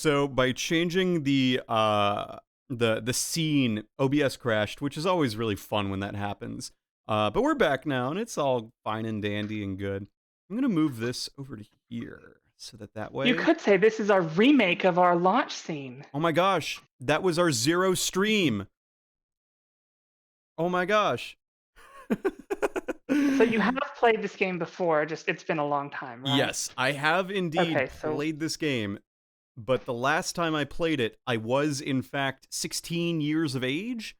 So by changing the scene, OBS crashed, which is always really fun when that happens. But we're back now, and it's all fine and dandy and good. I'm gonna move this over to here so that way. You could say this is our remake of our launch scene. Oh my gosh, that was our 0 stream. Oh my gosh. So you have played this game before, just it's been a long time, right? Yes, I have indeed played this game, but the last time I played it, I was in fact 16 years of age.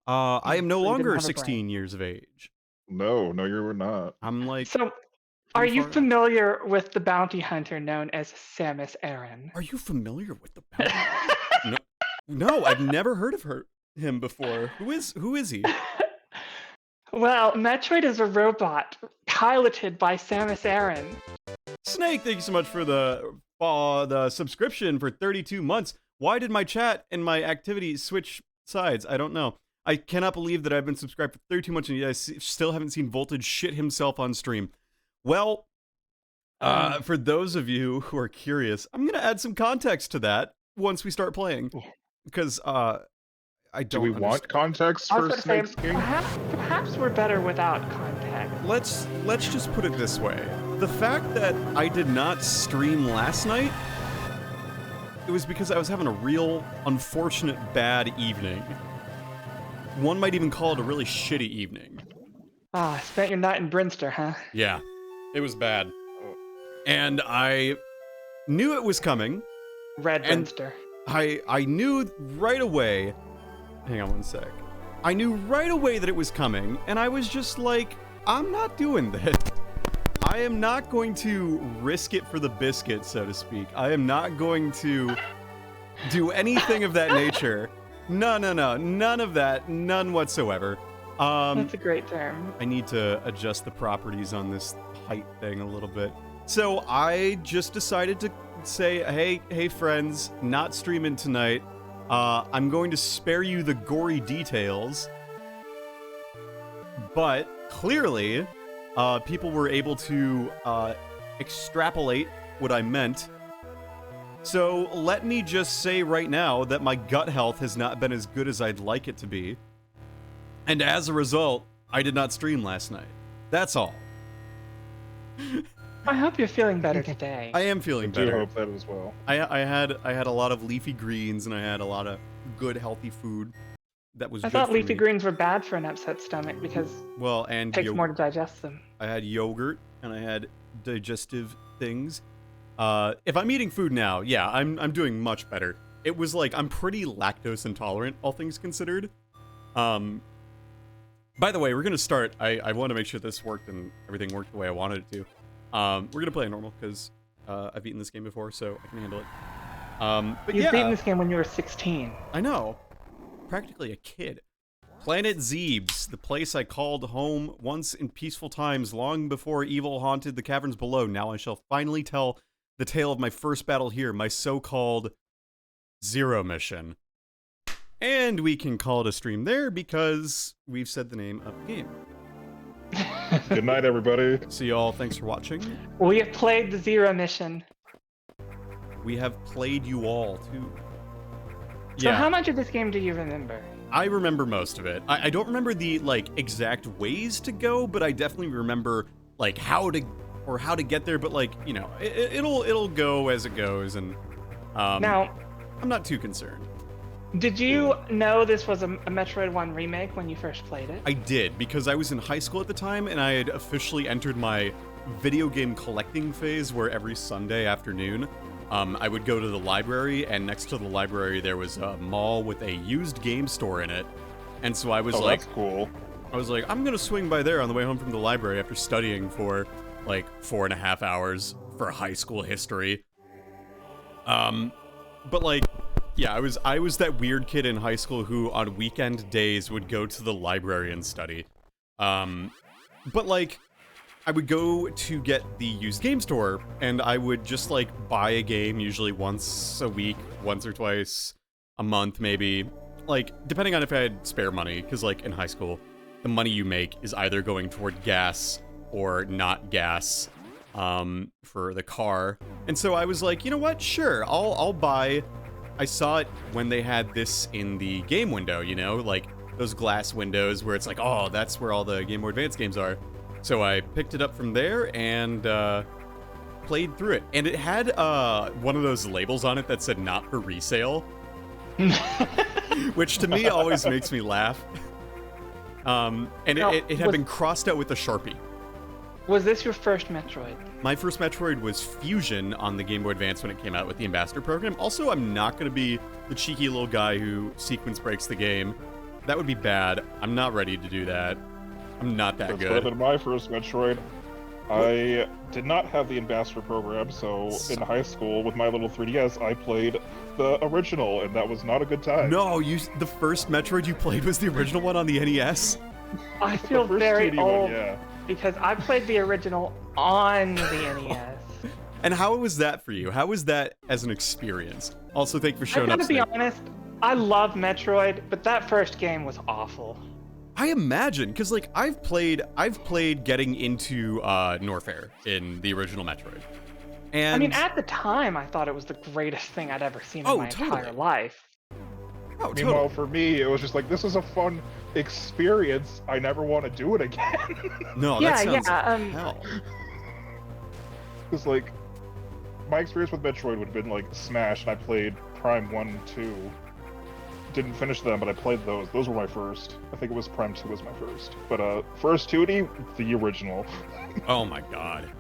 I am no longer 16 years of age. No, you're not. I'm like... So, are you familiar with the bounty hunter known as Samus Aran? Are you familiar with the bounty hunter? No, I've never heard of him before. Who is he? Well, Metroid is a robot piloted by Samus Aran. Snake, thank you so much for the subscription for 32 months. Why did my chat and my activity switch sides? I don't know. I cannot believe that I've been subscribed for 32 months and you guys still haven't seen Voltage shit himself on stream. Well, for those of you who are curious, I'm going to add some context to that once we start playing. Because, I don't Do we want context for Snake's game? Perhaps we're better without context. Let's just put it this way. The fact that I did not stream last night, it was because I was having a real unfortunate bad evening. One might even call it a really shitty evening. Spent your night in Brinster, huh? Yeah, it was bad. And I knew it was coming. Red Brinster. I knew right away... Hang on one sec. I knew right away that it was coming, and I was just like, I'm not doing this. I am not going to risk it for the biscuit, so to speak. I am not going to do anything of that nature. No. None of that. None whatsoever. That's a great term. I need to adjust the properties on this height thing a little bit. So I just decided to say, hey friends, not streaming tonight. I'm going to spare you the gory details. But clearly, people were able to extrapolate what I meant. So let me just say right now that my gut health has not been as good as I'd like it to be. And as a result, I did not stream last night. That's all. I hope you're feeling better today. I am feeling better. I do hope that as well. I had a lot of leafy greens and I had a lot of good healthy food. That was. I thought leafy greens were bad for an upset stomach because it takes more to digest them. I had yogurt and I had digestive things. If I'm eating food now, yeah, I'm doing much better. It was like I'm pretty lactose intolerant, all things considered. By the way, we're gonna start. I want to make sure this worked and everything worked the way I wanted it to. We're gonna play normal because I've eaten this game before, so I can handle it. But You've beaten this game when you were 16. I know, practically a kid. Planet Zebes, the place I called home once in peaceful times, long before evil haunted the caverns below. Now I shall finally tell the tale of my first battle here, my so-called Zero mission. And we can call it a stream there because we've said the name of the game. Good night, everybody. See y'all. Thanks for watching. We have played the Zero mission. We have played you all, too. So how much of this game do you remember? I remember most of it. I don't remember the, exact ways to go, but I definitely remember, how to get there, but, it'll go as it goes, and, now, I'm not too concerned. Did you know this was a Metroid 1 remake when you first played it? I did, because I was in high school at the time, and I had officially entered my video game collecting phase, where every Sunday afternoon, I would go to the library, and next to the library there was a mall with a used game store in it. And so I was that's cool. I was like, I'm gonna swing by there on the way home from the library after studying for, 4.5 hours for high school history. But, yeah, I was that weird kid in high school who, on weekend days, would go to the library and study. But, I would go to get the used game store, and I would just, buy a game, usually once a week, once or twice a month, maybe. Depending on if I had spare money, because, in high school, the money you make is either going toward gas or not gas. for the car. And so I was like, you know what? Sure, I'll buy. I saw it when they had this in the game window, you know, like those glass windows where it's like, oh, that's where all the Game Boy Advance games are. So I picked it up from there and played through it. And it had one of those labels on it that said not for resale, which to me always makes me laugh. And it had been crossed out with a Sharpie. Was this your first Metroid? My first Metroid was Fusion on the Game Boy Advance when it came out with the Ambassador program. Also, I'm not going to be the cheeky little guy who sequence breaks the game. That would be bad. I'm not ready to do that. I'm not that That's good. better than my first Metroid. I did not have the Ambassador program, so in high school with my little 3DS, I played the original, and that was not a good time. No, the first Metroid you played was the original one on the NES? I feel The first very 2D old one, yeah. because I played the original on the NES. And how was that for you? How was that as an experience? Also, thank you for showing I up. gotta be Snake. honest, I love Metroid, but that first game was awful. I imagine, because like I've played getting into Norfair in the original Metroid. And I mean, at the time, I thought it was the greatest thing I'd ever seen in my entire life. oh, Meanwhile, totally. for me, it was just like, this is a fun experience. I never want to do it again. No, Yeah, that sounds yeah, hell. It's like, my experience with Metroid would have been like Smash, and I played Prime 1 and 2. Didn't finish them, but I played those. Those were my first. I think it was Prime 2 was my first. But first 2D, the original. Oh my god.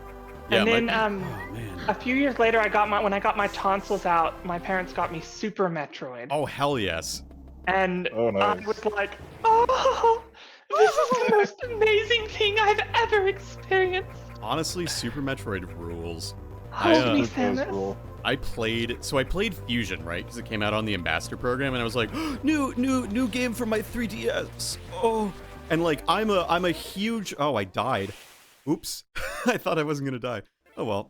And then, oh, a man. few years later, when I got my tonsils out, my parents got me Super Metroid. Oh hell yes. And Oh, I nice. was like, oh, this is the most amazing thing I've ever experienced. Honestly, Super Metroid rules. Hold me, It does Samus. rule. I played Fusion, right? Because it came out on the Ambassador program, and I was like, new game for my 3DS. Oh, and like I'm a huge. Oh, I died. Oops. I thought I wasn't gonna die. Oh well.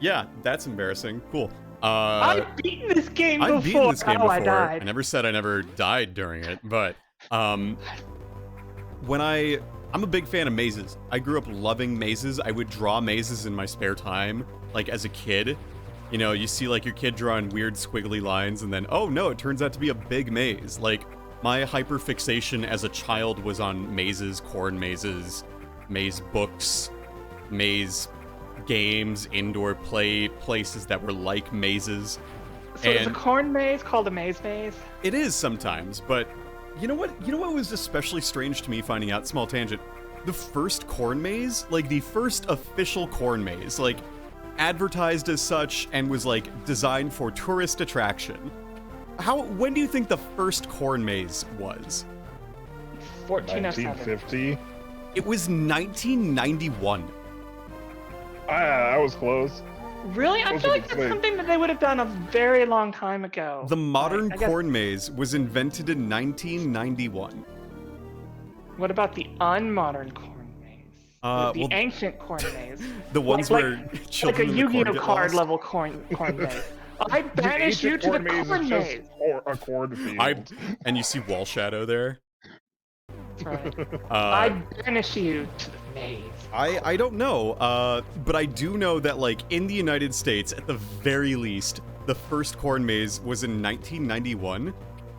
Yeah, that's embarrassing. Cool. I've beaten this game before. I've beaten this game I before. died. I never said I never died during it, but when I'm a big fan of mazes. I grew up loving mazes. I would draw mazes in my spare time, like as a kid. You know, you see like your kid drawing weird squiggly lines, and then oh no, it turns out to be a big maze. Like my hyper fixation as a child was on mazes, corn mazes, maze books, maze games, indoor play places that were like mazes. So is a And- corn maze called a maze maze? It is sometimes, but you know what? You know what was especially strange to me finding out? Small tangent. The first corn maze, like the first official corn maze, like advertised as such and was like designed for tourist attraction. When do you think the first corn maze was? 1407. 1950. It was 1991. I was close. Really? I Those feel are like the that's same. something that they would have done a very long time ago. The modern Like, I guess- corn maze was invented in 1991. What about the unmodern corn maze? The Well, ancient corn maze. the ones like- where Like children a in the corn Yu-Gi-Oh get card lost. level corn maze. I The banish you ancient to the corn maze corn is maze. just a cornfield. And you see wall shadow there. That's right. Uh, I banish you to the maze. I don't know, but I do know that, like, in the United States, at the very least, the first corn maze was in 1991,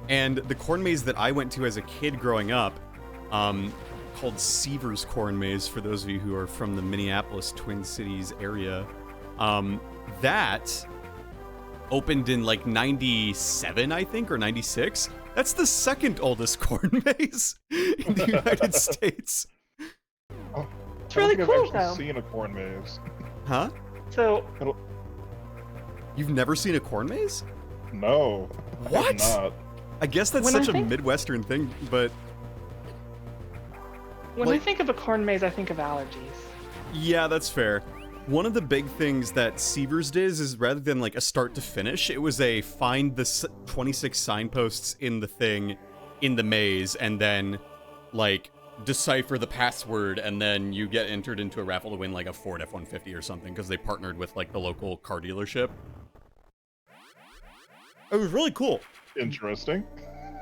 and the corn maze that I went to as a kid growing up, called Seaver's Corn Maze, for those of you who are from the Minneapolis Twin Cities area, that opened in, like, 97, I think, or 96. That's the second oldest corn maze in the United States. It's really I don't cool, think I've though. actually seen a corn maze. Huh? So, You've never seen a corn maze? No. I have What? not. I guess that's When such I a think- Midwestern thing, but when Like- I think of a corn maze, I think of allergies. yeah, that's fair. One of the big things that Seavers did is rather than like a start to finish, it was a find the 26 signposts in the thing in the maze and then like decipher the password, and then you get entered into a raffle to win like a Ford F-150 or something because they partnered with like the local car dealership. It was really cool. Interesting.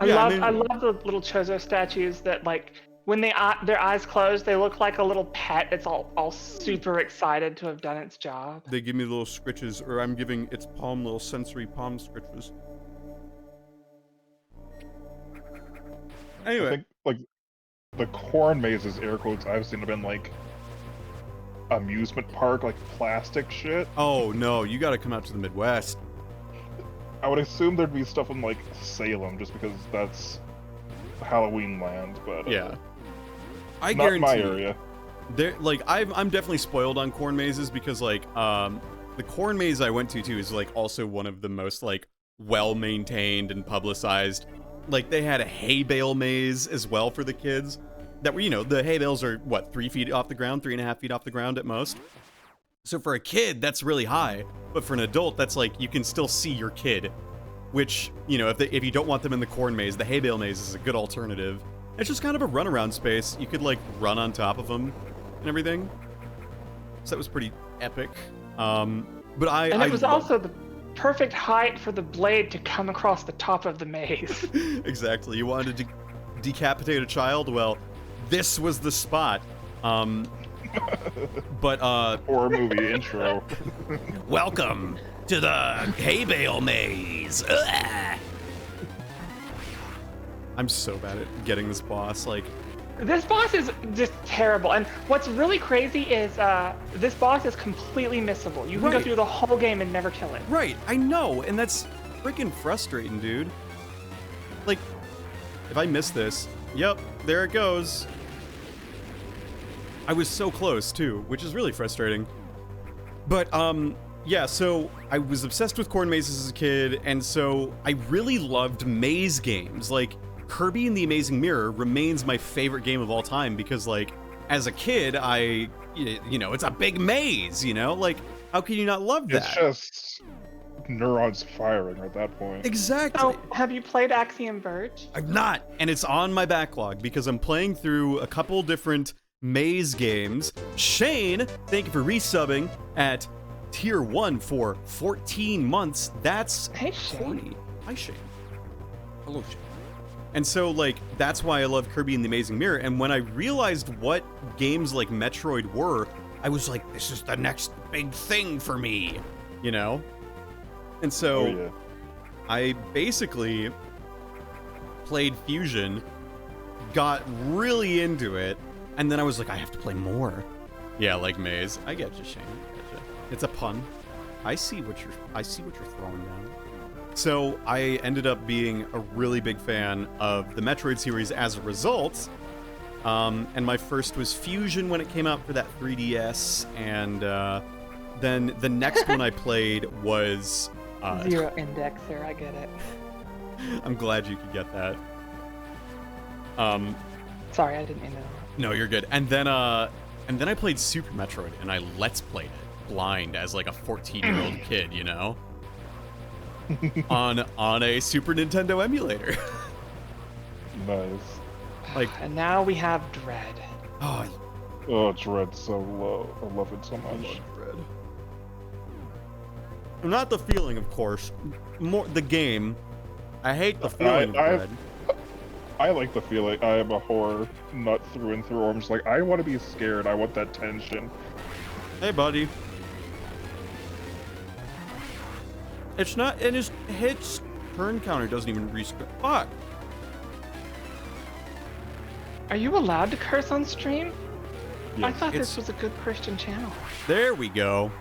I Yeah, love I mean- I love the little Chozo statues that like when their eyes close, they look like a little pet. It's all super excited to have done its job. They give me little scritches, or I'm giving its palm little sensory palm scritches. I Anyway, think like the corn mazes, air quotes, I've seen have been like amusement park, like plastic shit. oh no, you gotta come out to the Midwest. I would assume there'd be stuff in like Salem, just because that's Halloween land. But Yeah. I not guarantee my area. There, like, I'm definitely spoiled on corn mazes because, like, the corn maze I went to too is like also one of the most like well maintained and publicized. Like, they had a hay bale maze as well for the kids. That were, you know, the hay bales are what, 3 feet off the ground, 3.5 feet off the ground at most. So for a kid, that's really high, but for an adult, that's like you can still see your kid. Which, you know, if you don't want them in the corn maze, the hay bale maze is a good alternative. It's just kind of a runaround space. You could like run on top of them and everything. So that was pretty epic. But And it was also the perfect height for the blade to come across the top of the maze. Exactly. You wanted to decapitate a child? Well, this was the spot. But Horror movie intro. welcome to the hay bale maze. Ugh. I'm so bad at getting this boss. Like, This boss is just terrible. And what's really crazy is this boss is completely missable. You can go Right. through the whole game and never kill it. right, I know, and that's freaking frustrating, dude. Like, if I miss this, yep, there it goes. I was so close too, which is really frustrating. But yeah, so I was obsessed with corn mazes as a kid, and so I really loved maze games. Like, Kirby and the Amazing Mirror remains my favorite game of all time because, like, as a kid, you know, it's a big maze, you know? Like, how can you not love that? It's just neurons firing at that point. Exactly. Oh, have you played Axiom Verge? I'm not, and it's on my backlog because I'm playing through a couple different maze games. Shane, thank you for resubbing at tier 1 for 14 months. That's Hey, Shane. corny. Hi, Shane. Hello, Shane. And so, like, that's why I love Kirby and the Amazing Mirror. And when I realized what games like Metroid were, I was like, this is the next big thing for me, you know? And so Oh yeah. I basically played Fusion, got really into it, and then I was like, I have to play more. Yeah, like Maze. I get you, Shane. I get you. It's a pun. I see what you're throwing down. So I ended up being a really big fan of the Metroid series as a result. And my first was Fusion when it came out for that 3DS, and then the next one I played was Zero indexer, I get it. I'm glad you could get that. Sorry, I didn't mean that. No, you're good. And then I played Super Metroid, and I let's played it blind as like a 14-year-old kid, you know, on a Super Nintendo emulator. Nice. Like, And now we have Dread. oh, Oh, Dread's so low. I love it so I much. love Dread. Not the feeling, of course. More the game. I hate the feeling of Dread. I like the feeling. I am a horror nut through and through. I'm just like, I want to be scared. I want that tension. Hey, buddy. It's not, and his turn counter doesn't even restart. Fuck. Are you allowed to curse on stream? I Yes. thought It's- this was a good Christian channel. There we go.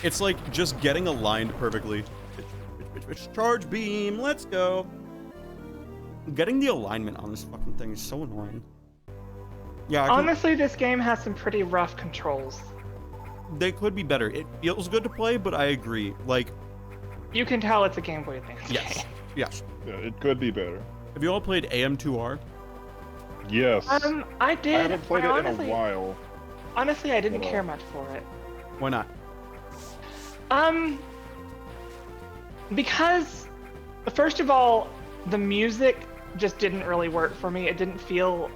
It's like just getting aligned perfectly. Charge beam, let's go. Getting the alignment on this fucking thing is so annoying. Yeah, Honestly, this game has some pretty rough controls. they could be better. It feels good to play, but I agree. Like, You can tell it's a Game Boy Advance yes, game. yes. Yeah, it could be better. Have you all played AM2R? Yes. I did. I haven't played but it honestly, in a while. Honestly, I didn't Hold on. care much for it. Why not? Because first of all, the music just didn't really work for me. It didn't feel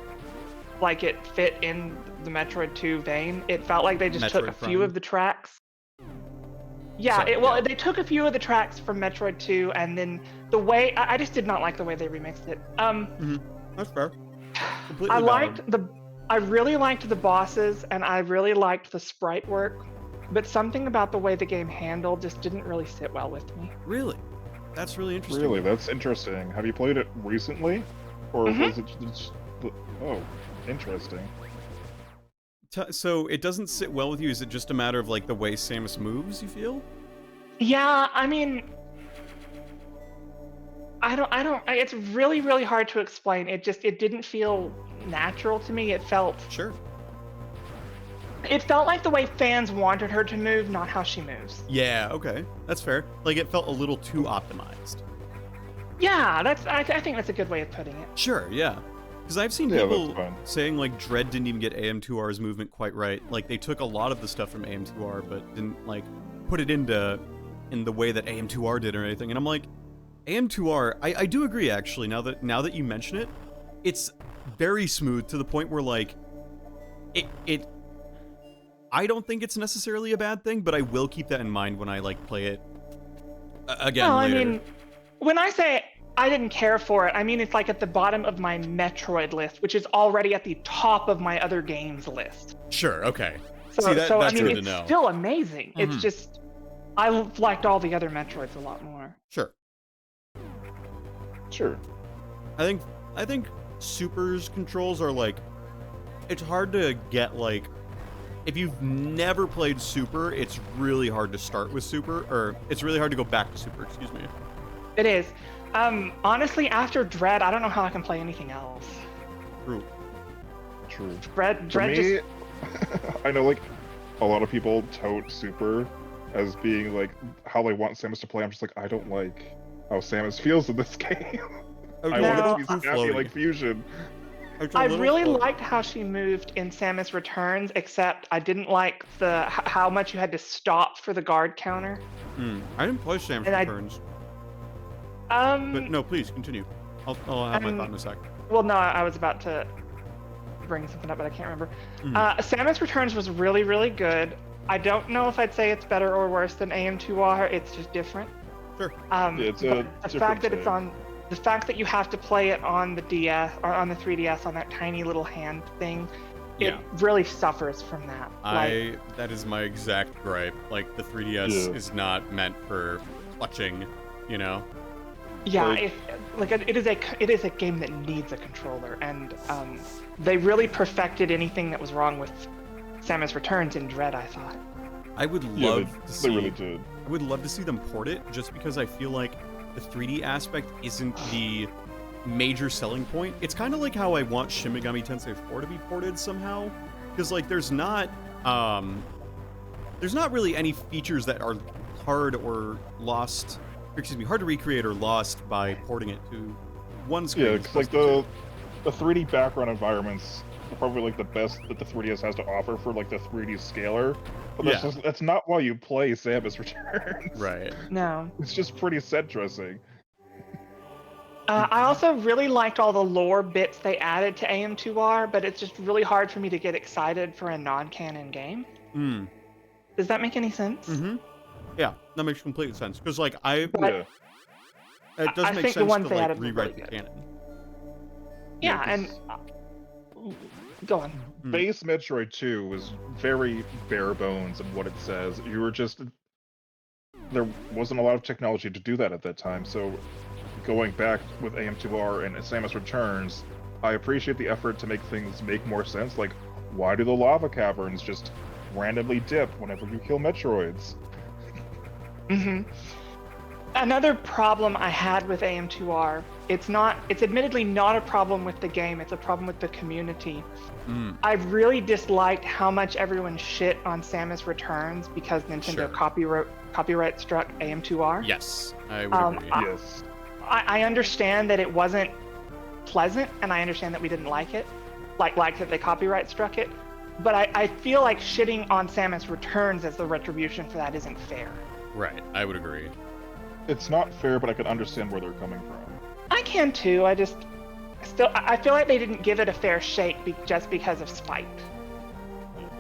like it fit in the Metroid 2 vein. It felt like they just took a Metroid few Prime. of the tracks. Yeah, So, they took a few of the tracks from Metroid 2, and then the way I just did not like the way they remixed it. That's fair. Completely valid. I really liked the bosses, and I really liked the sprite work, but something about the way the game handled just didn't really sit well with me. Really? That's really interesting. Really, that's interesting. Have you played it recently, or was it just? Oh, interesting. So it doesn't sit well with you. Is it just a matter of like the way Samus moves? You feel? Yeah, I mean, I don't. It's really, really hard to explain. It didn't feel natural to me. It felt Sure. like the way fans wanted her to move, not how she moves. Yeah. Okay. That's fair. Like it felt a little too optimized. Yeah, I think that's a good way of putting it. Sure. Yeah. Because I've seen Yeah, people that's fine. saying like Dread didn't even get AM2R's movement quite right. Like they took a lot of the stuff from AM2R, but didn't like put it in the way that AM2R did or anything. And I'm like, AM2R, I do agree actually. Now that you mention it, it's very smooth to the point where like it. I don't think it's necessarily a bad thing, but I will keep that in mind when I like play it again No, later. I mean, when I say I didn't care for it, I mean it's like at the bottom of my Metroid list, which is already at the top of my other games list. Sure. Okay. So, See, that's I mean, good to it's know. still amazing. Mhm. It's just I liked all the other Metroids a lot more. Sure. Sure. I think Super's controls are like, it's hard to get like, if you've never played Super, it's really hard to start with Super, or it's really hard to go back to Super, excuse me. It is. Honestly, after Dread, I don't know how I can play anything else. True. True. Dread For me, just I know like a lot of people tout Super as being like how they want Samus to play. I'm just like, I don't like how Samus feels in this game. I No. want it to be Too snappy floaty. like Fusion. It's a I little really floaty. liked how she moved in Samus Returns, except I didn't like how much you had to stop for the guard counter. I didn't play Samus And I- Returns, but no, please continue. I'll have my thought in a sec. Well, no, I was about to bring something up, but I can't remember. Mhm. Samus Returns was really, really good. I don't know if I'd say it's better or worse than AM2R. It's just different. Sure. Yeah, it's a But the different fact that it's take. on, the fact that you have to play it on the DS or on the 3DS on that tiny little hand thing, Yeah. it really suffers from that. That is my exact gripe. Like the 3DS Yeah. is not meant for clutching, you know. Yeah, Like- it is a game that needs a controller, and they really perfected anything that was wrong with Samus Returns in Dread, I thought. I would Yeah, love to they see. really did. I would love to see them port it, just because I feel like the 3D aspect isn't the major selling point. It's kind of like how I want Shin Megami Tensei 4 to be ported somehow, because like there's not really any features that are hard or lost. Excuse me, hard to recreate or lost by porting it to one screen. Yeah, as because like opposed to the 3D background environments are probably like the best that the 3DS has to offer for like the 3D scaler. But that's not why you play Samus Returns. two. Right. No. It's just pretty set dressing. I also really liked all the lore bits they added to AM2R, but it's just really hard for me to get excited for a non-canon game. Hmm. Does that make any sense? Mm-hmm. Yeah, that makes complete sense. Because like it But- Yeah. doesn't I make think the sense ones to they like added were rewrite really the good. canon. Yeah, and go on. Base Metroid 2 was very bare bones in what it says. You were just there wasn't a lot of technology to do that at that time. So going back with AM2R and Samus Returns, I appreciate the effort to make things make more sense. Like, why do the lava caverns just randomly dip whenever you kill Metroids? hmm Another problem I had with AM2R, it's admittedly not a problem with the game, it's a problem with the community. Mm. I really disliked how much everyone shit on Samus Returns because Nintendo Sure. copyright struck AM2R. Yes, I would agree. Yes. I understand that it wasn't pleasant, and I understand that we didn't like it, like that they copyright struck it, but I feel like shitting on Samus Returns as the retribution for that isn't fair. Right, I would agree. It's not fair, but I can understand where they're coming from. I can too. I feel like they didn't give it a fair shake just because of spite.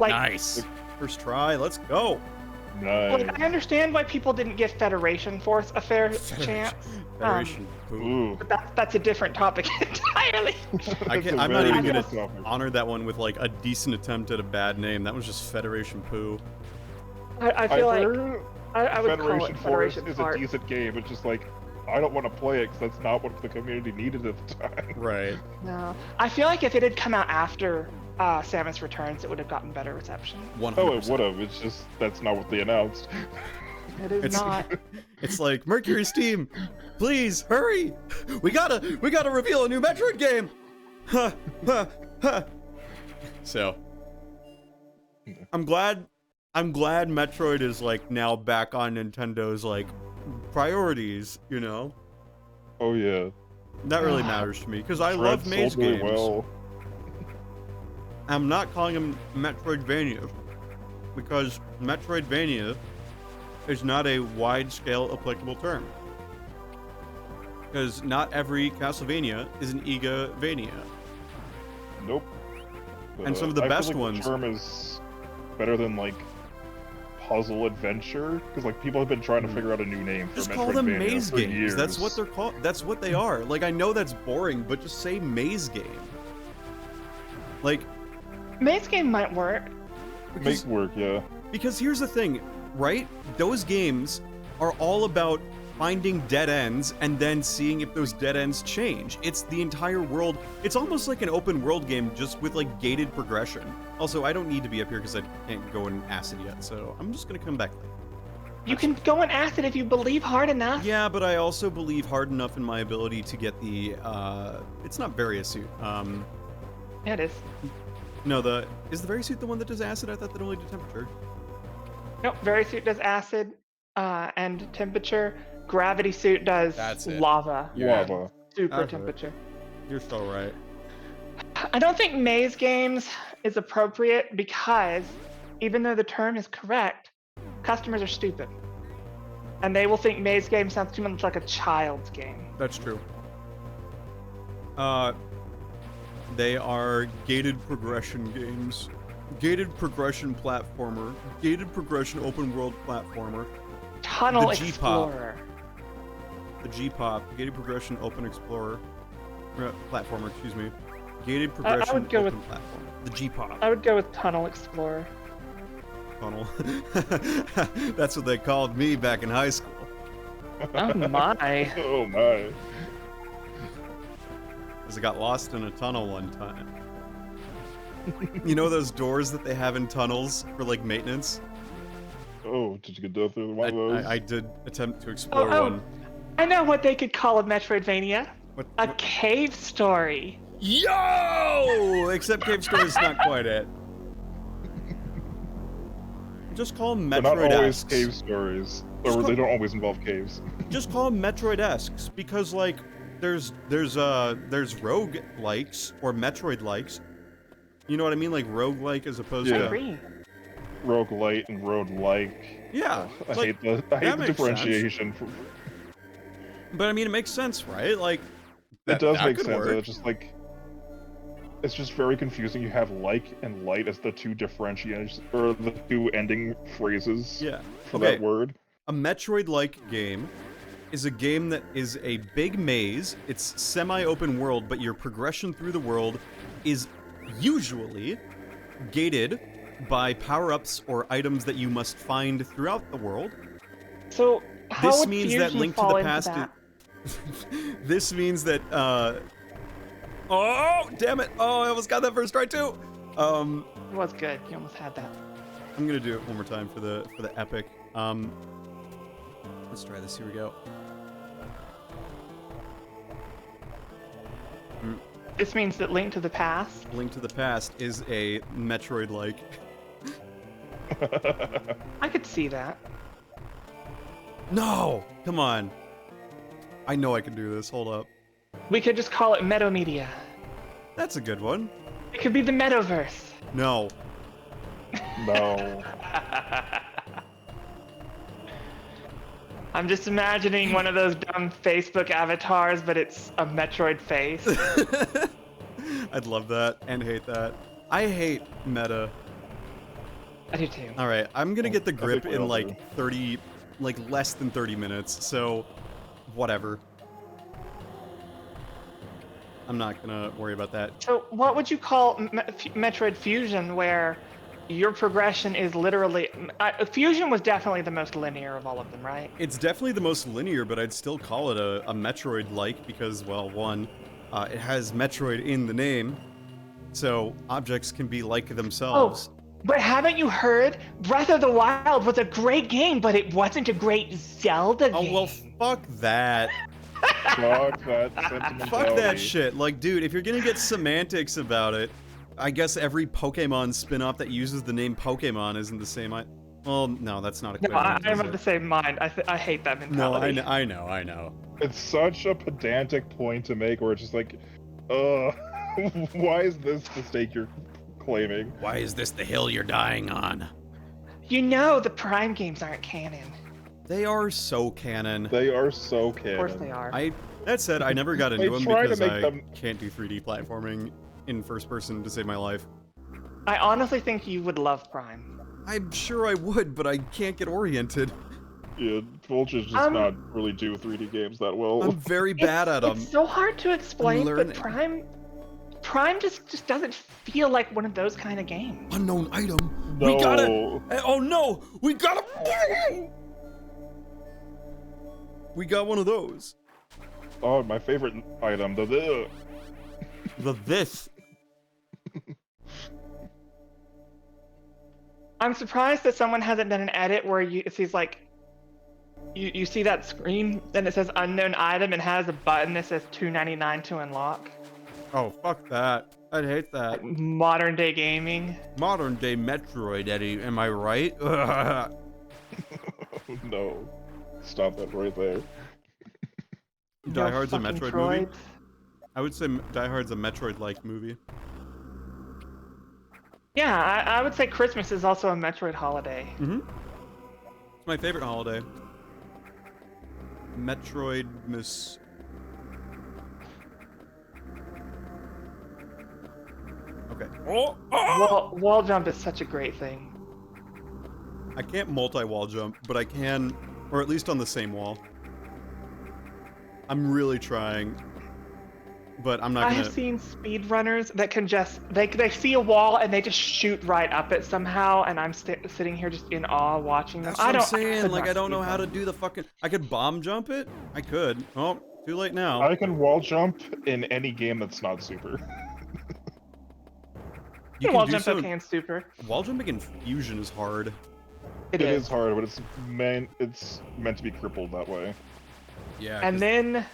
Like, Nice. First try, let's go. Nice. Like, I understand why people didn't give Federation Force a fair chance, Federation poo. Ooh. but that's a different topic entirely. I'm not even gonna topic. honor that one with like a decent attempt at a bad name. That was just Federation poo. I feel like heard I would call Federation it Force Federation is Fart. a decent game. It's just like, I don't want to play it because that's not what the community needed at the time. Right. No, I feel like if it had come out after Samus Returns, it would have gotten better reception. 100%. Oh, it would have. It's just, that's not what they announced. It is not. It's like Mercury Steam, please hurry. We gotta reveal a new Metroid game. Ha, ha, ha. So, I'm glad Metroid is like now back on Nintendo's like priorities. You know, Oh yeah. that really matters to me because I love Dread maze sold really games. well. I'm not calling them Metroidvania because Metroidvania is not a wide-scale applicable term. Because not every Castlevania is an Igavania. Nope. And some of the I feel best like ones- The term is better than like puzzle adventure because like people have been trying to figure out a new name for Just call them Metroidvania maze for games. years. That's what they're called. That's what they are. Like, I know that's boring, but just say maze game. Like, Maze game might work. because, Make work, yeah. because here's the thing, right? Those games are all about finding dead ends and then seeing if those dead ends change. It's the entire world. It's almost like an open world game just with like gated progression. Also, I don't need to be up here because I can't go in acid yet, so I'm just gonna come back later. You can go in acid if you believe hard enough. Yeah, but I also believe hard enough in my ability to get the, it's not Varia suit. It is. No, is the Varia suit the one that does acid? I thought that only did temperature. Nope, Suit does acid and temperature. Gravity Suit does That's it. lava, Lava. super Okay. temperature. You're so right. I don't think maze games is appropriate because even though the term is correct, customers are stupid. And they will think maze game sounds too much like a child's game. That's true. They are gated progression games. Gated progression platformer. Gated progression open world platformer. Tunnel The G-pop. Explorer. The G-pop. Gated progression open explorer. Platformer, excuse me. Gated progression would go open with- platformer. The G-pop. I would go with Tunnel Explorer. Tunnel. That's what they called me back in high school. Oh my. Oh my. Because I got lost in a tunnel one time. You know those doors that they have in tunnels for like maintenance? Oh, did you get done through one of those? I did attempt to explore Oh, one. I know what they could call a Metroidvania. What, A cave story. Yo! Except Cave Story's not quite it. Just call them They're not always Metroid-esques. cave stories, Just or call- they don't always involve caves. Just call them Metroid-esques because like there's rogue likes or Metroid likes. You know what I mean? Like roguelike as opposed Yeah. to Agree. Roguelite and roguelike. yeah. I like, hate that the makes differentiation. but I mean, it makes sense, right? Like It does that make could sense. work. It's just like it's just very confusing. You have like and light as the two differentiations or the two ending phrases Yeah. for Okay. that word. A Metroid-like game is a game that is a big maze. It's semi-open world, but your progression through the world is usually gated by power-ups or items that you must find throughout the world. So how This would means that Fusion Link to fall the into Past. that? This means that. Oh, damn it! Oh, I almost got that first try too. It was good. You almost had that. I'm gonna do it one more time for the epic. Let's try this. Here we go. This means that Link to the Past. Link to the Past is a Metroid-like. I could see that. No! Come on. I know I can do this. Hold up. We could just call it Meadow Media. That's a good one. It could be the Meadowverse. No. No. I'm just imagining one of those dumb Facebook avatars, but it's a Metroid face. I'd love that and hate that. I hate meta. I do too. All right, I'm gonna get the I grip think we in all like do. 30, like less than 30 minutes. So, whatever. I'm not gonna worry about that. So, what would you call Metroid Fusion, where your progression is literally? Fusion was definitely the most linear of all of them, right? It's definitely the most linear, but I'd still call it a Metroid-like because, well, one, it has Metroid in the name, so objects can be like themselves. Oh, but haven't you heard? Breath of the Wild was a great game, but it wasn't a great Zelda Oh, game. well, fuck that. Fuck that sentimentality. Fuck that shit. Like, dude, if you're gonna get semantics about it, I guess every Pokemon spin-off that uses the name Pokemon isn't the same. Well, no, that's not No, equivalent. I'm is of it? the same mind. I hate that No, mentality. I know. It's such a pedantic point to make where it's just like, why is this the stake you're claiming? Why is this the hill you're dying on? You know the Prime games aren't canon. They are so canon. They are so Of canon. course they are. That said, I never got into them try to because make I them- can't do 3D platforming in first person to save my life. I honestly think you would love Prime. I'm sure I would, but I can't get oriented. Yeah, Vulture's just not really do 3D games that well. I'm very bad at them. It's so hard to explain, but learning. Prime just doesn't feel like one of those kind of games. Unknown item. No. We gotta. Oh no! We gotta. We got one of those. Oh, my favorite item, the The this. I'm surprised that someone hasn't done an edit where it sees like you see that screen, then it says unknown item and has a button that says $2.99 to unlock. Oh fuck that! I'd hate that. Modern day gaming. Modern day Metroid, Eddie. Am I right? No. Stop that right there. Die Hard's a Fucking Metroid movie. droids. I would say Die Hard's a Metroid-like movie. Yeah, I would say Christmas is also a Metroid holiday. Mm-hmm. It's my favorite holiday. Metroid Miss. Okay. Wall jump is such a great thing. I can't multi-wall jump, but I can, or at least on the same wall. I'm really trying, but I'm not I gonna. have seen speedrunners that can just they see a wall and they just shoot right up it somehow, and I'm sitting here just in awe watching them. That's what I I'm saying. could Like, not I don't know speedrun. how to do the fucking. I could bomb jump it. I could. Oh, too late now. I can wall jump in any game that's not super. You Wall do jump so- okay and super. Wall jumping in Fusion is hard. It is hard, but it's meant to be crippled that way. Yeah. And 'cause- then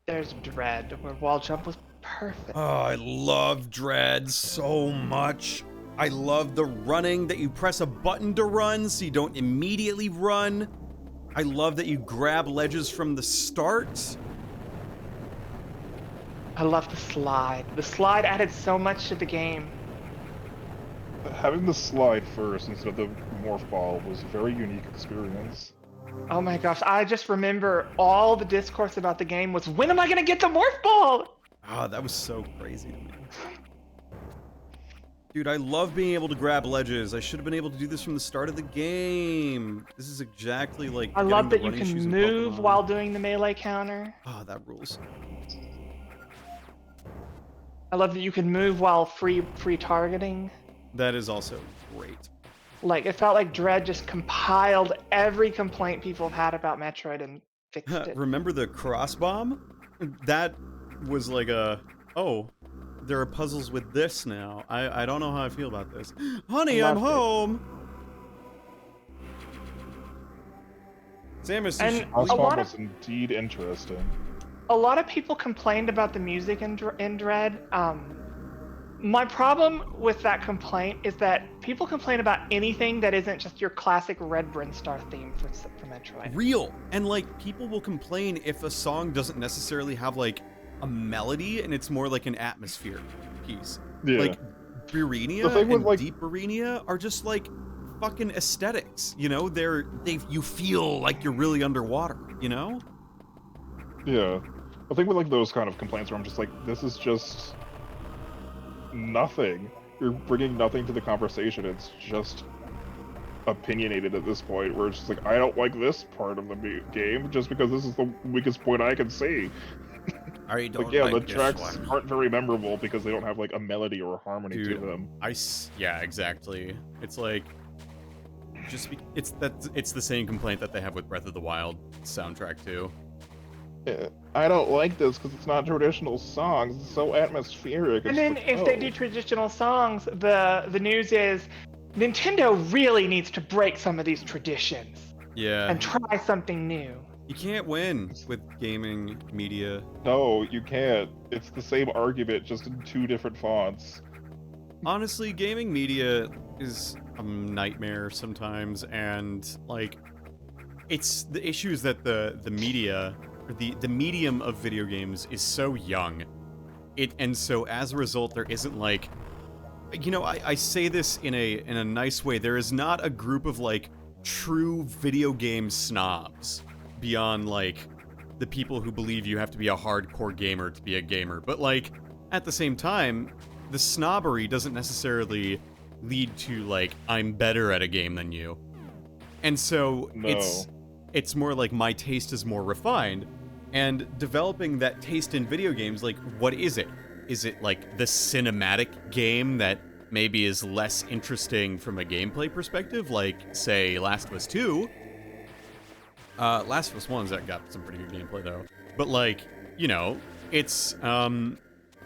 there's Dread, where wall jump was perfect. Oh, I love Dread so much. I love the running, that you press a button to run so you don't immediately run. I love that you grab ledges from the start. I love the slide. The slide added so much to the game. Having the slide first instead of the morph ball was a very unique experience. Oh my gosh, I just remember all the discourse about the game was, when am I gonna get the morph ball? Oh, that was so crazy to me. Dude, I love being able to grab ledges. I should have been able to do this from the start of the game. This is exactly like. I love that getting the you running shoes can in move Pokemon. while doing the melee counter. Oh, that rules. I love that you can move while free targeting. That is also great. Like, it felt like Dread just compiled every complaint people have had about Metroid and fixed it. Remember the cross bomb? That was like a, oh, there are puzzles with this now. I don't know how I feel about this. Honey, I'm Loved it. home. Samus, And you should a This lot one of- was indeed interesting. A lot of people complained about the music in Dread. My problem with that complaint is that people complain about anything that isn't just your classic Red Brinstar theme for Metroid. real. And like, people will complain if a song doesn't necessarily have like a melody and it's more like an atmosphere piece. Yeah. Like, Burenia The thing with, and like- Deep Burenia are just like fucking aesthetics, you know? You feel like you're really underwater, you know? Yeah. The thing with like those kind of complaints where I'm just like, this is just nothing. You're bringing nothing to the conversation. It's just opinionated at this point, where it's just like, I don't like this part of the game just because this is the weakest point I can see. I don't Like, yeah, the like this tracks one. aren't very memorable because they don't have like a melody or a harmony Dude, to them. yeah, exactly. It's like it's the same complaint that they have with Breath of the Wild soundtrack too. Yeah, I don't like this because it's not traditional songs. It's so atmospheric. And It's then like, if they oh. do traditional songs, the news is Nintendo really needs to break some of these traditions Yeah. and try something new. You can't win with gaming media. No, you can't. It's the same argument, just in 2 different fonts. Honestly, gaming media is a nightmare sometimes, and like, it's the issue is that the media, or the medium of video games is so young. And so as a result, there isn't like, you know, I say this in a nice way. There is not a group of like true video game snobs beyond like the people who believe you have to be a hardcore gamer to be a gamer. But like at the same time, the snobbery doesn't necessarily lead to like I'm better at a game than you. And so No. it's more like my taste is more refined, and developing that taste in video games, like what is it? Is it like the cinematic game that maybe is less interesting from a gameplay perspective, like say Last of Us 2? Last of Us 1's that got some pretty good gameplay though. But like, you know, it's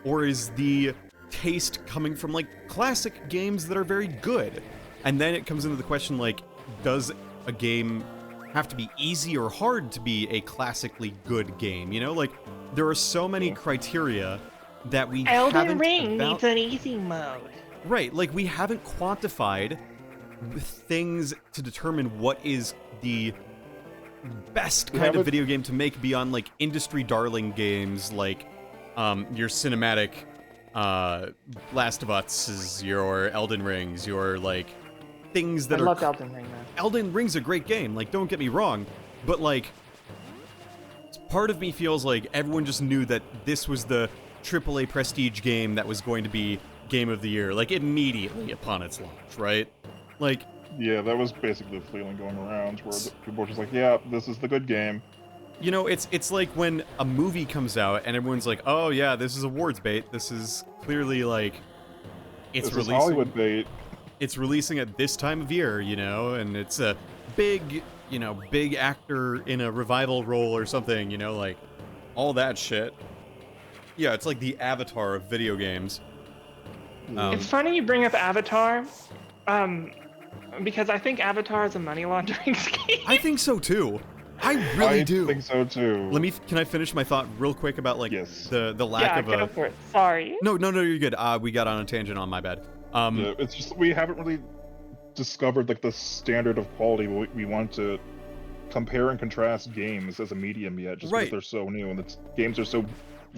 or is the taste coming from like classic games that are very good? And then it comes into the question like, does a game have to be easy or hard to be a classically good game? You know, like there are so many criteria that we Elden haven't Ring needs an easy mode. Right, like we haven't quantified things to determine what is the best kind of video game to make beyond like industry darling games like your cinematic Last of Us, your Elden Rings, your like things that I love Elden Ring, man. Elden Ring's a great game, like don't get me wrong, but like part of me feels like everyone just knew that this was the AAA prestige game that was going to be Game of the Year, like immediately upon its launch, right? Like, yeah, that was basically the feeling going around, where people were just like, yeah, this is the good game. You know, it's like when a movie comes out and everyone's like, oh yeah, this is awards bait. This is clearly like, it's This is releasing Hollywood bait. It's releasing at this time of year, you know, and it's a big, you know, big actor in a revival role or something, you know, like all that shit. Yeah, it's like the Avatar of video games. It's funny you bring up Avatar, because I think Avatar is a money laundering scheme. I think so too. I really do. I think so too. Can I finish my thought real quick about like Yes. the lack of a... go for it. Sorry. No, you're good. We got on a tangent on my bad. Yeah, it's just we haven't really discovered like the standard of quality we want to compare and contrast games as a medium yet, just because they're so new and the games are so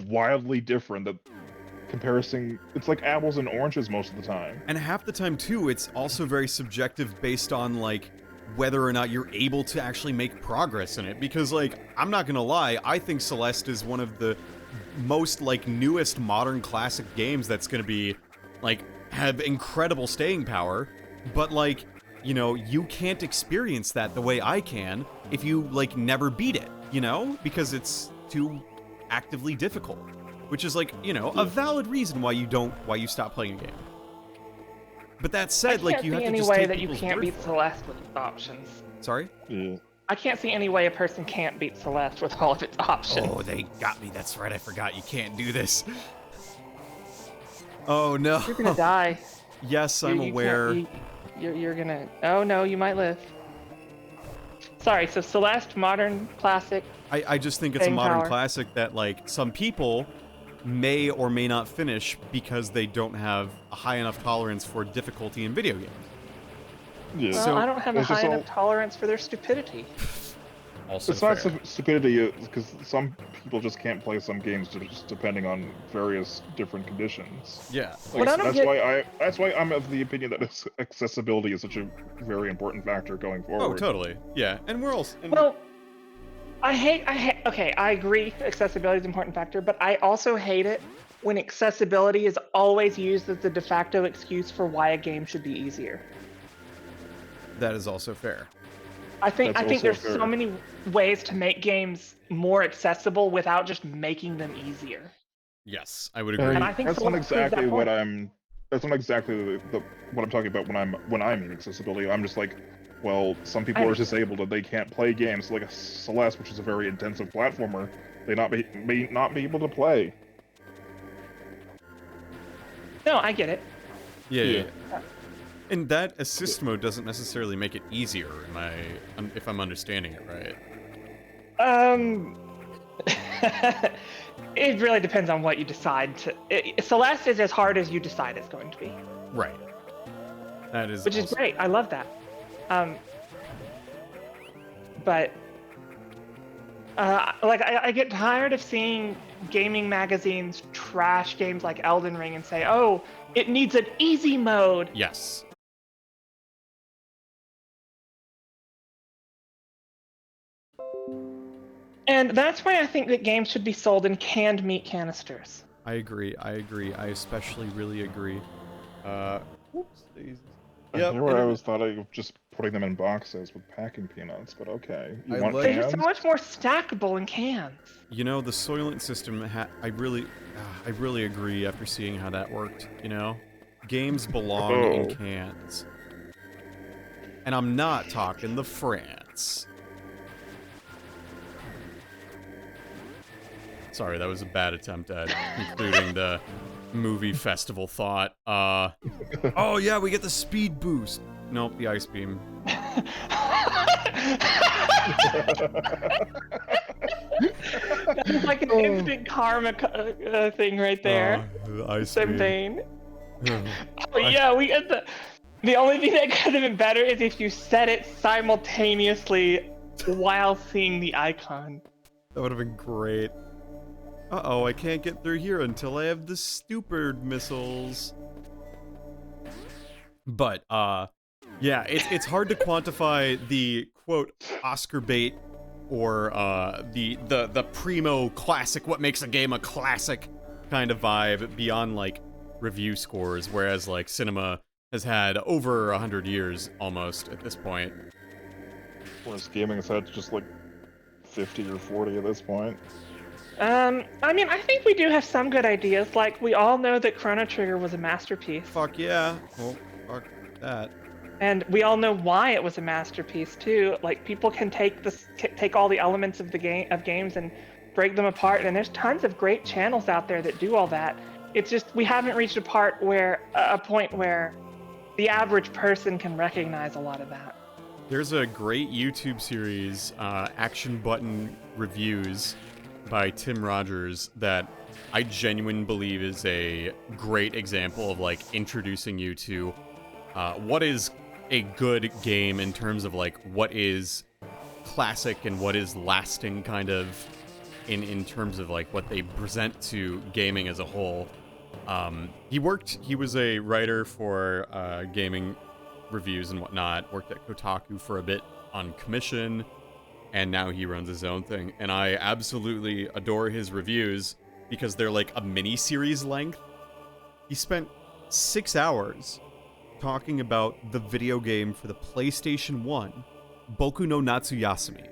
wildly different that comparison, it's like apples and oranges most of the time. And half the time too, it's also very subjective based on like whether or not you're able to actually make progress in it. Because like, I'm not gonna lie, I think Celeste is one of the most like newest modern classic games that's gonna be like have incredible staying power, but like, you know, you can't experience that the way I can if you like never beat it, you know, because it's too actively difficult, which is like, you know, a valid reason why you stop playing a game. But that said, like you have to just way take that you people's can't word beat for it. Celeste with its options. Sorry? Yeah. I can't see any way a person can't beat Celeste with all of its options. Oh, they got me. That's right. I forgot you can't do this. Oh no. You're gonna die. Yes, I'm aware. You're gonna. Oh no, you might live. Sorry. So Celeste, modern classic. I just think it's a staying modern power. classic that like some people may or may not finish because they don't have a high enough tolerance for difficulty in video games. Yeah. Well, So, I don't have a it's just high all- enough tolerance for their stupidity. Also It's not fair. stupidity, because some people just can't play some games just depending on various different conditions. Yeah. What I don't That's get- that's why I'm of the opinion that accessibility is such a very important factor going forward. Oh, totally. Yeah, and we're also... Well, I hate. Okay, I agree. Accessibility is an important factor, but I also hate it when accessibility is always used as the de facto excuse for why a game should be easier. That is also fair. I think That's also there's fair. so many ways to make games more accessible without just making them easier. Yes, I would agree. And I think that's not Celeste proved exactly that what point. I'm. That's not exactly what I'm talking about when I mean accessibility. I'm just like, well, some people are disabled and they can't play games like a Celeste, which is a very intensive platformer. They may not be able to play. No, I get it. Yeah. And that assist mode doesn't necessarily make it easier. If I'm understanding it right? It really depends on what you decide to. Celeste is as hard as you decide it's going to be. Right. That is. Which is great. I love that. But like I get tired of seeing gaming magazines trash games like Elden Ring and say, "Oh, it needs an easy mode." Yes. And that's why I think that games should be sold in canned meat canisters. I agree. I especially really agree. Whoops. Yep. Here I always thought of just putting them in boxes with packing peanuts, but okay. You I want like- They're cans? so much more stackable in cans. You know, the Soylent system. I really agree after seeing how that worked. You know, games belong in cans. And I'm not talking the France. Sorry, that was a bad attempt at concluding the movie festival thought. Oh yeah, we get the speed boost. Nope, the ice beam. That's like an instant karma thing right there. The ice Same beam. vein. Oh yeah, we get the only thing that could have been better is if you said it simultaneously while seeing the icon. That would have been great. Uh-oh, I can't get through here until I have the stupid missiles. But, yeah, it's hard to quantify the, quote, Oscar bait or the primo classic, what makes a game a classic kind of vibe beyond, like, review scores, whereas, like, cinema has had over 100 years, almost, at this point. Whereas gaming has had just, like, 50 or 40 at this point. I mean, I think we do have some good ideas. Like, we all know that Chrono Trigger was a masterpiece. Fuck yeah. Well, fuck that. And we all know why it was a masterpiece too. Like, people can take all the elements of games and break them apart. And there's tons of great channels out there that do all that. It's just we haven't reached a point where the average person can recognize a lot of that. There's a great YouTube series, Action Button Reviews, by Tim Rogers that I genuinely believe is a great example of like introducing you to what is a good game in terms of like what is classic and what is lasting kind of in terms of like what they present to gaming as a whole. He was a writer for gaming reviews and whatnot, worked at Kotaku for a bit on commission, and now he runs his own thing. And I absolutely adore his reviews because they're like a mini-series length. He spent 6 hours talking about the video game for the PlayStation 1, Boku no Natsuyasumi.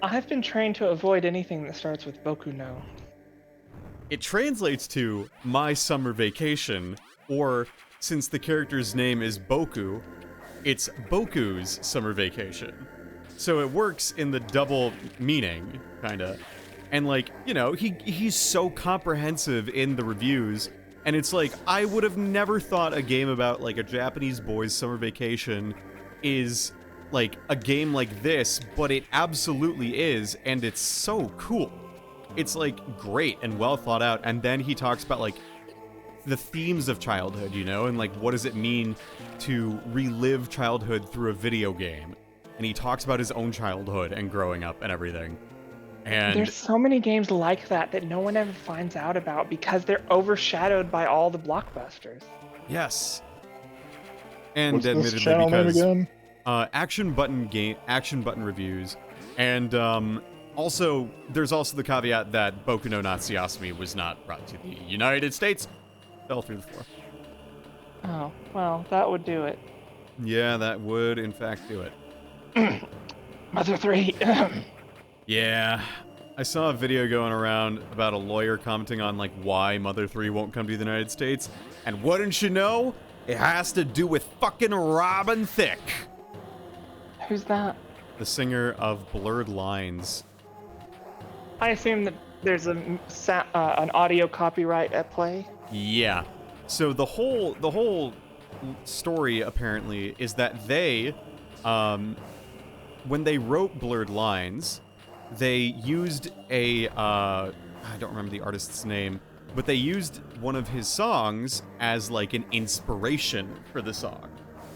I've been trained to avoid anything that starts with Boku no. It translates to My Summer Vacation, or since the character's name is Boku, it's Boku's Summer Vacation. So it works in the double meaning, kinda. And like, you know, he's so comprehensive in the reviews, and it's like, I would have never thought a game about like a Japanese boy's summer vacation is like a game like this, but it absolutely is, and it's so cool. It's like great and well thought out, and then he talks about like the themes of childhood, you know, and like what does it mean to relive childhood through a video game. And he talks about his own childhood and growing up and everything. And there's so many games like that no one ever finds out about because they're overshadowed by all the blockbusters. yes. And What's this admittedly, channel name because again? Action Button Reviews, and also there's also the caveat that Boku no Natsuyasumi was not brought to the United States. Fell through the floor. Oh, well, that would do it. Yeah, that would in fact do it. Mother 3. Yeah. I saw a video going around about a lawyer commenting on like why Mother 3 won't come to the United States, and wouldn't you know, it has to do with fucking Robin Thicke, Who's that? the singer of Blurred Lines. I assume that there's an audio copyright at play. Yeah. So the whole story apparently is that they, when they wrote Blurred Lines, they used I don't remember the artist's name, but they used one of his songs as like an inspiration for the song.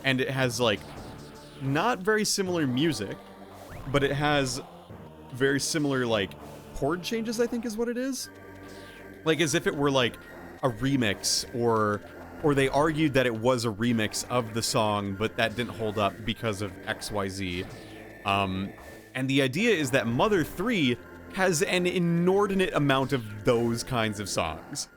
And it has like not very similar music, but it has very similar like chord changes, I think is what it is. Like as if it were like a remix, or they argued that it was a remix of the song, but that didn't hold up because of XYZ. And the idea is that Mother 3 has an inordinate amount of those kinds of songs.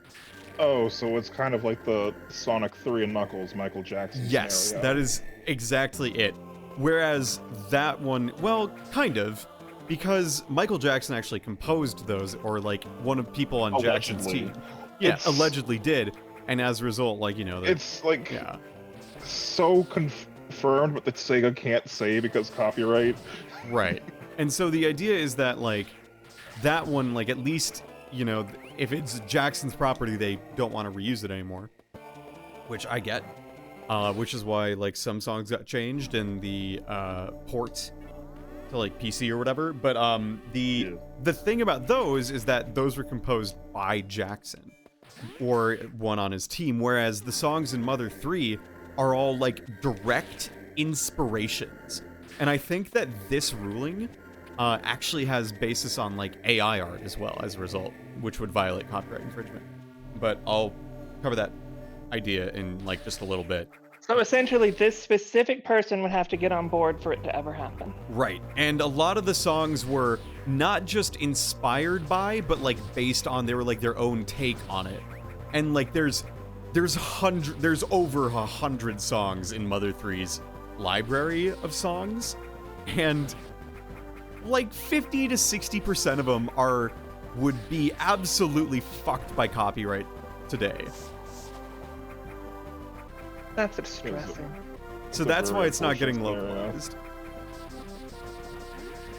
Oh, so it's kind of like the Sonic 3 and Knuckles Michael Jackson Yes, scenario. that is exactly it. Whereas that one, well, kind of, because Michael Jackson actually composed those, or like one of people on Jackson's Allegedly. team. Yeah, It's- allegedly did. And as a result, like, you know, It's like yeah. so confirmed, but that Sega can't say because copyright. Right. And so the idea is that, like, that one, like, at least, you know, if it's Jackson's property, they don't want to reuse it anymore. Which I get. Which is why, like, some songs got changed in the port to, like, PC or whatever. But the thing about those is that those were composed by Jackson, or one on his team, whereas the songs in Mother 3 are all, like, direct inspirations. And I think that this ruling actually has basis on, like, AI art as well, as a result, which would violate copyright infringement. But I'll cover that idea in, like, just a little bit. So essentially, this specific person would have to get on board for it to ever happen. Right. And a lot of the songs were not just inspired by, but, like, based on, they were, like, their own take on it. And, like, there's over 100 songs in Mother 3's library of songs, and like 50 to 60% of them would be absolutely fucked by copyright today. That's distressing. So that's why it's not getting unfortunate scenario. localized.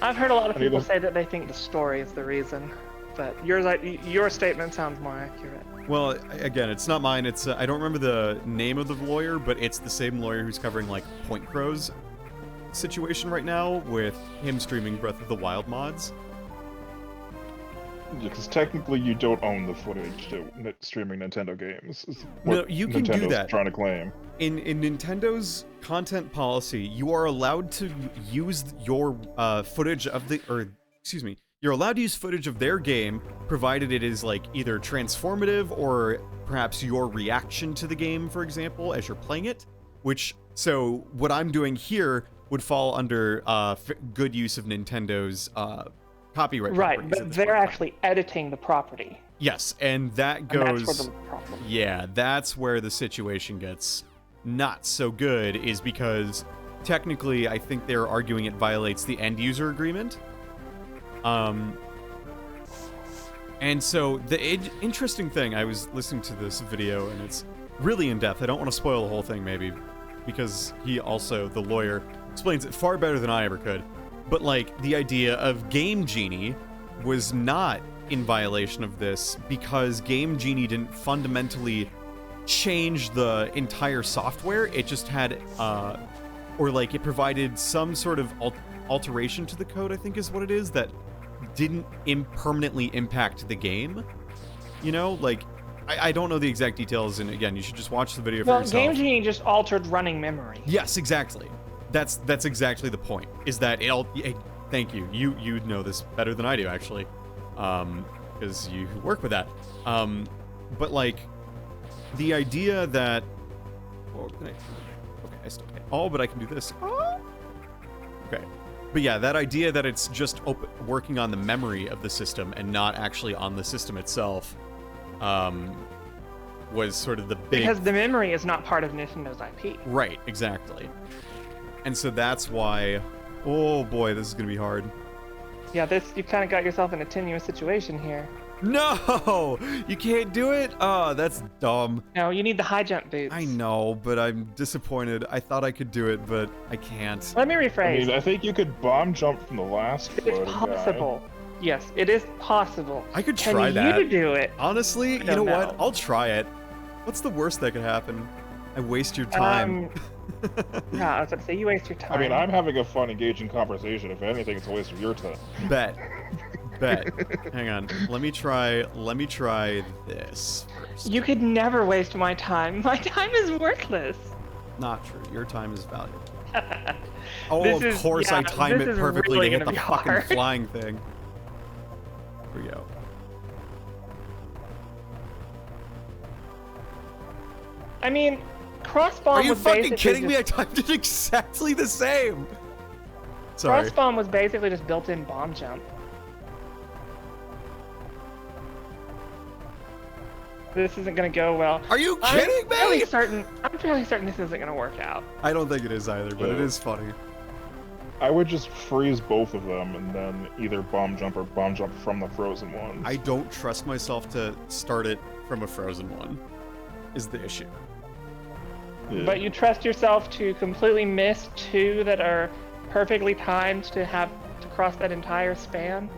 I've heard a lot of I need people to- say that they think the story is the reason, but your statement sounds more accurate. Well, again, it's not mine. It's I don't remember the name of the lawyer, but it's the same lawyer who's covering, like, Point Crow's situation right now with him streaming Breath of the Wild mods. Because technically you don't own the footage to streaming Nintendo games. is No, what you can do Nintendo's that. trying to claim. In Nintendo's content policy, you are allowed to use your footage of you're allowed to use footage of their game, provided it is, like, either transformative or perhaps your reaction to the game, for example, as you're playing it. So what I'm doing here would fall under good use of Nintendo's copyright. Right, properties at but this they're point in time. actually editing the property. Yes, and that And goes. that's where the problem. Yeah, that's where the situation gets not so good, is because technically I think they're arguing it violates the end user agreement. And so the interesting thing, I was listening to this video and it's really in depth. I don't want to spoil the whole thing, maybe, because he also, the lawyer, explains it far better than I ever could. But, like, the idea of Game Genie was not in violation of this because Game Genie didn't fundamentally change the entire software. It just had, or like it provided some sort of alteration to the code, I think is what it is, that didn't permanently impact the game. You know, like, I don't know the exact details, and again, you should just watch the video for Well, yourself. Game Genie just altered running memory. Yes, exactly. That's exactly the point. Is that thank you. You know this better than I do, actually, because you work with that. But, like, the idea that, okay, I still can't. Oh, but I can do this. Oh. Okay. But yeah, that idea that it's just working on the memory of the system and not actually on the system itself, was sort of the big... Because the memory is not part of Nintendo's IP. Right, exactly. And so that's why... Oh boy, this is going to be hard. Yeah, you kind of got yourself in a tenuous situation here. No! You can't do it? Oh, that's dumb. No, you need the high jump boots. I know, but I'm disappointed. I thought I could do it, but I can't. Let me rephrase. I mean, I think you could bomb jump from the last It's floating possible. Yes, it is possible. I could try that. Can you do it? Honestly, you know what? I'll try it. What's the worst that could happen? I waste your time. Yeah, I was about to say, you waste your time. I mean, I'm having a fun, engaging conversation. If anything, it's a waste of your time. Bet. Hang on. Let me try this first. You could never waste my time. My time is worthless. Not true. Your time is valuable. Of course I time it perfectly really to hit the fucking hard. flying thing. Here we go. I mean, cross-bomb Are you was fucking basically kidding me? I timed it exactly the same. Sorry. Cross-bomb was basically just built-in bomb jump. This isn't gonna go well. Are you kidding me? I'm fairly certain this isn't gonna work out. I don't think it is either, but it is funny. I would just freeze both of them and then either bomb jump or bomb jump from the frozen ones. I don't trust myself to start it from a frozen one, is the issue. Yeah. But you trust yourself to completely miss two that are perfectly timed to cross that entire span?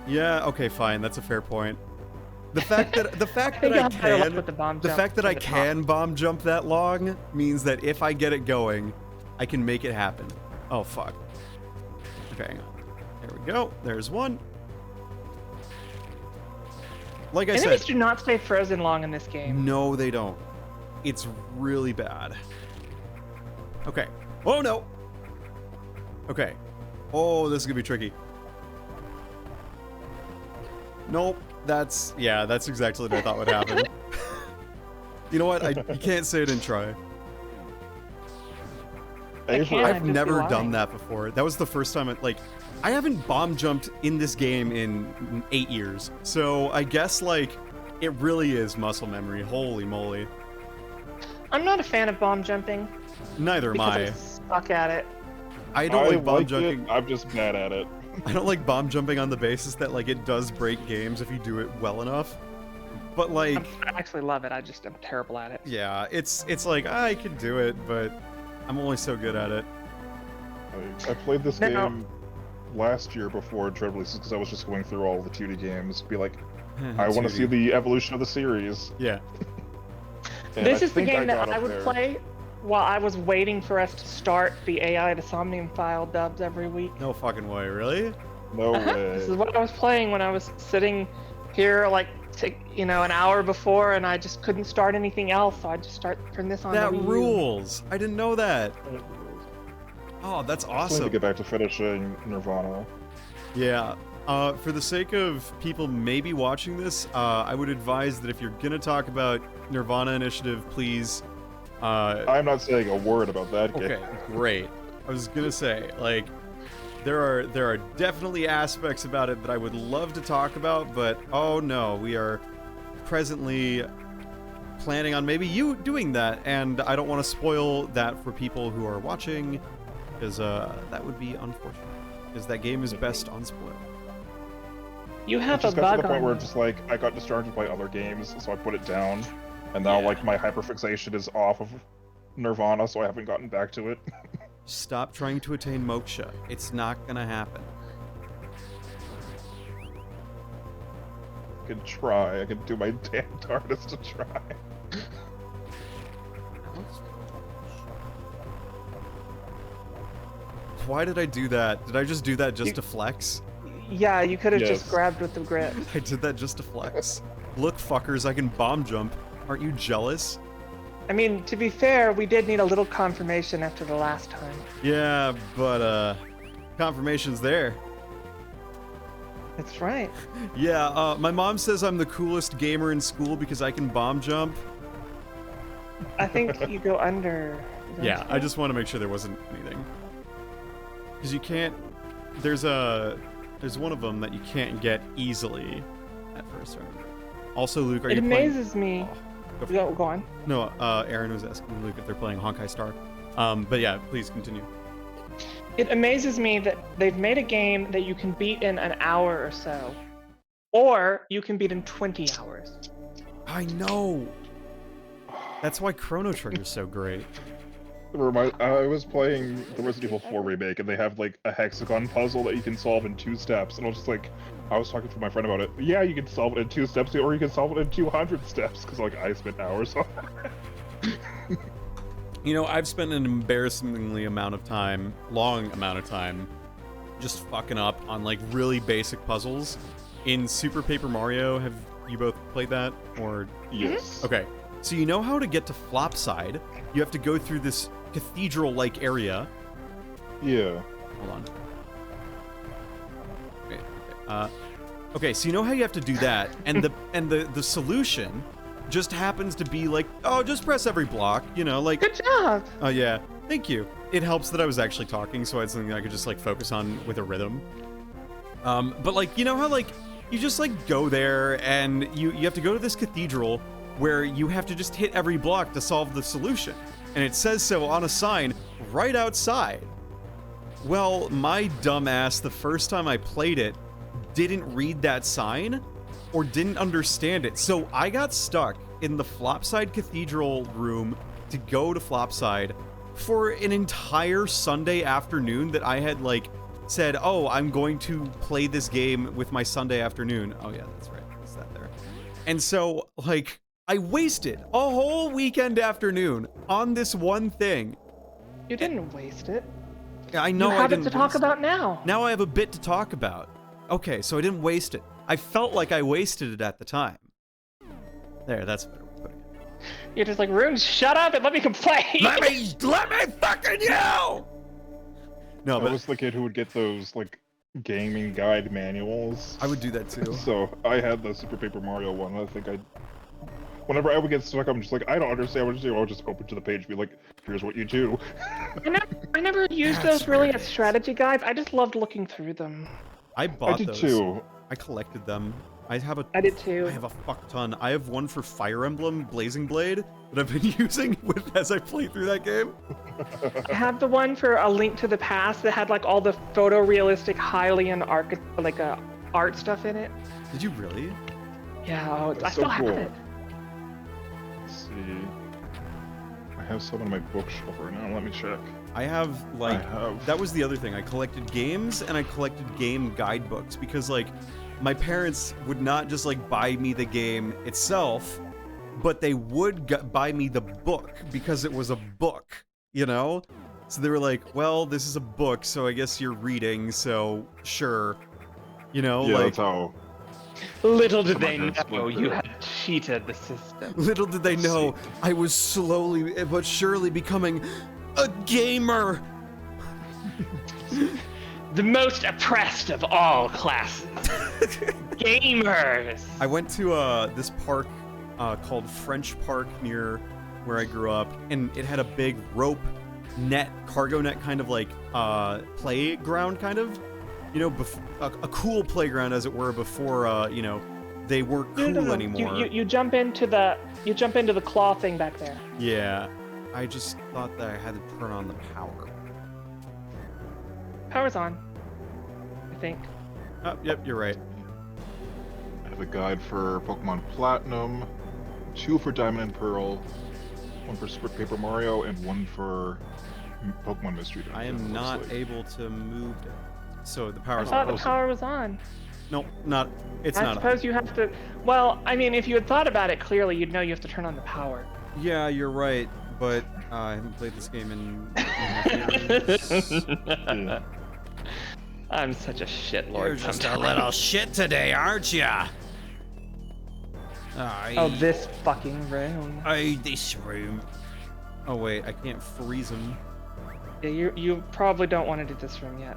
Yeah, okay, fine. That's a fair point. The fact that I can bomb jump that long means that if I get it going, I can make it happen. Oh fuck. Okay, hang on. There we go. There's one. Like I said, enemies do not stay frozen long in this game. no, they don't. It's really bad. Okay. Oh no. Okay. Oh, this is gonna be tricky. Nope. That's exactly what I thought would happen. You know what? You can't say I didn't try. I've never done that before. That was the first time I haven't bomb jumped in this game in 8 years. So I guess it really is muscle memory. Holy moly. I'm not a fan of bomb jumping. Neither am I. Because I suck at it. I don't like bomb jumping. I'm just bad at it. I don't like bomb jumping on the basis that it does break games if you do it well enough. But I actually love it. I just am terrible at it. Yeah, it's I could do it, but I'm only so good at it. I played this game last year before Dread releases because I was just going through all the 2D games. Be like, I want to see the evolution of the series. Yeah. This is the game that I would play while I was waiting for us to start the AI to Somnium file dubs every week. No fucking way, really? No way. This is what I was playing when I was sitting here an hour before, and I just couldn't start anything else, so I just turn this on. That rules. I didn't know that. Oh, that's I need awesome. to get back to finishing Nirvana. Yeah. For the sake of people maybe watching this, I would advise that if you're gonna talk about Nirvana Initiative, please. I'm not saying a word about that game. Okay, great. I was gonna say, there are definitely aspects about it that I would love to talk about, but oh no, we are presently planning on maybe you doing that, and I don't want to spoil that for people who are watching, because that would be unfortunate, because that game is best unspoiled. You have It just a got bug to the point on where you. just I got distracted by other games, so I put it down, and now my hyperfixation is off of Nirvana, so I haven't gotten back to it. Stop trying to attain moksha. It's not gonna happen. I could try. I could do my damn hardest to try. Why did I do that? Did I just do that just to flex? Yeah, you could have Yes. just grabbed with the grip. I did that just to flex. Look, fuckers, I can bomb jump. Aren't you jealous? I mean, to be fair, we did need a little confirmation after the last time. Yeah, but confirmation's there. That's right. Yeah, my mom says I'm the coolest gamer in school because I can bomb jump. I think you go under. don't Yeah, you? I just want to make sure there wasn't anything. Because you can't... There's one of them that you can't get easily at first, right? Also, Luke, are It you playing? amazes me. Oh, Go on. No, Aaron was asking Luke if they're playing Honkai Star. But yeah, please continue. It amazes me that they've made a game that you can beat in an hour or so, or you can beat in 20 hours. I know. That's why Chrono Trigger's so great. I was playing the Resident Evil 4 remake, and they have like a hexagon puzzle that you can solve in 2 steps, and I was just like, I was talking to my friend about it. Yeah, you can solve it in 2 steps, or you can solve it in 200 steps, because like I spent hours on it. You know, I've spent an embarrassingly long amount of time, just fucking up on like really basic puzzles. In Super Paper Mario, have you both played that? Or Yes. okay, so you know how to get to Flopside? You have to go through this cathedral-like area. Yeah. Hold on. Okay. Okay, so you know how you have to do that, and the solution just happens to be like, oh, just press every block, you know, like. Good job. Oh yeah, thank you. It helps that I was actually talking, so I had something I could just like focus on with a rhythm. But like, you know how like you just like go there and you have to go to this cathedral where you have to just hit every block to solve the solution, and it says so on a sign right outside. Well, my dumbass, the first time I played it, didn't read that sign or didn't understand it. So I got stuck in the Flopside Cathedral room to go to Flopside for an entire Sunday afternoon that I had like said, oh, I'm going to play this game with my Sunday afternoon. Oh yeah, that's right. It's that there. And so like I wasted a whole weekend afternoon on this one thing. You didn't waste it. I know You I have it didn't to talk waste it. about now. Now I have a bit to talk about. Okay, so I didn't waste it. I felt like I wasted it at the time. There, that's a better way of putting it. You're just like, Rune, shut up and let me complain. Let me fucking yell! No, I but was the kid who would get those like gaming guide manuals. I would do that too. So I had the Super Paper Mario one. I think whenever I would get stuck, I'm just like, I don't understand what to do. I'll just open to the page and be like, here's what you do. I never used That's those really where it as is. strategy guides. I just loved looking through them. I bought I did those. too. I collected them. I I did too. I have a fuck ton. I have one for Fire Emblem Blazing Blade that I've been using as I play through that game. I have the one for A Link to the Past that had like all the photorealistic Hylian art stuff in it. Did you really? Yeah, I That's still so have cool. it. Let's see. I have some on my bookshelf right now. Let me check. I have like I have. that was the other thing. I collected games and I collected game guidebooks because like my parents would not just like buy me the game itself, but they would buy me the book because it was a book, you know? So they were like, well, this is a book, so I guess you're reading, so sure. You know, Yeah, like that's how. Little did Some they of them split know you through. had cheated the system. little did they know I was slowly but surely becoming a gamer. The most oppressed of all classes. Gamers. I went to this park called French Park near where I grew up, and it had a big rope net, cargo net kind of like playground kind of, you know, a cool playground as it were before you know, they weren't cool No. anymore. You jump into the claw thing back there. Yeah, I just thought that I had to turn on the power. Power's on, I think. Oh, yep, you're right. I have a guide for Pokemon Platinum, 2 for Diamond and Pearl, 1 for Super Paper Mario, and 1 for Pokemon Mystery Dungeon. I am looks not like. able to move it. So the I power's thought on. the power was on. No, not. It's I not. suppose you have to. Well, I mean, if you had thought about it clearly, you'd know you have to turn on the power. Yeah, you're right, but I haven't played this game in Yeah. I'm such a shitlord. You're just a sometimes. little shit today, aren't ya? Oh, this fucking room. This room. Oh wait, I can't freeze him. Yeah, you probably don't want to do this room yet.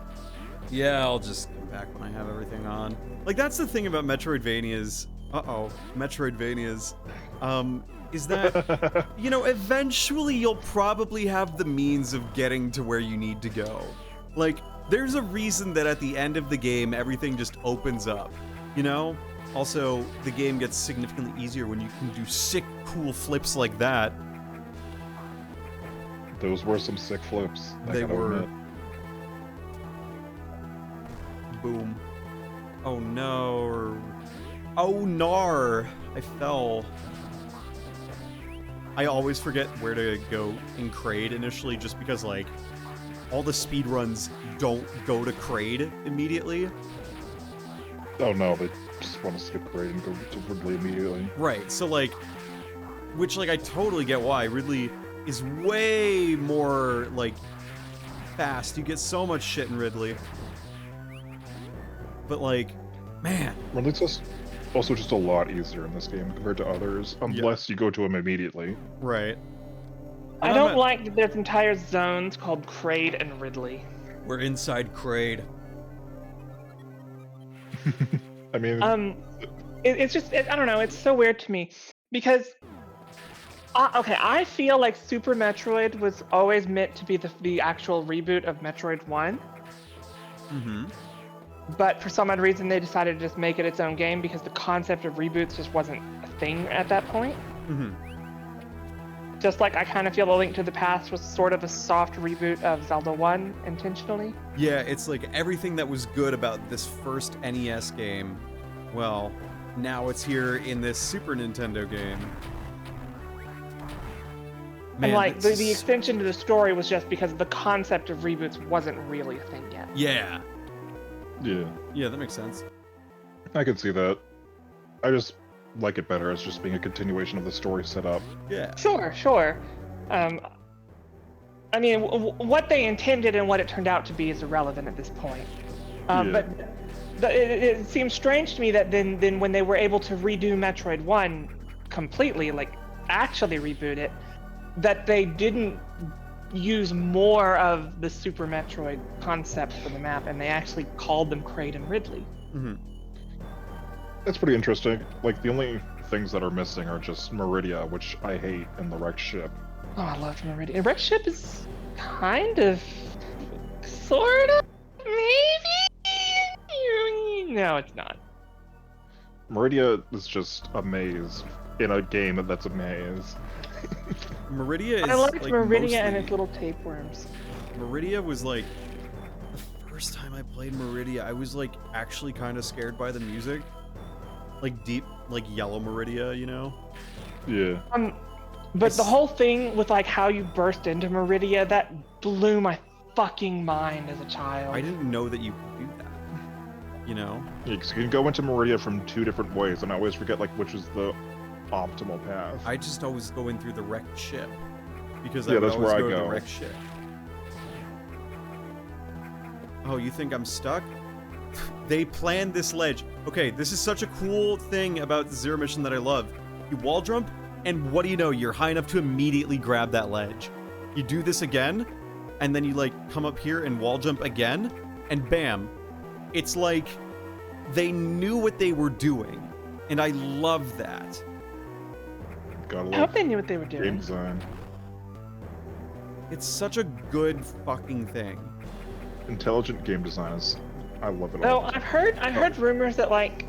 Yeah, I'll just come back when I have everything on. Like, that's the thing about Metroidvanias. Metroidvanias. Is that, you know, eventually you'll probably have the means of getting to where you need to go. Like, there's a reason that at the end of the game, everything just opens up, you know? Also, the game gets significantly easier when you can do sick, cool flips like that. Those were some sick flips. They were. Boom. Oh no. Oh nar. I fell. I always forget where to go in Kraid initially just because, like, all the speedruns don't go to Kraid immediately. Oh no, they just want to skip Kraid and go to Ridley immediately. Right, so, like, which, like, I totally get why. Ridley is way more, like, fast. You get so much shit in Ridley. But, like, man. Ridley's also just a lot easier in this game compared to others, unless you go to him immediately. Right. I don't like that there's entire zones called Kraid and Ridley. We're inside Kraid. I mean, it's just, I don't know, it's so weird to me because, okay, I feel like Super Metroid was always meant to be the actual reboot of Metroid 1. Mm-hmm. But for some odd reason, they decided to just make it its own game because the concept of reboots just wasn't a thing at that point. Mm-hmm. Just like I kind of feel A Link to the Past was sort of a soft reboot of Zelda 1 intentionally. Yeah, it's like everything that was good about this first NES game, well, now it's here in this Super Nintendo game. Man, and like the extension to the story was just because the concept of reboots wasn't really a thing yet. Yeah. Yeah, that makes sense. I could see that. I just like it better as just being a continuation of the story set up. Yeah. Sure. I mean, what they intended and what it turned out to be is irrelevant at this point. But it seems strange to me that then when they were able to redo Metroid 1 completely, like actually reboot it, that they didn't use more of the Super Metroid concept for the map, and they actually called them Kraid and Ridley. Mm-hmm. That's pretty interesting. Like, the only things that are missing are just Meridia, which I hate, and the wrecked ship. Oh, I love Meridia. Wrecked ship is kind of, sort of, maybe? No, it's not. Meridia is just a maze in a game that's a maze. Meridia is I liked like Meridia and its little tapeworms. Meridia was like the first time I played Meridia, I was like actually kind of scared by the music, like deep, like yellow Meridia, you know? Yeah. But the whole thing with like how you burst into Meridia, that blew my fucking mind as a child. I didn't know that you could do that, you know? Yeah, 'cause you can go into Meridia from 2 different ways, and I always forget like which is the optimal path. I just always go in through the wrecked ship because Yeah, I would that's always where I go to go. the wrecked ship. Oh, you think I'm stuck? They planned this ledge. Okay, this is such a cool thing about Zero Mission that I love. You wall jump, and what do you know? You're high enough to immediately grab that ledge. You do this again, and then you like come up here and wall jump again, and bam. It's like they knew what they were doing, and I love that. Gotta I hope love they knew what they were game doing. design. It's such a good fucking thing. Intelligent game design is... I love it Though all. I've heard rumors that like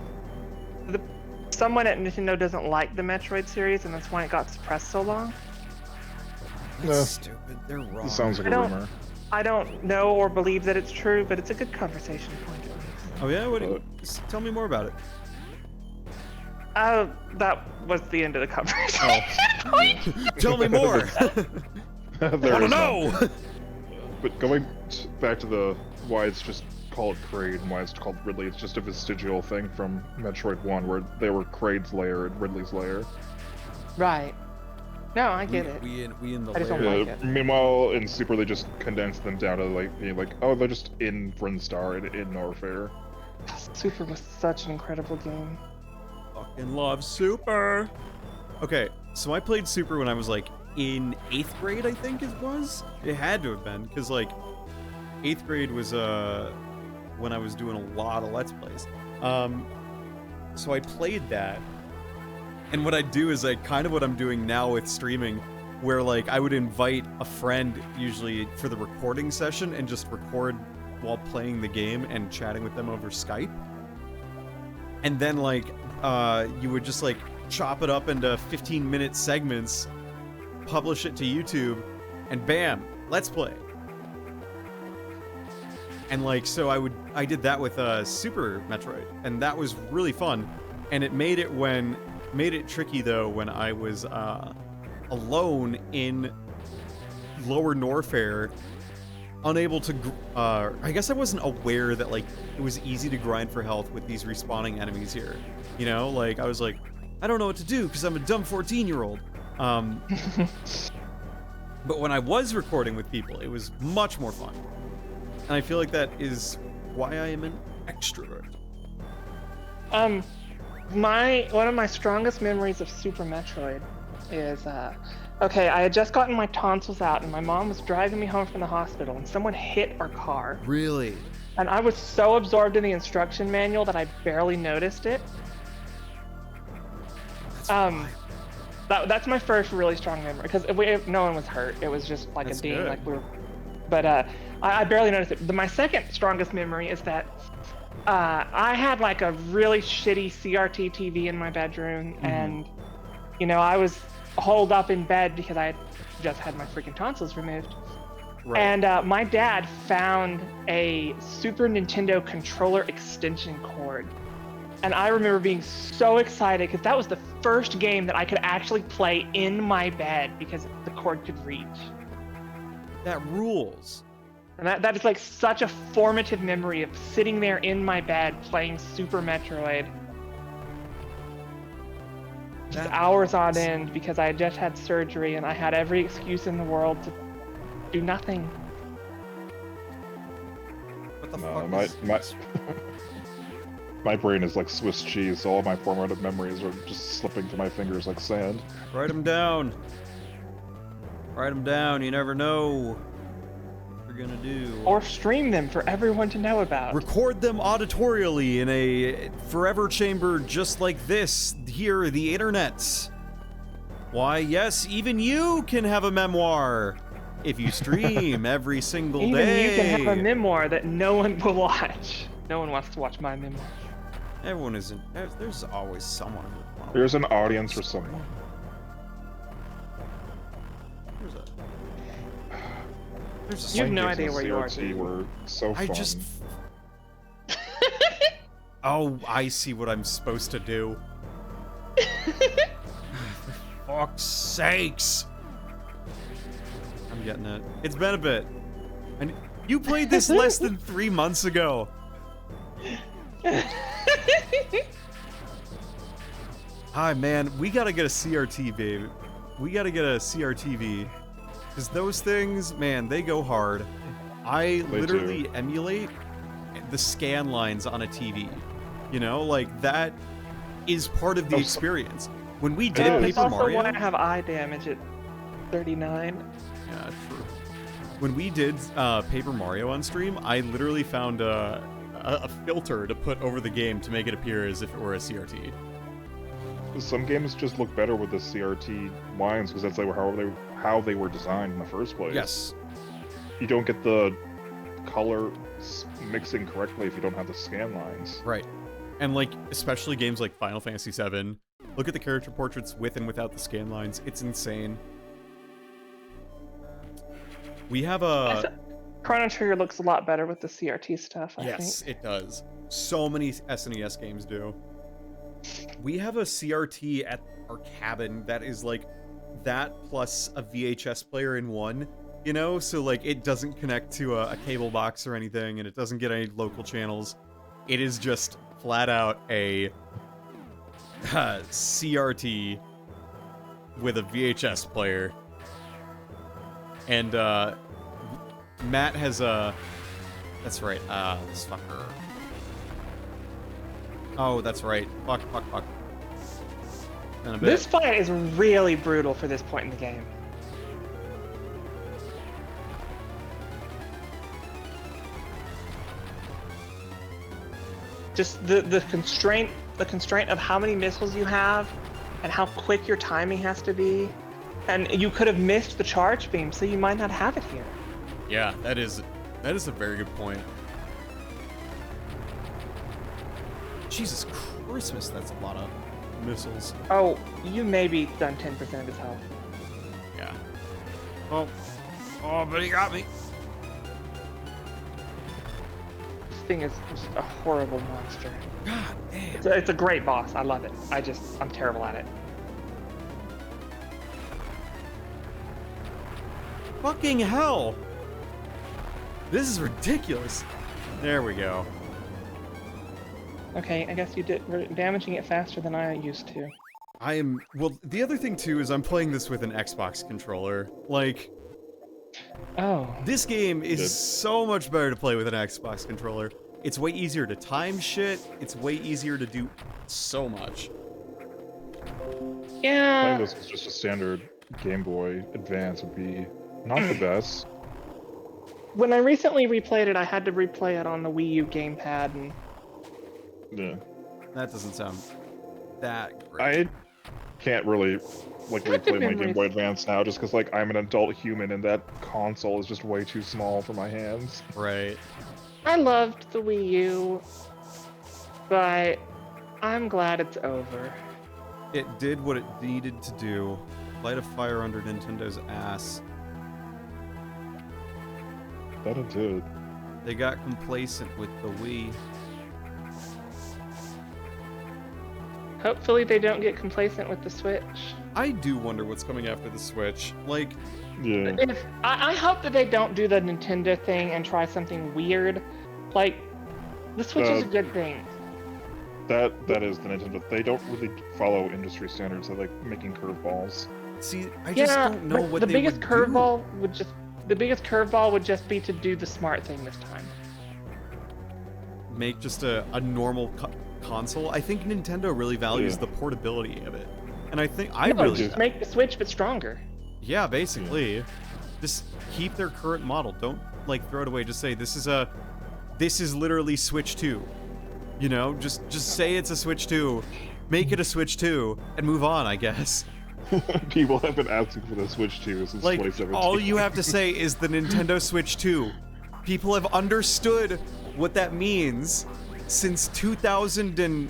someone at Nintendo doesn't like the Metroid series, and that's why it got suppressed so long. That's No. stupid. They're wrong. It sounds like I a don't- rumor. I don't know or believe that it's true, but it's a good conversation point. Oh yeah? What? Tell me more about it. That was the end of the conversation. Tell me more. I There want to is none. know. But going back to the why it's just called Kraid and why it's called Ridley, it's just a vestigial thing from Metroid 1 where they were Kraid's lair and Ridley's lair. Right. No, I get it. We in the I just don't lair. like it. Meanwhile, in Super, they just condensed them down to like being like, oh, they're just in Brinstar in Norfair. Super was such an incredible game. Fucking love Super. Okay, so I played Super when I was like in 8th grade, I think it was. It had to have been because like 8th grade was when I was doing a lot of Let's Plays. So I played that, and what I do is like kind of what I'm doing now with streaming, where like I would invite a friend usually for the recording session and just record while playing the game and chatting with them over Skype. and then like you would just like chop it up into 15-minute segments, publish it to YouTube, and bam, let's play. And like, so I did that with Super Metroid, and that was really fun. And it made it tricky though when I was alone in Lower Norfair, unable to. I guess I wasn't aware that like it was easy to grind for health with these respawning enemies here. You know, like I was like, I don't know what to do because I'm a dumb 14-year-old. But when I was recording with people, it was much more fun. And I feel like that is why I am an extrovert. One of my strongest memories of Super Metroid is, okay, I had just gotten my tonsils out and my mom was driving me home from the hospital and someone hit our car. Really? And I was so absorbed in the instruction manual that I barely noticed it. That's my first really strong memory, because no one was hurt. It was just like That's a ding, good. like we were. But I barely noticed it. My second strongest memory is that I had like a really shitty CRT TV in my bedroom, and you know, I was holed up in bed because I had just had my freaking tonsils removed. Right. And my dad found a Super Nintendo controller extension cord. And I remember being so excited because that was the first game that I could actually play in my bed because the cord could reach. That rules. And that is like such a formative memory of sitting there in my bed playing Super Metroid. Just hours on end because I had just had surgery and I had every excuse in the world to do nothing. What the No, fuck? my brain is like Swiss cheese, so all my formative memories are just slipping through my fingers like sand. Write them down. Write them down. You never know what you're gonna do. Or stream them for everyone to know about. Record them auditorially in a forever chamber just like this, here, the internet. Why, yes, even you can have a memoir if you stream every single Even day. you can have a memoir that no one will watch. No one wants to watch my memoir. Everyone isn't. There's always someone who would want to There's an audience for someone. There's You have a no Games idea on where you are, CRT dude. were so fun. I just. Oh, I see what I'm supposed to do. For fuck's sakes! I'm getting it. It's been a bit. And you played this less than 3 months ago. Hi, man. We gotta get a CRT, babe. We gotta get a CRTV. Because those things, man, they go hard. I They literally do. emulate the scan lines on a TV. You know, like that is part of the Oh, so- experience. When we did is. It's Paper also Mario, why I have eye damage at 39. yeah, true. When we did Paper Mario on stream, I literally found a filter to put over the game to make it appear as if it were a CRT. Some games just look better with the CRT lines because that's like how they were designed in the first place. Yes. You don't get the color mixing correctly if you don't have the scan lines. Right. And like, especially games like Final Fantasy VII, look at the character portraits with and without the scan lines. It's insane. We have a... Chrono Trigger looks a lot better with the CRT stuff, I Yes, think. it does. So many SNES games do. We have a CRT at our cabin that is like that plus a VHS player in one, you know? So like it doesn't connect to a cable box or anything, and it doesn't get any local channels. It is just flat out a CRT with a VHS player. And Matt has a... That's right, this fucker. Oh, that's right. Fuck. In a bit. This fight is really brutal for this point in the game. Just the constraint of how many missiles you have and how quick your timing has to be. And you could have missed the charge beam, so you might not have it here. Yeah, that is a very good point. Jesus Christmas, that's a lot of missiles. Oh, you maybe done 10% of his health. Yeah. Oh, but he got me. This thing is just a horrible monster. God damn. It's a great boss. I love it. I'm terrible at it. Fucking hell. This is ridiculous. There we go. Okay, I guess we're damaging it faster than I used to. Well, the other thing too is I'm playing this with an Xbox controller. Like, Oh. this game is so much better to play with an Xbox controller. It's way easier to time shit. It's way easier to do so much. Yeah. Playing this is just a standard Game Boy Advance would be not the best. When I recently replayed it, I had to replay it on the Wii U gamepad, and Yeah. That doesn't sound that great. I can't really like replay my Game Boy Advance now just because like I'm an adult human and that console is just way too small for my hands. Right. I loved the Wii U, but I'm glad it's over. It did what it needed to do. Light a fire under Nintendo's ass. That it did. They got complacent with the Wii. Hopefully they don't get complacent with the Switch. I do wonder what's coming after the Switch. Like, Yeah. I hope that they don't do the Nintendo thing and try something weird. Like, the Switch is a good thing. That is the Nintendo. They don't really follow industry standards. They like making curveballs. see, I just don't know but what the they biggest would curveball would just be to do the smart thing this time. do. Make just a normal console. I think Nintendo really values Yeah. the portability of it. And I think Just make the Switch but stronger. Yeah, basically. Just keep their current model. Don't like throw it away. Just say this is literally Switch 2. You know, just say it's a Switch 2. Make it a Switch 2 and move on, I guess. People have been asking for the Switch 2 since Like 2017. all you have to say is the Nintendo Switch 2. People have understood what that means since 2000 and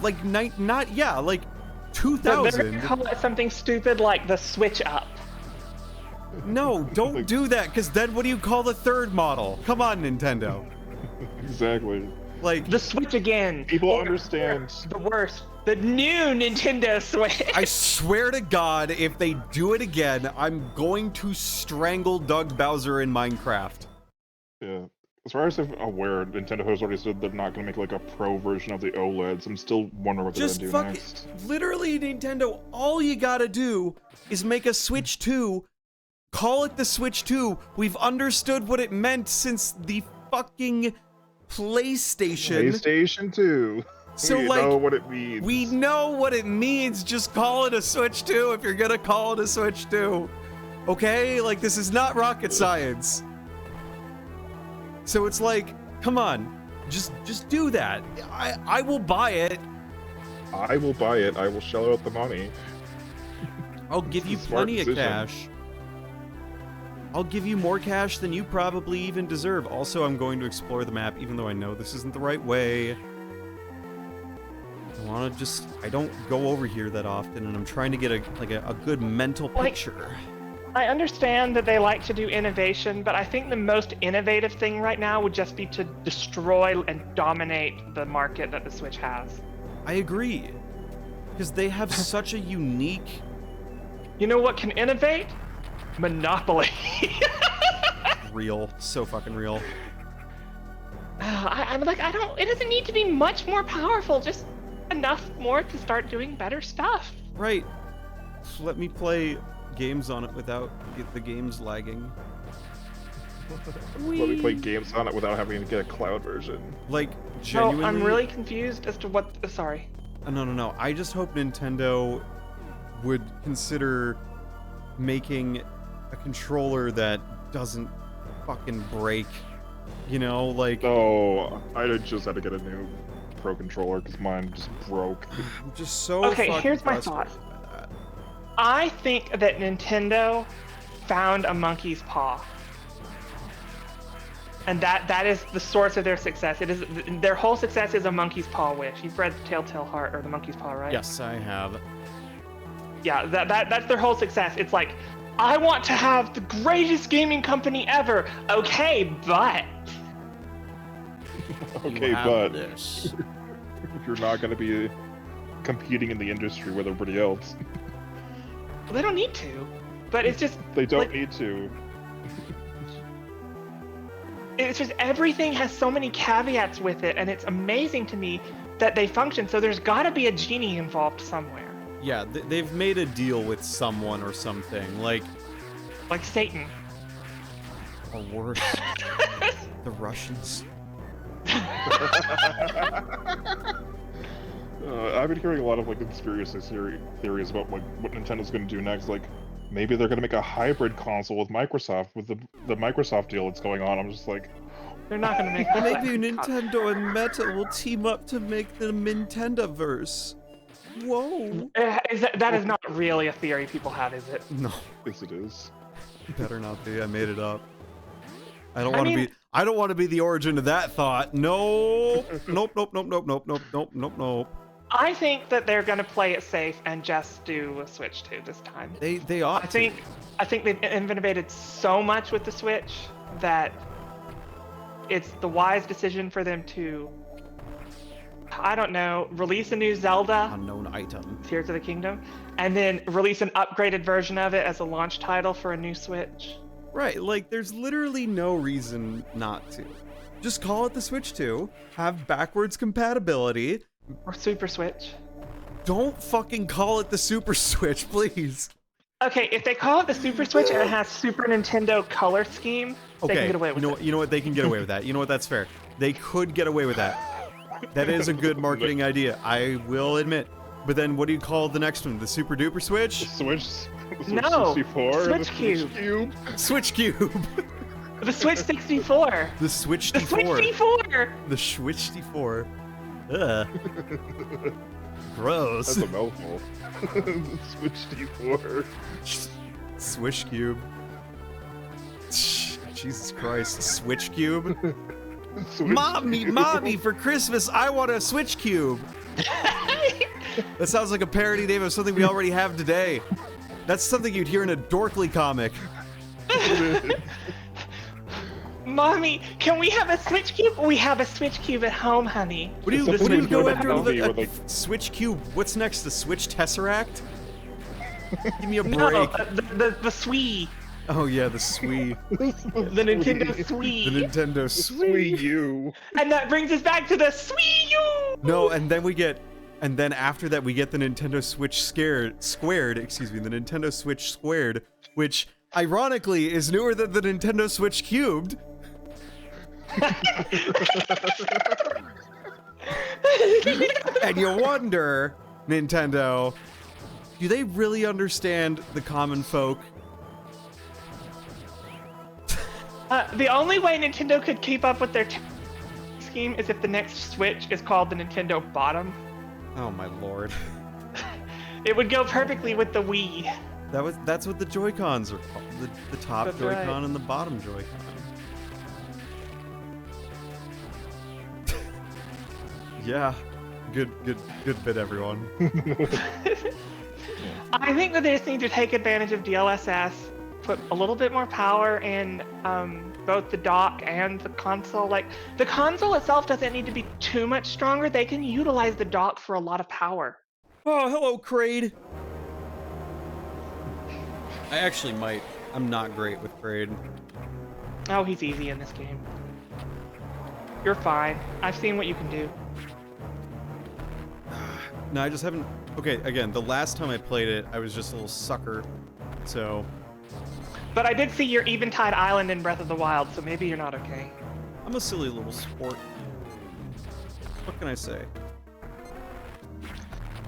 like like But they're 2000. gonna call it something stupid like the Switch Up. No, don't do that, because then what do you call the third model? Come on, Nintendo. Exactly. Like, The Switch again. People Or- understand. The worst. The new Nintendo Switch. I swear to God, if they do it again, I'm going to strangle Doug Bowser in Minecraft. Yeah. As far as I'm aware, Nintendo has already said they're not going to make like a pro version of the OLEDs. I'm still wondering what they're Just going to do fuck next. it. Literally, Nintendo, all you gotta do is make a Switch 2. Call it the Switch 2. We've understood what it meant since the fucking PlayStation. PlayStation 2. So, we like, know what it means. We know what it means. Just call it a Switch 2 if you're gonna call it a Switch 2. Okay? Like, this is not rocket science. So it's like, come on. Just do that. I will buy it. I will buy it. I will shell out the money. I'll give you It's a smart plenty of decision. cash. I'll give you more cash than you probably even deserve. Also, I'm going to explore the map, even though I know this isn't the right way. I don't go over here that often, and I'm trying to get a good mental picture. I understand that they like to do innovation, but I think the most innovative thing right now would just be to destroy and dominate the market that the Switch has. I agree. Because they have such a unique... You know what can innovate? Monopoly. real. So fucking real. I'm like, it doesn't need to be much more powerful, just enough more to start doing better stuff. Right. Let me play games on it without the games lagging. Let me play games on it without having to get a cloud version. Like, So genuinely... I'm really confused as to what. Sorry. No. I just hope Nintendo would consider making a controller that doesn't fucking break. You know, like... Oh, I just had to get a new Pro controller because mine just broke. I'm just so Okay, fucking here's my frustrated thought. by that. I think that Nintendo found a monkey's paw. And that is the source of their success. It is their whole success is a monkey's paw wish. You've read the Telltale Heart or the Monkey's Paw, right? Yes, I have. Yeah, that's their whole success. It's like, I want to have the greatest gaming company ever. Okay, but Okay, but this. you're not going to be competing in the industry with everybody else. they don't need to. But it's just They don't like, need to. it's just everything has so many caveats with it, and it's amazing to me that they function. So there's got to be a genie involved somewhere, Yeah, they've made a deal with someone or something, like Satan. or worse, the Russians. I've been hearing a lot of like conspiracy theories about like what Nintendo's going to do next. Like maybe they're going to make a hybrid console with Microsoft with the Microsoft deal that's going on. I'm just like, They're not going to make Maybe Nintendo and Meta will team up to make the Nintendoverse. Whoa. That is not really a theory people have, is it? No, yes, it is. better not be. I made it up. I don't I want to mean- be. I don't want to be the origin of that thought. Nope. Nope. Nope. Nope. Nope. Nope. Nope. Nope. Nope. Nope. I think that they're going to play it safe and just do a Switch 2 this time. They ought I to. think they've innovated so much with the Switch that it's the wise decision for them to, I don't know, release a new Zelda, Unknown item. Tears of the Kingdom, and then release an upgraded version of it as a launch title for a new Switch. Right. Like, there's literally no reason not to. Just call it the Switch 2. Have backwards compatibility. Or Super Switch. Don't fucking call it the Super Switch, please. Okay, if they call it the Super Switch and it has Super Nintendo color scheme, they can get away with it. You know what? They can get away with that. You know what? That's fair. They could get away with that. That is a good marketing idea. I will admit. But then, what do you call the next one? The Super Duper Switch? Switch No, 64, Switch the Cube. Switch Cube. Switch Cube. The Switch 64. The Switch The D4. Switch 64. The Switch D4. Ugh. Gross. That's a mouthful. The Switch D4. Switch Cube. Jesus Christ. Switch Cube. Switch Mommy, for Christmas, I want a Switch Cube. That sounds like a parody name of something we already have today. That's something you'd hear in a Dorkly comic. Mommy, can we have a Switch Cube? We have a Switch Cube at home, honey. What do you It's go something after with with the- a like- Switch Cube? What's next? The Switch Tesseract? Give me a No, break. the Swii. Oh yeah, the Swii. The Nintendo The Swii. Nintendo Swii. Swii U. And that brings us back to the Swii U! No, and then after that we get the Nintendo Switch Squared, excuse me, the Nintendo Switch Squared, which ironically is newer than the Nintendo Switch Cubed. And you wonder, Nintendo, do they really understand the common folk? The only way Nintendo could keep up with their scheme is if the next Switch is called the Nintendo Bottom. Oh my lord. It would go perfectly with the Wii. That's what the Joy-Cons are called. The top That's Joy-Con right. and the bottom Joy-Con. Yeah. Good bit, everyone. I think that they just need to take advantage of DLSS, put a little bit more power in both the dock and the console. Like, the console itself doesn't need to be too much stronger. They can utilize the dock for a lot of power. Oh, hello, Kraid. I actually might. I'm not great with Kraid. Oh, he's easy in this game. You're fine. I've seen what you can do. No, I just haven't. Okay, again, the last time I played it, I was just a little sucker. So, But I did see your Eventide Island in Breath of the Wild, so maybe you're not okay. I'm a silly little sport. What can I say?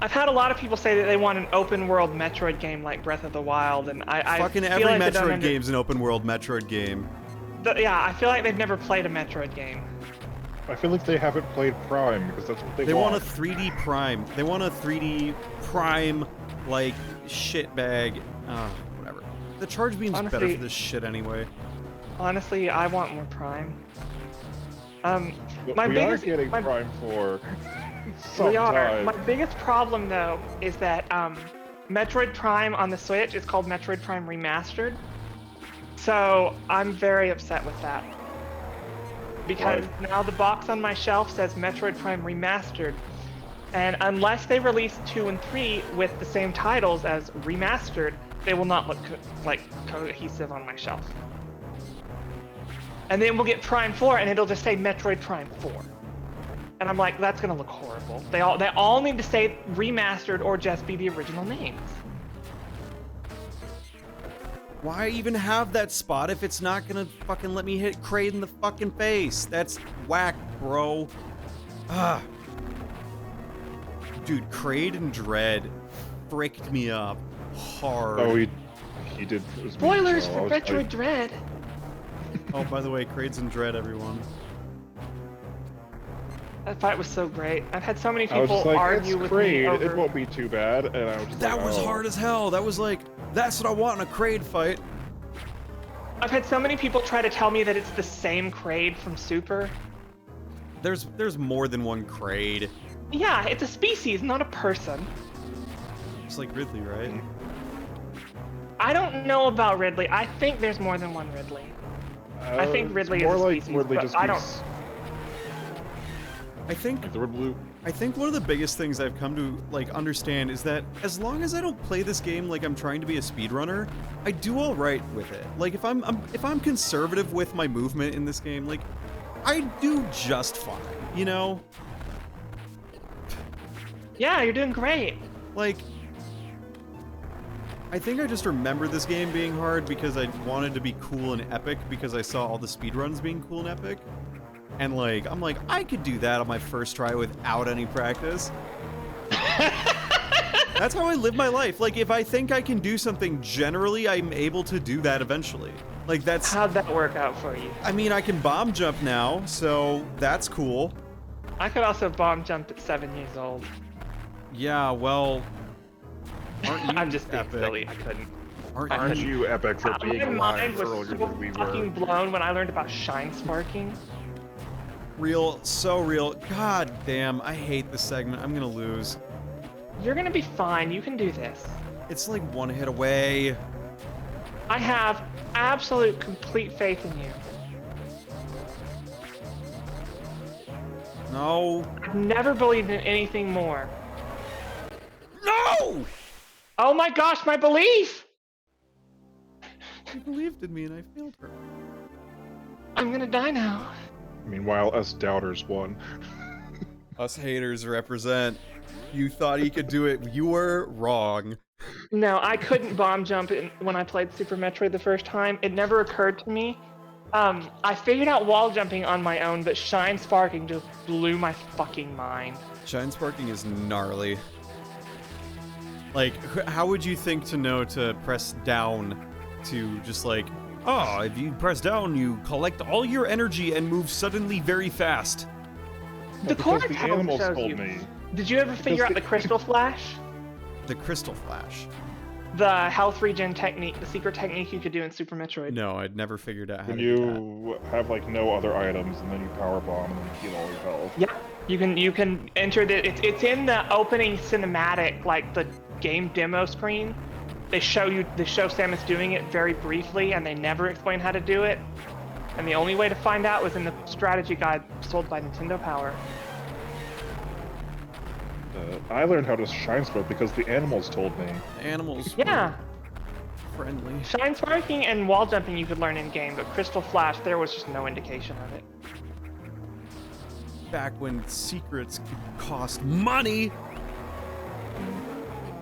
I've had a lot of people say that they want an open world Metroid game like Breath of the Wild, and I Fucking feel every like they don't Metroid game's an open world Metroid game. Yeah, I feel like they've never played a Metroid game. I feel like they haven't played Prime because that's what They want a 3D Prime. They want a 3D Prime, like, shitbag. Whatever. The charge beam's better Honestly- for this shit anyway. Honestly, I want more Prime. But My we biggest, are getting my, Prime 4. we are. Sometime. My biggest problem though is that Metroid Prime on the Switch is called Metroid Prime Remastered. So I'm very upset with that. Because now the box on my shelf says Metroid Prime Remastered. And unless they release 2 and 3 with the same titles as Remastered, they will not look cohesive on my shelf. And then we'll get Prime 4 and it'll just say Metroid Prime 4. And I'm like, that's gonna look horrible. They all need to say Remastered or just be the original names. Why even have that spot if it's not gonna fucking let me hit Kraid in the fucking face? That's whack, bro. Ah. Dude, Kraid and Dread fricked me up hard. Oh, he did. Spoilers for Metroid Dread. Oh, by the way, Kraid's in Dread, everyone. That fight was so great. I've had so many I was people just like, argue it's with Kraid, me over... it won't be too bad. And I was just That like, was oh. hard as hell. That was like, that's what I want in a Kraid fight. I've had so many people try to tell me that it's the same Kraid from Super. There's more than one Kraid. Yeah, it's a species, not a person. Just like Ridley, right? I don't know about Ridley. I think there's more than one Ridley. I think Ridley it's more is a like species, Ridley but just I don't... keeps- I think Like the red blue. I think one of the biggest things I've come to like understand is that as long as I don't play this game like I'm trying to be a speedrunner, I do all right with it. Like if I'm conservative with my movement in this game, like I do just fine, you know? Yeah, you're doing great. Like I think I just remember this game being hard because I wanted to be cool and epic because I saw all the speedruns being cool and epic. And like, I'm like, I could do that on my first try without any practice. That's how I live my life. Like, if I think I can do something generally, I'm able to do that eventually. Like, that's... How'd that work out for you? I mean, I can bomb jump now, so that's cool. I could also bomb jump at 7 years old. Yeah, well... Aren't you I'm just being epic? silly. I couldn't. Aren't you epic for being My alive mind was earlier so than we fucking were? blown when I learned about shine sparking. Real, so real. God damn, I hate this segment. I'm gonna lose. You're gonna be fine. You can do this. It's like one hit away. I have absolute, complete faith in you. No. I've never believed in anything more. No! Oh my gosh, my belief! She believed in me and I failed her. I'm gonna die now. Meanwhile, us doubters won. Us haters represent. You thought he could do it. You were wrong. No, I couldn't bomb jump when I played Super Metroid the first time. It never occurred to me. I figured out wall jumping on my own, but shine sparking just blew my fucking mind. Shine sparking is gnarly. Like, how would you think to know to press down to just like, oh, if you press down, you collect all your energy and move suddenly very fast. The Because core the tab animals shows told you. me. Did you ever figure out the crystal flash? The crystal flash. The health regen technique, the secret technique you could do in Super Metroid. No, I'd never figured out how When to do that. you have like no other items and then you power bomb and then you heal all your health. Yeah, you can enter the. It's in the opening cinematic, like the game demo screen. They show Samus doing it very briefly, and they never explain how to do it. And the only way to find out was in the strategy guide sold by Nintendo Power. I learned how to shine spark because the animals told me. Animals Yeah, were friendly. shine sparking and wall jumping you could learn in game, but crystal flash there was just no indication of it. Back when secrets could cost money.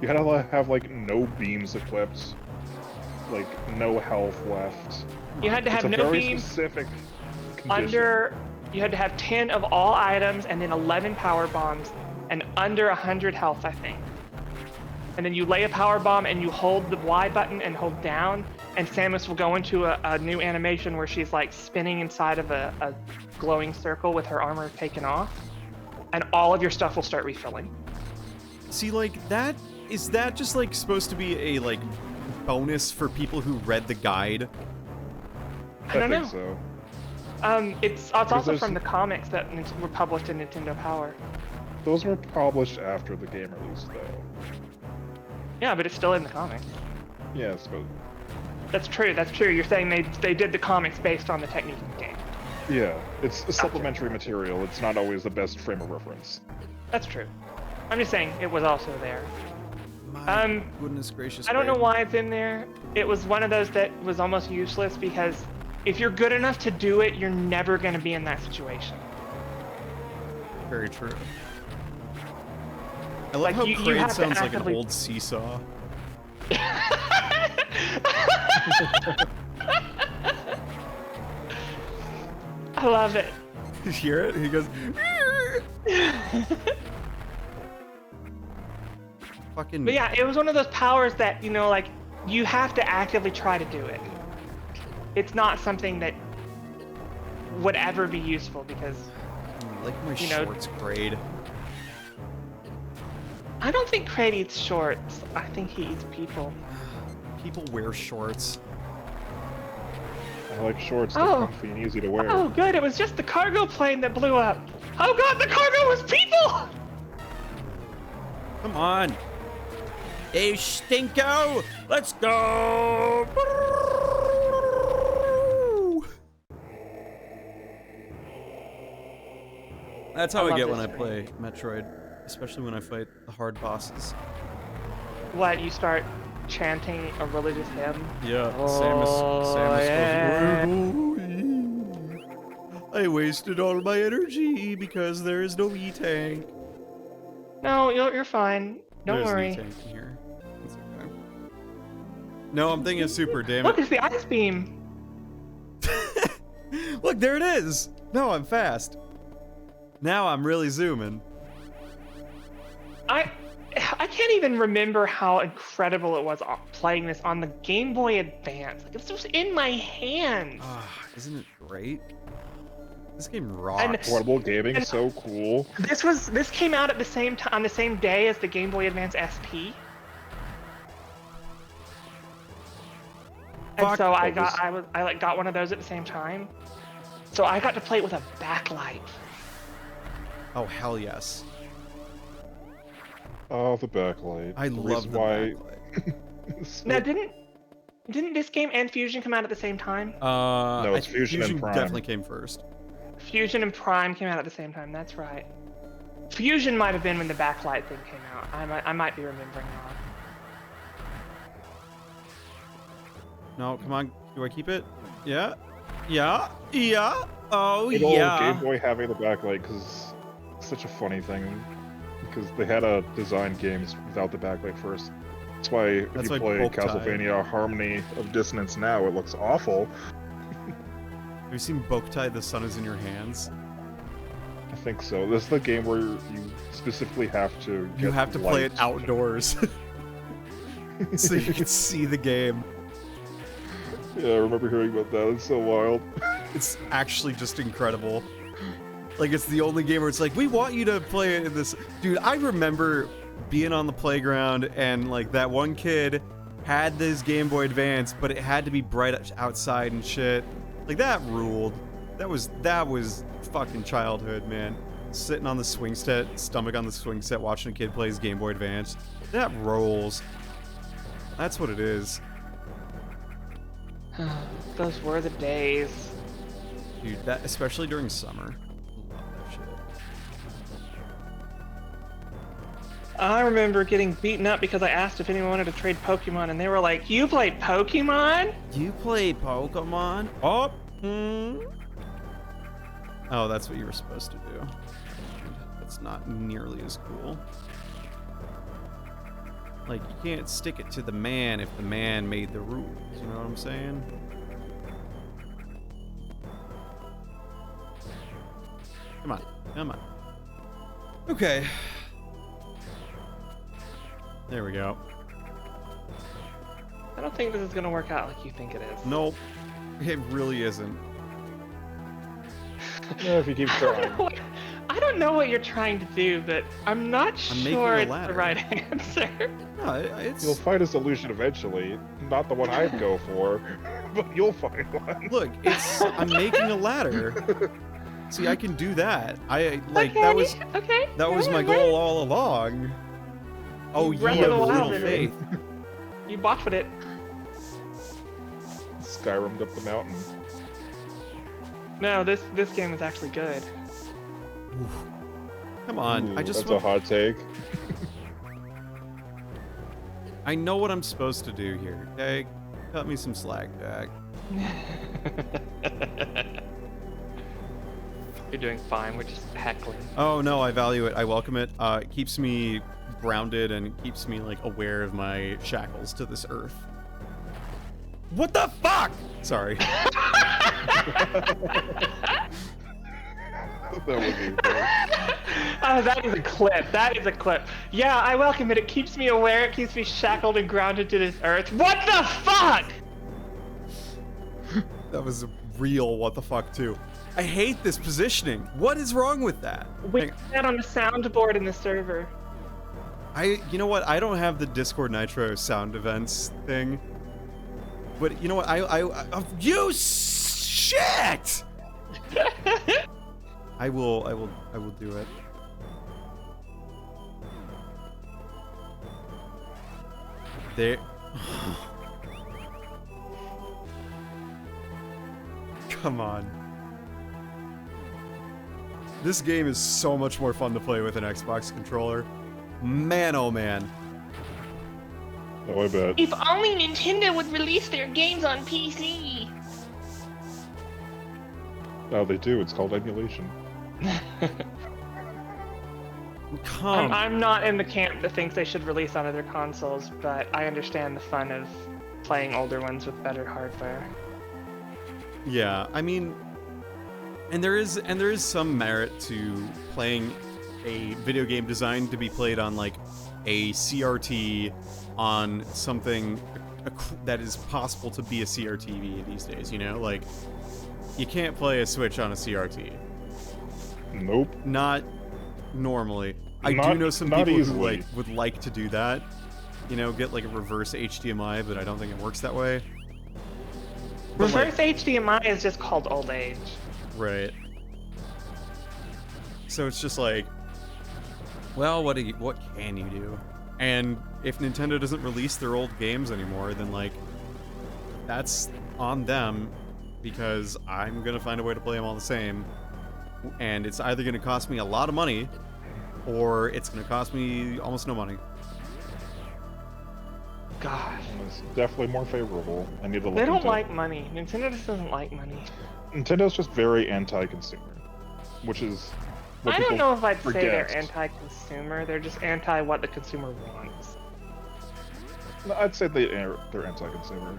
You had to have like no beams equipped, like no health left. You had to have It's a no very beams specific condition. under. You had to have 10 of all items and then 11 power bombs and under 100 health, I think. And then you lay a power bomb and you hold the Y button and hold down, and Samus will go into a new animation where she's like spinning inside of a glowing circle with her armor taken off, and all of your stuff will start refilling. See, like, that... Is that just, like, supposed to be a, like, bonus for people who read the guide? I don't think know. so. It's also there's- from the comics that were published in Nintendo Power. Those were published after the game release, though. Yeah, but it's still in the comics. Yes, but That's true. That's true. You're saying they did the comics based on the technique of the game. yeah, it's supplementary material. It's not always the best frame of reference. That's true. I'm just saying it was also there. My goodness gracious. I don't know Greg. why it's in there. It was one of those that was almost useless because if you're good enough to do it, you're never going to be in that situation. Very true. I like how you Kraid have to sounds like an actively- old seesaw. I love it. You hear it? He goes. Fucking. But yeah, it was one of those powers that, you know, like, you have to actively try to do it. It's not something that would ever be useful because I like my you know- shorts, Kraid. I don't think Kraid eats shorts. I think he eats people. People wear shorts. I like shorts. They're Oh. comfy and easy to wear. Oh, good. It was just the cargo plane that blew up. Oh god, the cargo was people! Come on. Hey, Stinko! Let's go! That's how I I love get this when I screen. play Metroid, especially when I fight the hard bosses. What, you start chanting a religious hymn? Yeah, Oh, Samus yeah. goes, I wasted all my energy because there is no E-Tank. No, you're fine. Don't There's worry. an E-Tank in here. It's okay. No, I'm thinking of Super, damn Look, it. it's the ice beam. Look, there it is! No, I'm fast. Now I'm really zooming. I can't even remember how incredible it was playing this on the Game Boy Advance. Like, it's just in my hand. Ah, isn't it great? This game rocks. Portable gaming, And- so cool. This came out at the same time on the same day as the Game Boy Advance SP. And Fuck, so I that got one of those at the same time. So I got to play it with a backlight. Oh, hell yes. Oh, the backlight. I The love reason the why... backlight. So- Now, didn't this game and Fusion come out at the same time? No, it's Fusion and Prime. definitely came first. Fusion and Prime came out at the same time. That's right. Fusion might have been when the backlight thing came out. I might be remembering wrong. No, come on. Do I keep it? Yeah. Yeah. Yeah. Oh, Good old yeah. Game Boy having the backlight, because it's such a funny thing. Because they had to design games without the backlight first. That's why That's if why you play Boktai- Castlevania Harmony of Dissonance now, it looks awful. Have you seen Boktai, The Sun is in Your Hands? I think so. This is the game where you specifically have to You get have to play it light. outdoors. So you can see the game. Yeah, I remember hearing about that. It's so wild. It's actually just incredible. Like, it's the only game where it's like, we want you to play it in this. Dude, I remember being on the playground and, like, that one kid had this Game Boy Advance, but it had to be bright outside and shit. Like, that ruled. That was fucking childhood, man. Sitting on the swing set, stomach on the swing set, watching a kid play his Game Boy Advance. That rolls. That's what it is. Those were the days. Dude, that, especially during summer. Love that shit. I remember getting beaten up because I asked if anyone wanted to trade Pokemon, and they were like, "You play Pokemon?" You play Pokemon? Oh, Oh, that's what you were supposed to do. That's not nearly as cool. Like, you can't stick it to the man if the man made the rules. You know what I'm saying? Come on. Come on. Okay. There we go. I don't think this is gonna work out like you think it is. Nope. It really isn't. Yeah, if you keep trying. I I don't know what you're trying to do, but I'm not I'm making sure a it's ladder. the right answer. No, it's You'll find a solution eventually. Not the one I'd go for, but you'll find one. look. I'm making a ladder. See, I can do that. Okay, that was okay. my goal all along. Oh, ye Breath of of the little Wild, faith. You botched it. Skyrim'd up the mountain. No, this game is actually good. Come on, Ooh, I just that's a hot take. I know what I'm supposed to do here. Okay, cut me some slack, Jack. You're doing fine. We're just heckling. Oh no, I value it. I welcome it. It keeps me grounded and keeps me like aware of my shackles to this earth. What the fuck? Sorry. That would be great. Oh, that is a clip. That is a clip. Yeah, I welcome it. It keeps me aware. It keeps me shackled and grounded to this earth. What the fuck? That was a real what the fuck too. I hate this positioning. What is wrong with that? We Hang- put that on the soundboard in the server. you know what? I don't have the Discord Nitro sound events thing. But you know what? You shit! I will do it. There. Come on. This game is so much more fun to play with an Xbox controller. Man, oh man. Oh, I bet. If only Nintendo would release their games on PC. Oh, they do. It's called emulation. Come. I'm not in the camp that thinks they should release on other consoles, but I understand the fun of playing older ones with better hardware. Yeah, I mean, and there is some merit to playing a video game designed to be played on like a CRT on something that is possible to be a CRT these days. You know, like you can't play a Switch on a CRT. Nope. Not normally. I do Not- know some not people easily. who would like to do that. You know, get like a reverse HDMI, but I don't think it works that way. But, like, Reverse HDMI is just called old age. right. So it's just like, well, what can you do? And if Nintendo doesn't release their old games anymore, then like that's on them, because I'm gonna find a way to play them all the same, and it's either gonna cost me a lot of money, or it's gonna cost me almost no money. God. It's definitely more favorable. I need to look They don't into like money. Nintendo just doesn't like money. Nintendo's just very anti-consumer, which is what I don't people know if I'd say they're forget. anti-consumer. They're just anti what the consumer wants. No, I'd say they're anti-consumer.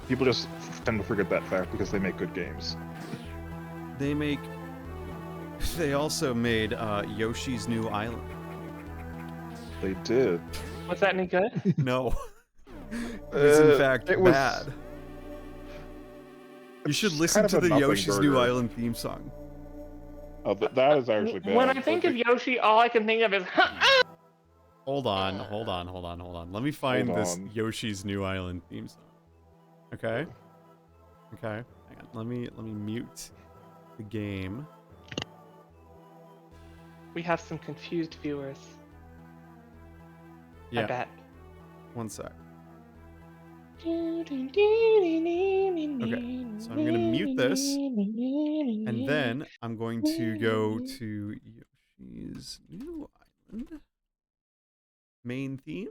People just tend to forget that fact because they make good games. They also made Yoshi's New Island. They did. Was that any good? No. It's in fact it was- bad. You should It's listen kind to of a the nothing Yoshi's New burger. Island theme song. Oh, that is actually bad. When I think but of Yoshi, all I can think of is Hold on. Let me find Hold this on. Yoshi's New Island theme song. Okay. Hang on. Let me mute the game. we have some confused viewers. I Yeah. bet. One sec. Okay, so I'm gonna mute this, And then I'm going to go to Yoshi's New Island. Main theme.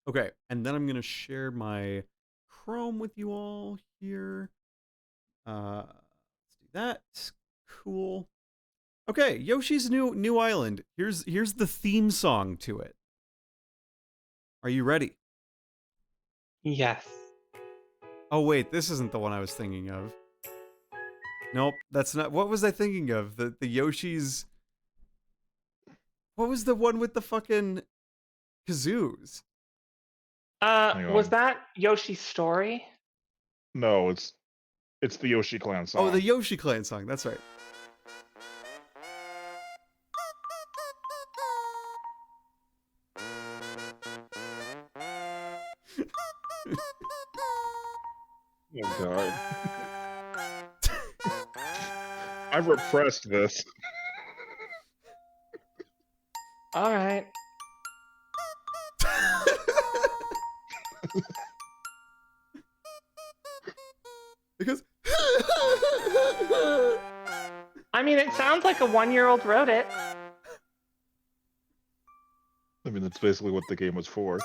Okay, and then I'm gonna share my Chrome with you all here. Let's do that. Cool. Okay, Yoshi's New Island. Here's the theme song to it. Are you ready? Yes. Oh wait, this isn't the one I was thinking of. Nope, that's not. What was I thinking of? The Yoshi's. What was the one with the fucking kazoos? Hang Was on. that Yoshi's Story? No, it's It's the Yoshi Clan song. Oh, the Yoshi Clan song. That's right. Oh god. I've repressed this. All right. Because I mean, it sounds like a 1-year-old wrote it. I mean, that's basically what the game was for.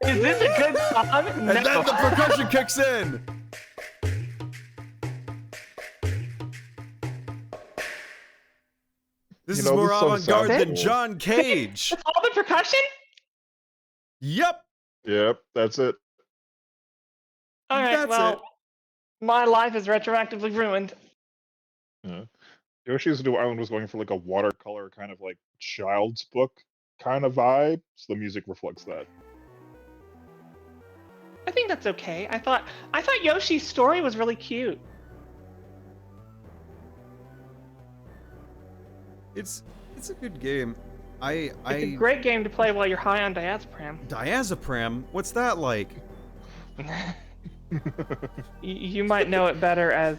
Is this a good song? and then the percussion kicks in. This is more this song avant-garde sounds than cool. John Cage. That's all the percussion? Yep. Yep, that's it. All right, That's well, it. my life is retroactively ruined. Yeah. Yoshi's New Island was going for like a watercolor kind of like child's book kind of vibe, so the music reflects that. I think that's okay. I thought Yoshi's story was really cute. It's a good game. It's a great game to play while you're high on diazepam. Diazepam? What's that like? You might know it better as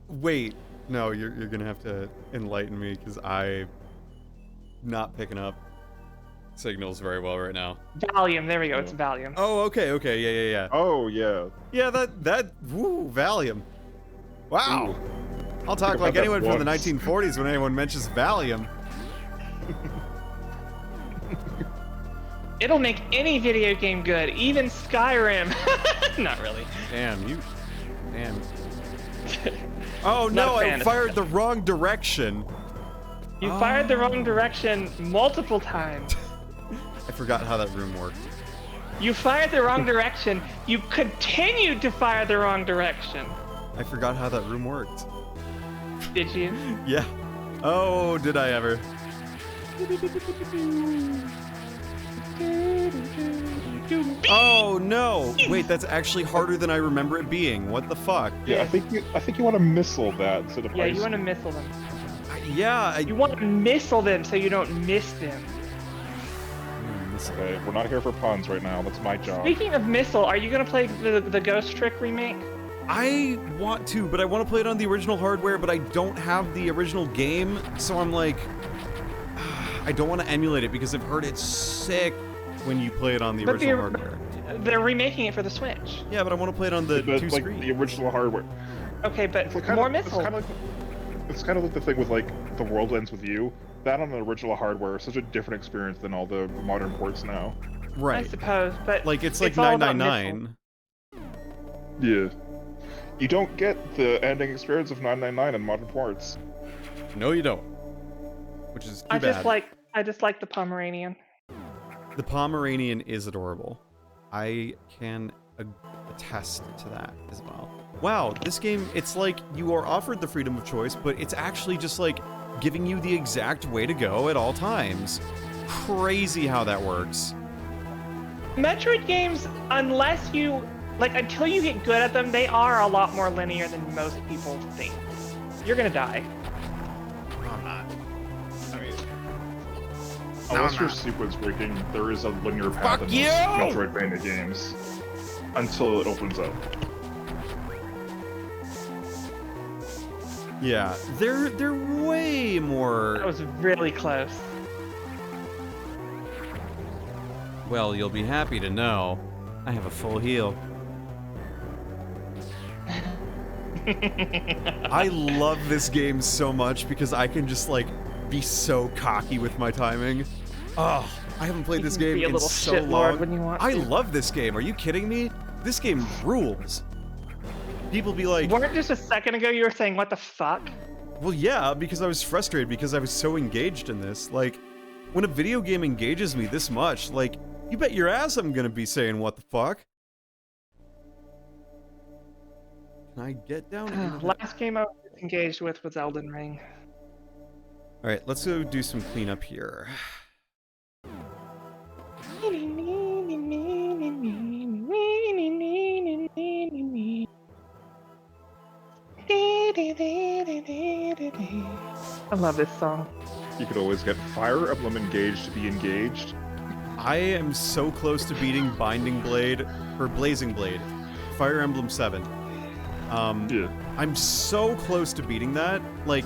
Wait, no, you're gonna have to enlighten me because I'm not picking up signals very well right now. Valium. There we go. It's Valium. Oh, okay, yeah. Oh yeah. Yeah, woo, Valium. Wow. Ooh. I'll talk Think like about that anyone from the once. 1940s when anyone mentions Valium. It'll make any video game good, even Skyrim. Not really. Damn. Oh no, Not a I fan of fired the wrong direction. You fired the wrong direction multiple times. I forgot how that room worked. You fired the wrong direction. You continued to fire the wrong direction. I forgot how that room worked. Did you? Yeah. Oh, did I ever? Oh no! Wait, that's actually harder than I remember it being. What the fuck? Yeah, I think you want to missile that instead of Yeah, ice. you want to missile them. You want to missile them so you don't miss them. Okay, we're not here for puns right now. That's my job. Speaking of missile, are you gonna play the Ghost Trick remake? I want to, but I want to play it on the original hardware, but I don't have the original game, so I'm like, I don't want to emulate it because I've heard it's sick when you play it on the original hardware. They're remaking it for the Switch. Yeah, but I want to play it on the two like screens. the original hardware. Okay, but It's like more missile. It's kind of like the thing with like The World Ends With You. That on the original hardware is such a different experience than all the modern ports now. Right. I suppose, but Like it's like all about 999. Yeah. You don't get the ending experience of 999 in modern ports. No, you don't. Which is too I bad. just like the Pomeranian. The Pomeranian is adorable. I can attest to that as well. Wow, this game, it's like you are offered the freedom of choice, but it's actually just like giving you the exact way to go at all times. Crazy how that works. Metroid games, until you get good at them, they are a lot more linear than most people think. You're gonna die. I'm not. I mean, unless you're sequence breaking, there is a linear path Fuck in you! most Metroidvania games until it opens up. Yeah, they're way That more. was really close. Well, you'll be happy to know I have a full heal. I love this game so much because I can just like be so cocky with my timing. Oh, I haven't played this game be a in little so shitlord long. when you want I to. love this game. Are you kidding me? This game rules. People be like, Weren't just a second ago you were saying, what the fuck? well, yeah, because I was frustrated because I was so engaged in this. Like, when a video game engages me this much, like, you bet your ass I'm gonna be saying what the fuck. Can I get down into that? Last game I was engaged with was Elden Ring. Alright, let's go do some cleanup here. I love this song. You could always get Fire Emblem engaged to be engaged. I am so close to beating Binding Blade or Blazing Blade, Fire Emblem 7. Yeah. I'm so close to beating that. Like,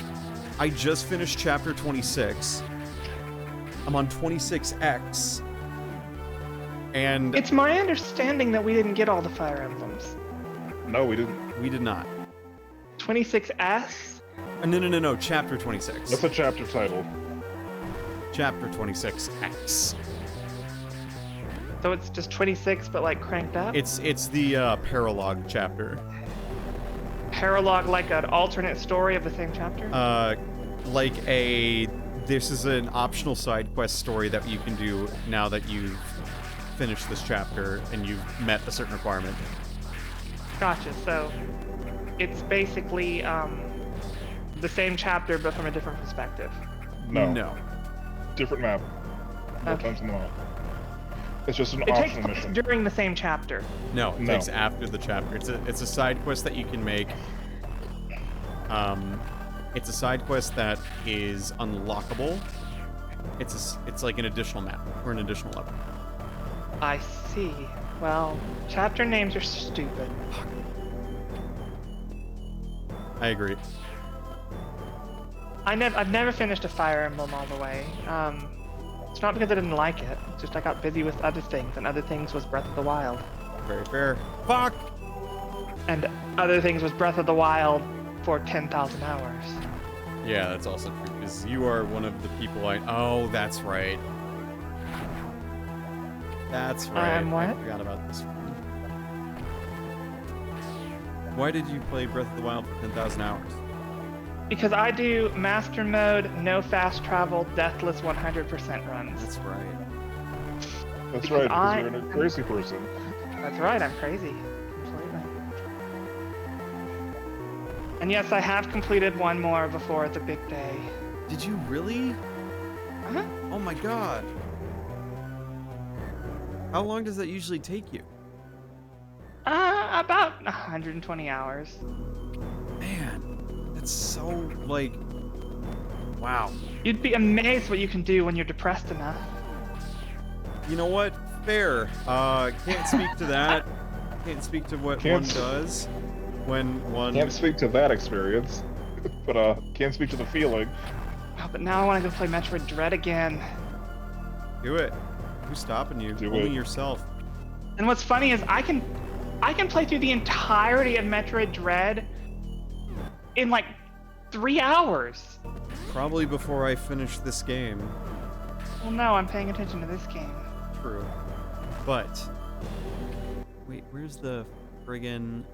I just finished chapter 26. I'm on 26X. And It's my understanding that we didn't get all the Fire Emblems. No, we didn't. we did not. 26S? No, chapter 26. That's a chapter title. Chapter 26X. So it's just 26, but like cranked up? It's the paralogue chapter. Paralogue, like an alternate story of the same chapter? This is an optional side quest story that you can do now that you've finished this chapter and you've met a certain requirement. Gotcha. So it's basically the same chapter, but from a different perspective. No. Different map. More Okay. times than not. It's just an It takes optional place mission. during the same chapter. No, it No. takes after the chapter. It's a side quest that you can make. It's a side quest that is unlockable. It's like an additional map or an additional level. I see. Well, chapter names are stupid. I agree. I've never finished a Fire Emblem all the way. It's not because I didn't like it. It's just I got busy with other things, and other things was Breath of the Wild. Very fair. Fuck! And other things was Breath of the Wild for 10,000 hours. Yeah, that's also true, because you are one of the people Oh, that's right. That's right. What? I forgot about this one. Why did you play Breath of the Wild for 10,000 hours? Because I do Master Mode, no fast travel, deathless 100% runs. That's right. That's Because right, because I- you're a crazy person. That's right, I'm crazy. Completely. And yes, I have completed one more before the big day. Did you really? Uh-huh. Oh my god. How long does that usually take you? About 120 hours. Man, that's so, like... Wow. You'd be amazed what you can do when you're depressed enough. You know what? Fair. Can't speak to that. Can't speak to what Can't one s- does when one... Can't speak to that experience, but can speak to the feeling. Oh, but now I want to go play Metroid Dread again. Do it. Who's stopping you? Do Only it. yourself. And what's funny is I can play through the entirety of Metroid Dread in like 3 hours. Probably before I finish this game. Well, no, I'm paying attention to this game. True. But... Wait, where's the friggin...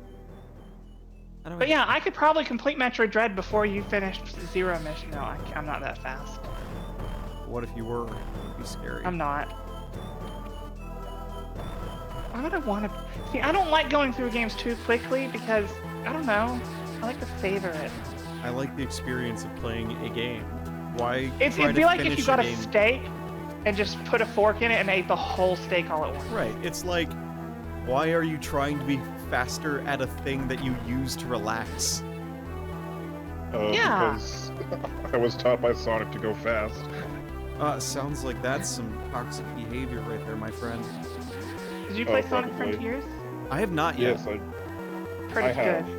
How do But yeah, I could probably complete Metroid Dread before you finished Zero Mission. No, I'm not that fast. What if you were? It'd be scary. I'm not. Why would I want to? See, I don't like going through games too quickly because, I don't know, I like to savor it. I like the experience of playing a game. Why It'd try be to like if finish you got a game? steak and just put a fork in it and ate the whole steak all at once. Right. It's like, why are you trying to be faster at a thing that you use to relax? Yeah. Because I was taught by Sonic to go fast. Sounds like that's some toxic behavior right there, my friend. Did you play Oh, Sonic probably. Frontiers? I have not yet. Yes, Pretty I have. good.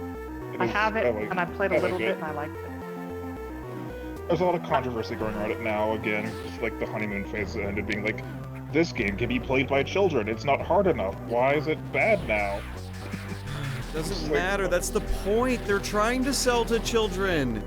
it I is- have it, like- and I played a I like little bit, it. and I liked it. There's a lot of controversy going around it now, again, just like the honeymoon phase ended being like, this game can be played by children, it's not hard enough, why is it bad now? Doesn't Like- matter. That's the point. They're trying to sell to children.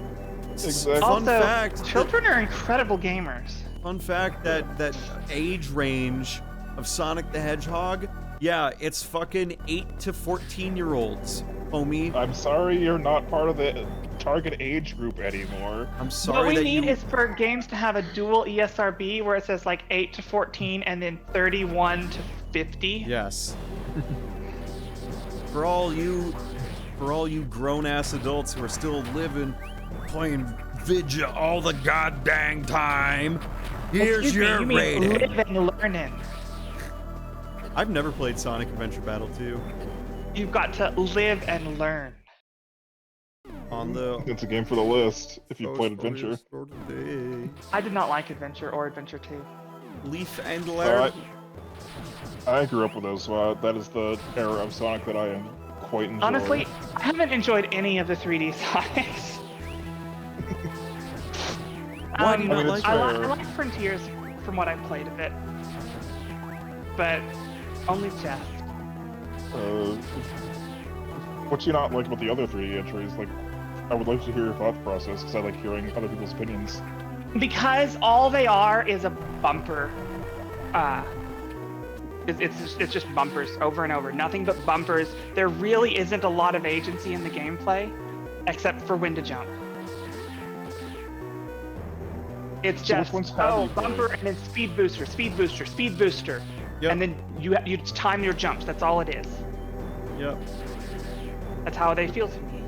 Exactly. Fun Also, fact. children are incredible gamers. Fun fact that age range of Sonic the Hedgehog, yeah, it's fucking 8 to 14-year-olds, homie. I'm sorry you're not part of the target age group anymore. I'm sorry What we that need you... is for games to have a dual E ESRB where it says like 8 to 14 and then 31 to 50. Yes. For all you grown-ass adults who are still living, playing Vidya all the goddamn time, here's Excuse me, your you mean rating. live and learning. I've never played Sonic Adventure Battle 2 You've got to live and learn. on the. It's a game for the list if you played Adventure. I did not like Adventure or Adventure 2. Leaf and So Laird. I grew up with those, so that is the era of Sonic that I am quite enjoying. Honestly, I haven't enjoyed any of the 3D Sonics. Why do you not like I it? like Frontiers from what I've played of it, but only just. What you not like about the other 3D entries? Like, I would like to hear your thought process because I like hearing other people's opinions. Because all they are is a bumper. It's just bumpers over and over. Nothing but bumpers. There really isn't a lot of agency in the gameplay, except for when to jump. It's just, bumper and then speed booster, speed booster, speed booster. Yep. And then you time your jumps. That's all it is. Yep. That's how they feel to me.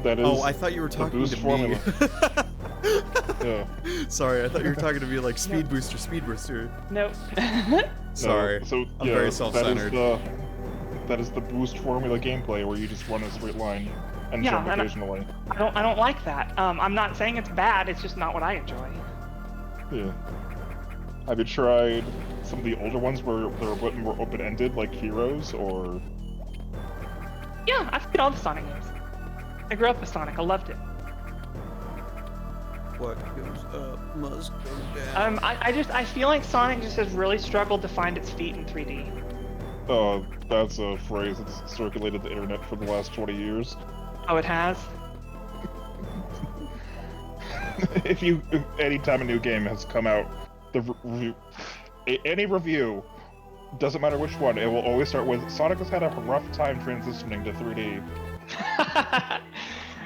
That is. Oh, I thought you were talking boost to formula. me. Yeah. Sorry, I thought you were talking to me like speed booster, speed booster. Nope. Sorry. So I'm yeah, very self-centered. That is the boost formula gameplay where you just run a straight line and jump occasionally. I don't like that. I'm not saying it's bad. It's just not what I enjoy. Yeah. Have you tried some of the older ones where they're a bit more open-ended, like Heroes, or? Yeah, I've played all the Sonic games. I grew up with Sonic. I loved it. What goes up must go down. I feel like Sonic just has really struggled to find its feet in 3D. That's a phrase that's circulated the internet for the last 20 years. Oh, it has? Anytime a new game has come out, any review, doesn't matter which one, it will always start with Sonic has had a rough time transitioning to 3D.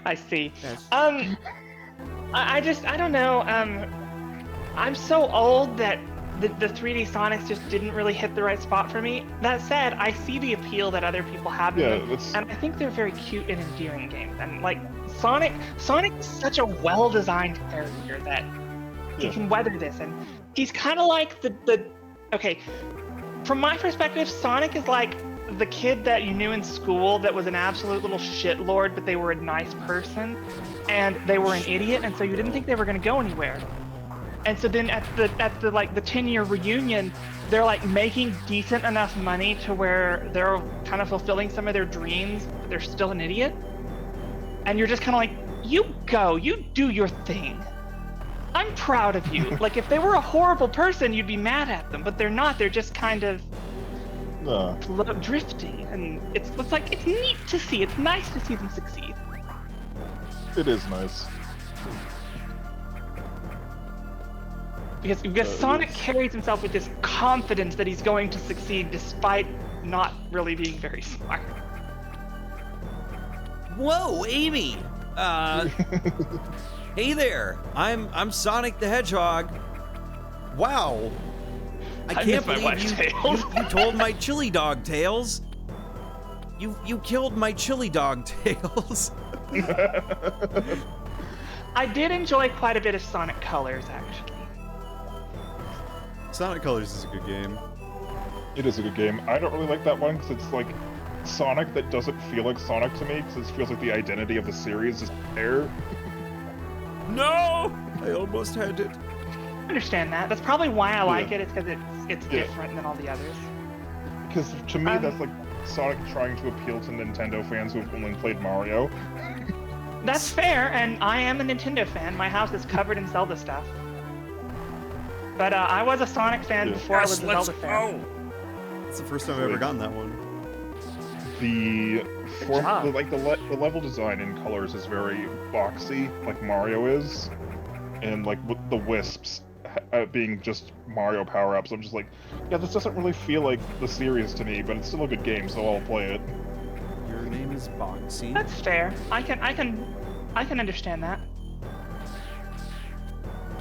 I see. Yes. I don't know. I'm so old that the 3D Sonics just didn't really hit the right spot for me. That said, I see the appeal that other people have in them, and I think they're very cute and endearing games. And like Sonic is such a well-designed character that he can weather this, and he's kind of like okay. From my perspective, Sonic is like the kid that you knew in school that was an absolute little shitlord, but they were a nice person, and they were an idiot, and so you didn't think they were going to go anywhere. And so then at the 10-year reunion, they're like making decent enough money to where they're kind of fulfilling some of their dreams, but they're still an idiot. And you're just kind of like, you do your thing. I'm proud of you. Like if they were a horrible person, you'd be mad at them, but they're not. They're just kind of drifting, and it's neat to see. It's nice to see them succeed. It is nice. Because Sonic carries himself with this confidence that he's going to succeed despite not really being very smart. Whoa, Amy! Hey there! I'm Sonic the Hedgehog. Wow! I can't believe you told my chili dog tales. You killed my chili dog tales. I did enjoy quite a bit of Sonic Colors, actually. Sonic Colors is a good game. It is a good game. I don't really like that one because it's like Sonic that doesn't feel like Sonic to me because it feels like the identity of the series is there. No! I almost had it. I understand that. That's probably why I like it. It's because it's different than all the others. Because to me, that's like Sonic trying to appeal to Nintendo fans who have only played Mario. That's fair, and I am a Nintendo fan. My house is covered in Zelda stuff. But I was a Sonic fan before I was a Zelda fan. It's the first time I've ever gotten that one. The level design in Colors is very boxy, like Mario is, and like with the wisps being just Mario power-ups, I'm just like, yeah, this doesn't really feel like the series to me, but it's still a good game, so I'll play it. Your name is Boxy. That's fair. I can understand that.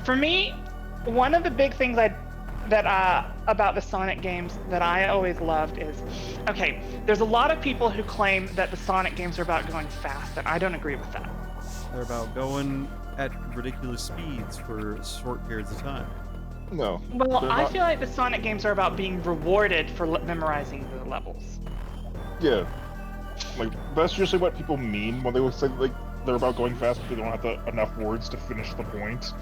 For me, one of the big things about the Sonic games that I always loved is, okay, there's a lot of people who claim that the Sonic games are about going fast, and I don't agree with that. They're about going at ridiculous speeds for short periods of time. No. Well, they're I not- feel like the Sonic games are about being rewarded for memorizing the levels. Yeah. Like, that's usually what people mean when they will say, like, they're about going fast, but they don't have enough words to finish the point.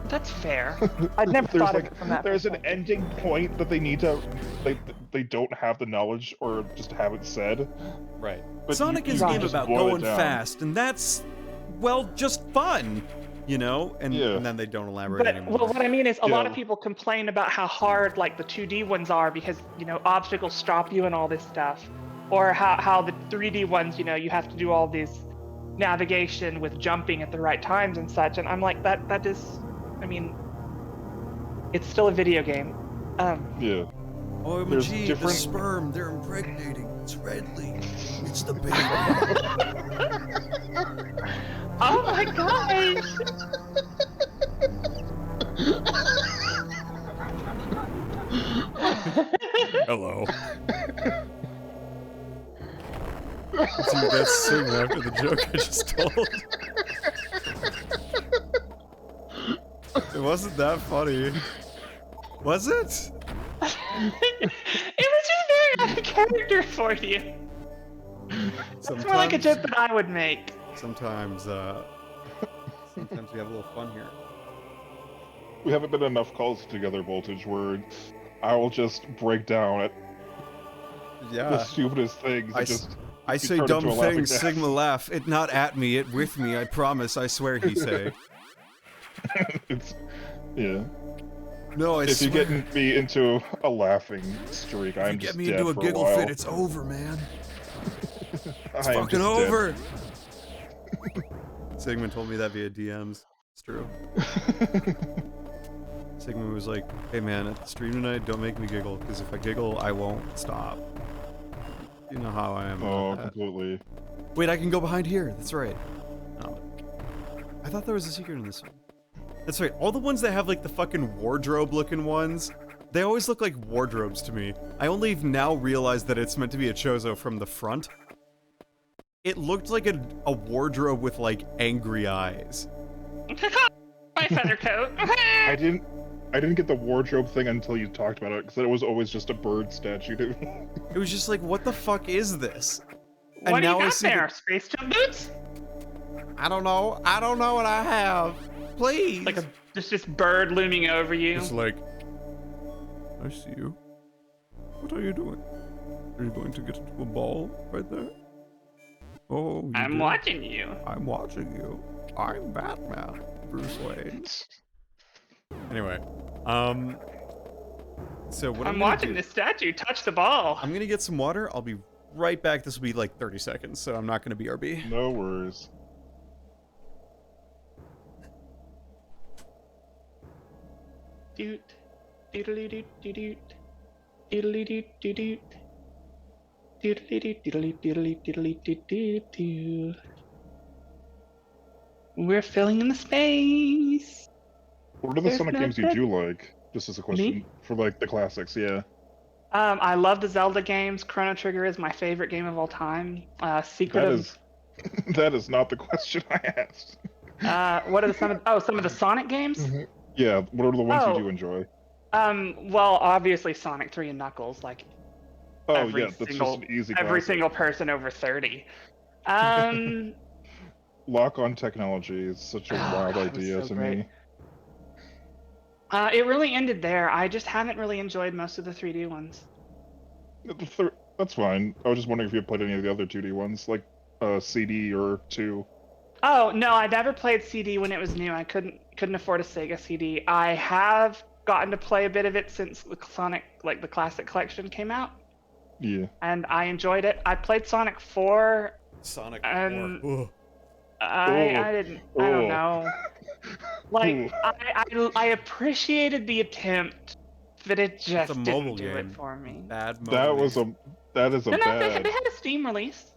That's fair. I'd never There's thought like, of it from that there's an perspective. ending point that they need to, they don't have the knowledge or just have it said. Right. But Sonic you is a can game just about boil it going down. fast, and that's, well, just fun, you know? And, Yeah. and then they don't elaborate But anymore. well, what I mean is, a lot Yeah. of people complain about how hard like the 2D ones are because obstacles stop you and all this stuff, or how the 3D ones, you have to do all this navigation with jumping at the right times and such. And I'm like, that is, I mean, it's still a video game. Yeah. Oh, There's the different- sperm, they're impregnating. It's Redley. It's the baby. Oh my gosh! Hello. So you guys sing after the joke I just told. It wasn't that funny. Was it? It was just very out of character for you. It's more like a joke that I would make. Sometimes sometimes we have a little fun here. We haven't been enough calls together, Voltage, where I will just break down at the Yeah. stupidest things. I say turn dumb into a laughing things, gas. Sigma laugh. It not at me, it with me, I promise, I swear he say. It's, yeah. No, I If you swear. get me into a laughing streak, If I'm you just get me dead into a for giggle while. fit, it's over, man. It's I am fucking just over. Sigmund told me that via DMs. It's true. Sigmund was like, hey man, at the stream tonight, don't make me giggle, because if I giggle, I won't stop. You know how I am Oh, about that. completely. Wait, I can go behind here. That's right. Oh. I thought there was a secret in this one. That's right. All the ones that have like the fucking wardrobe looking ones, they always look like wardrobes to me. I only now realized that it's meant to be a Chozo from the front. It looked like a wardrobe with like angry eyes. My feather coat. I didn't get the wardrobe thing until you talked about it, because it was always just a bird statue. It was just like, what the fuck is this? And What do you now I got see there? that- Space jump boots? I don't know. I don't know what I have. Please. Like just this bird looming over you. It's like, I see you. What are you doing? Are you going to get into a ball right there? Oh, you I'm did? watching you. I'm watching you. I'm Batman. Bruce Wayne. Anyway, so what I'm gonna watching do- this statue touch the ball. I'm gonna get some water. I'll be right back. This will be like 30 seconds, so I'm not gonna BRB. No worries. Doot, doodly doot doot, doodly doot doot, doodly doot doodly doodly doodly doot doot doot. We're filling in the space. What are the There's Sonic no games you good- do like? Just as a question. Me? For like the classics, yeah. I love the Zelda games. Chrono Trigger is my favorite game of all time. Secret That of is that is not the question I asked. what are some of the Sonic games? Yeah, what are the ones Oh. you do enjoy? Well, obviously Sonic 3 and Knuckles, like Oh every yeah, that's single- just an easy every classic. single person over 30. Lock-on technology is such a Oh, wild God, it was idea so to great. me. It really ended there. I just haven't really enjoyed most of the 3D ones. That's fine. I was just wondering if you played any of the other 2D ones, like CD or 2. Oh no, I never played CD when it was new. I couldn't afford a Sega CD. I have gotten to play a bit of it since the Sonic, like the Classic Collection came out, Yeah. and I enjoyed it. I played Sonic 4. Sonic Um, 4. I didn't. I don't Oh. know. Like Ooh. I appreciated the attempt, but it just It's a didn't mobile do game. it for me. Bad moment. That is a No, they bad. had a Steam release.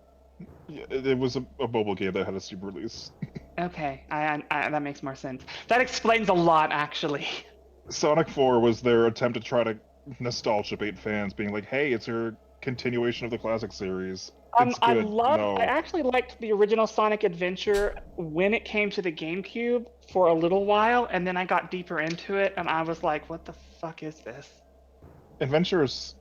Yeah, it was a mobile game that had a Steam release. Okay, that makes more sense. That explains a lot, actually. Sonic 4 was their attempt to try to nostalgia bait fans, being like, "Hey, it's your continuation of the classic series. It's I good. No. actually liked the original Sonic Adventure when it came to the GameCube for a little while, and then I got deeper into it, and I was like, "What the fuck is this?" Adventures.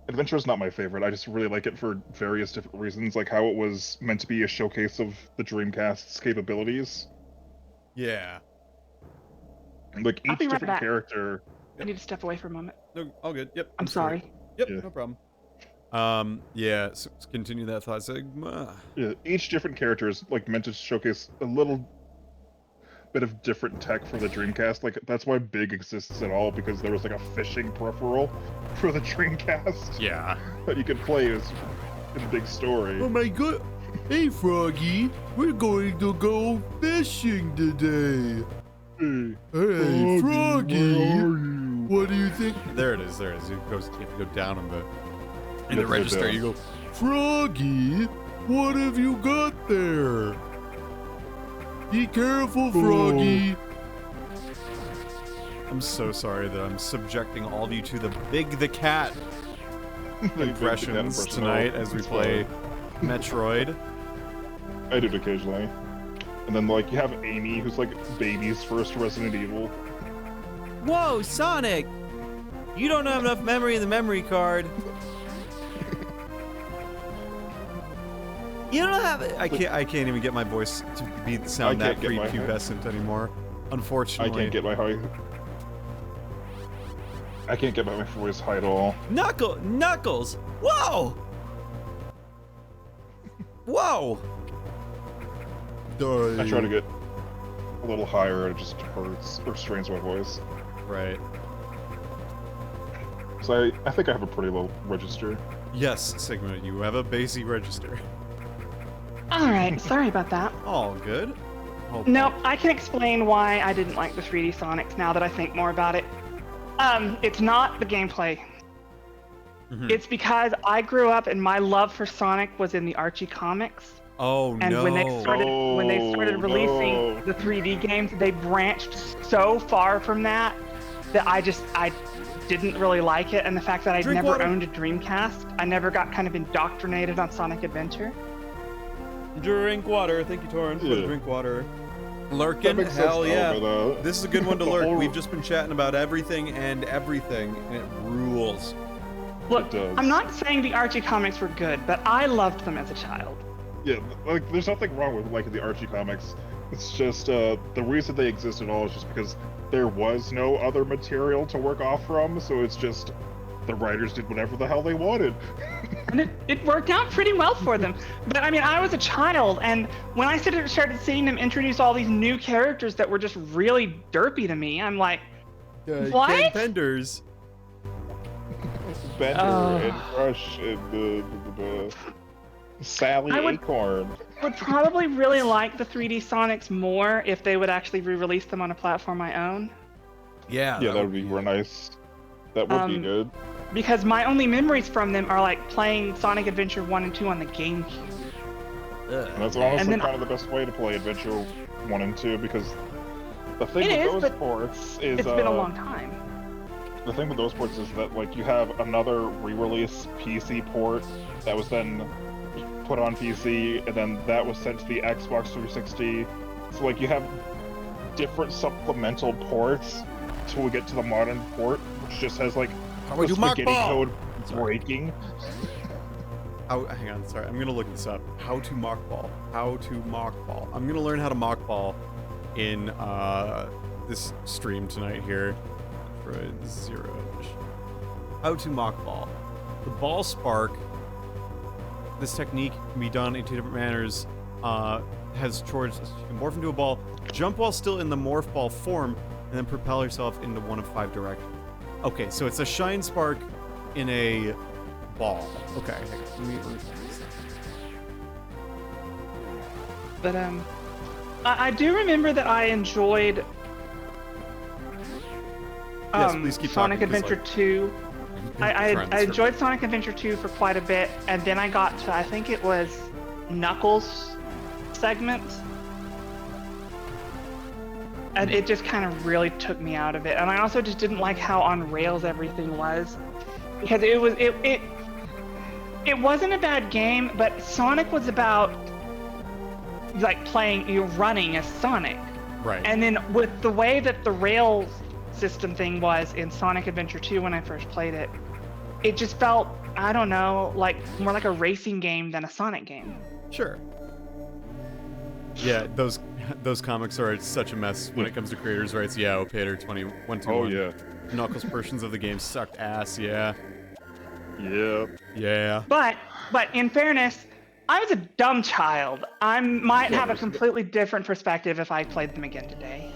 Adventure is not my favorite. I just really like it for various different reasons, like how it was meant to be a showcase of the Dreamcast's capabilities. Yeah. Like I'll each be right different back. character. I need to step away for a moment. No, all good. Yep. I'm straight. sorry. Yep. Yeah. No problem. Yeah. So continue that thought, Sigma. Yeah, each different character is like meant to showcase a little bit of different tech for the Dreamcast. Like that's why Big exists at all, because there was like a fishing peripheral for the Dreamcast Yeah. that you could play as in Big Story. Oh my god. Hey, Froggy. We're going to go fishing today. Hey, Froggy. Where are you? What do you think? There it is. There it is. It goes. You have to go down in the register. You go, Froggy. What have you got there? Be careful, Froggy. I'm so sorry that I'm subjecting all of you to the Big the Cat impressions tonight as we play Metroid. I do it occasionally. And then like you have Amy, who's like baby's first Resident Evil. Whoa, Sonic! You don't have enough memory in the memory card. You don't have it. I can't even get my voice to sound that prepubescent anymore. Unfortunately. I can't get my voice high at all. Knuckles! Whoa! Whoa! I try to get a little higher, it just hurts or strains my voice. Right. So I think I have a pretty low register. Yes, Sigma, you have a bassy register. All right, sorry about that. All good. Oh, No, I can explain why I didn't like the 3D Sonics now that I think more about it. It's not the gameplay. Mhm. It's because I grew up and my love for Sonic was in the Archie comics. Oh And no. when they started releasing the 3D games, they branched so far from that I didn't really like it. And the fact that I'd Drink never water. owned a Dreamcast, I never got kind of indoctrinated on Sonic Adventure. Drink water. Thank you, Torrent, for the Yeah. drink water. That Lurkin, makes sense hell now, yeah. but, This is a good one to the lurk. whole- We've just been chatting about everything, and it rules. Look, does. I'm not saying the Archie comics were good, but I loved them as a child. Yeah, like there's nothing wrong with liking the Archie comics. It's just the reason they exist at all is just because there was no other material to work off from, so it's just the writers did whatever the hell they wanted. And it worked out pretty well for them. But I mean, I was a child, and when I started seeing them introduce all these new characters that were just really derpy to me, I'm like, what? Ken Penders. Bender and Rush and Sally I would- Acorn. would probably really like the 3D Sonics more if they would actually re-release them on a platform I own. Yeah, Yeah, that would be real nice. That would be good. Because my only memories from them are like playing Sonic Adventure 1 and 2 on the GameCube. And that's honestly then- kind of the best way to play Adventure 1 and 2, because the thing It is, with those but ports is It's been a long time. the thing with those ports is that like you have another re-release PC port that was then put on PC, and then that was sent to the Xbox 360. So like you have different supplemental ports till we get to the modern port, which just has like How we the do Mark spaghetti Ball? code breaking. Hang on, sorry. I'm gonna look this up. How to mock ball. How to mock ball. I'm gonna learn how to mock ball in this stream tonight here. Metroid Zero. How to mock ball. The ball spark. This technique can be done in two different manners. Has charged. You can morph into a ball, jump while still in the morph ball form, and then propel yourself into one of 5 directions. Okay, so it's a shine spark in a ball. Okay, let me But I do remember that I enjoyed Yes, please keep Sonic talking, 'cause, Adventure like, 2. I friends for- enjoyed Sonic Adventure 2 for quite a bit, and then I got to, I think it was Knuckles segment. And it just kind of really took me out of it. And I also just didn't like how on rails everything was. because it wasn't a bad game, but Sonic was about like you're running as Sonic. Right. And then with the way that the rail system thing was in Sonic Adventure 2 when I first played it, it just felt, I don't know, like more like a racing game than a Sonic game. Sure. Yeah, those comics are such a mess when it comes to creators' rights. Yeah, Opator 2121. Oh yeah. Knuckles' portions of the game sucked ass. Yeah. Yeah. Yeah. But in fairness, I was a dumb child. I might have a completely different perspective if I played them again today.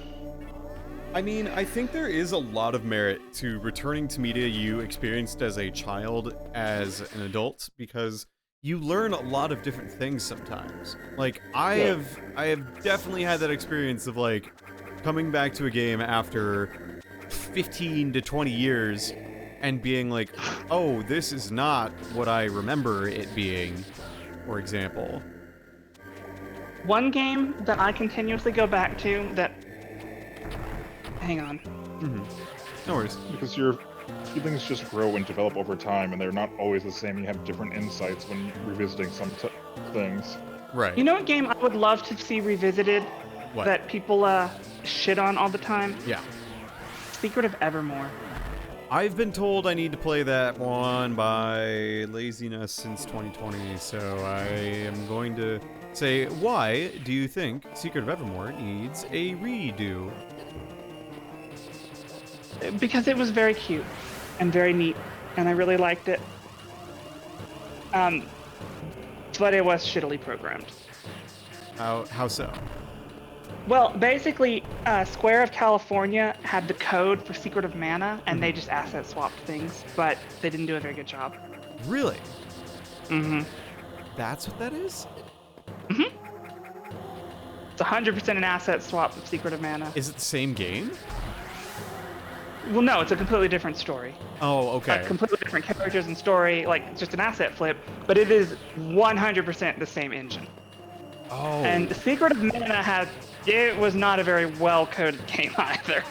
I mean, I think there is a lot of merit to returning to media you experienced as a child as an adult, because you learn a lot of different things sometimes. Like, I have definitely had that experience of, like, coming back to a game after 15 to 20 years and being like, oh, this is not what I remember it being, for example. One game that I continuously go back to that... Hang on. Mm-hmm. No worries. Because your feelings just grow and develop over time, and they're not always the same. You have different insights when revisiting some things. Right. You know what game I would love to see revisited What? that people shit on all the time? Yeah. Secret of Evermore. I've been told I need to play that one by laziness since 2020, so I am going to say, why do you think Secret of Evermore needs a redo? Because it was very cute and very neat, and I really liked it. But it was shittily programmed. How so? Well, basically, Square of California had the code for Secret of Mana, and they just asset swapped things, but they didn't do a very good job. Really? Mm-hmm. That's what that is? Mm-hmm. It's 100% an asset swap of Secret of Mana. Is it the same game? Well, no, it's a completely different story. Oh, okay. Completely different characters and story, like just an asset flip, but it is 100% the same engine. Oh. And Secret of Mana it was not a very well-coded game either.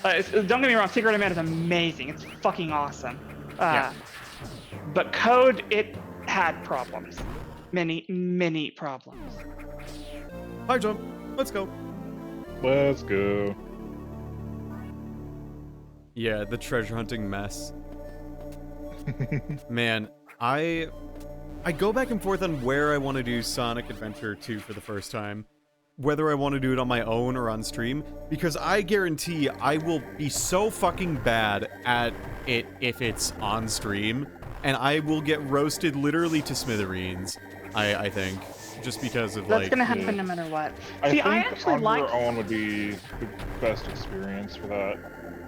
Don't get me wrong, Secret of Mana is amazing. It's fucking awesome. Yeah. But code, it had problems. Many, many problems. Hi, John. Let's go. Let's go. Yeah, the treasure hunting mess. Man, I go back and forth on where I want to do Sonic Adventure 2 for the first time. Whether I want to do it on my own or on stream, because I guarantee I will be so fucking bad at it if it's on stream, and I will get roasted literally to smithereens, I think, just because of That's like... gonna happen no matter what. I See, think I actually on like... your own would be the best experience for that.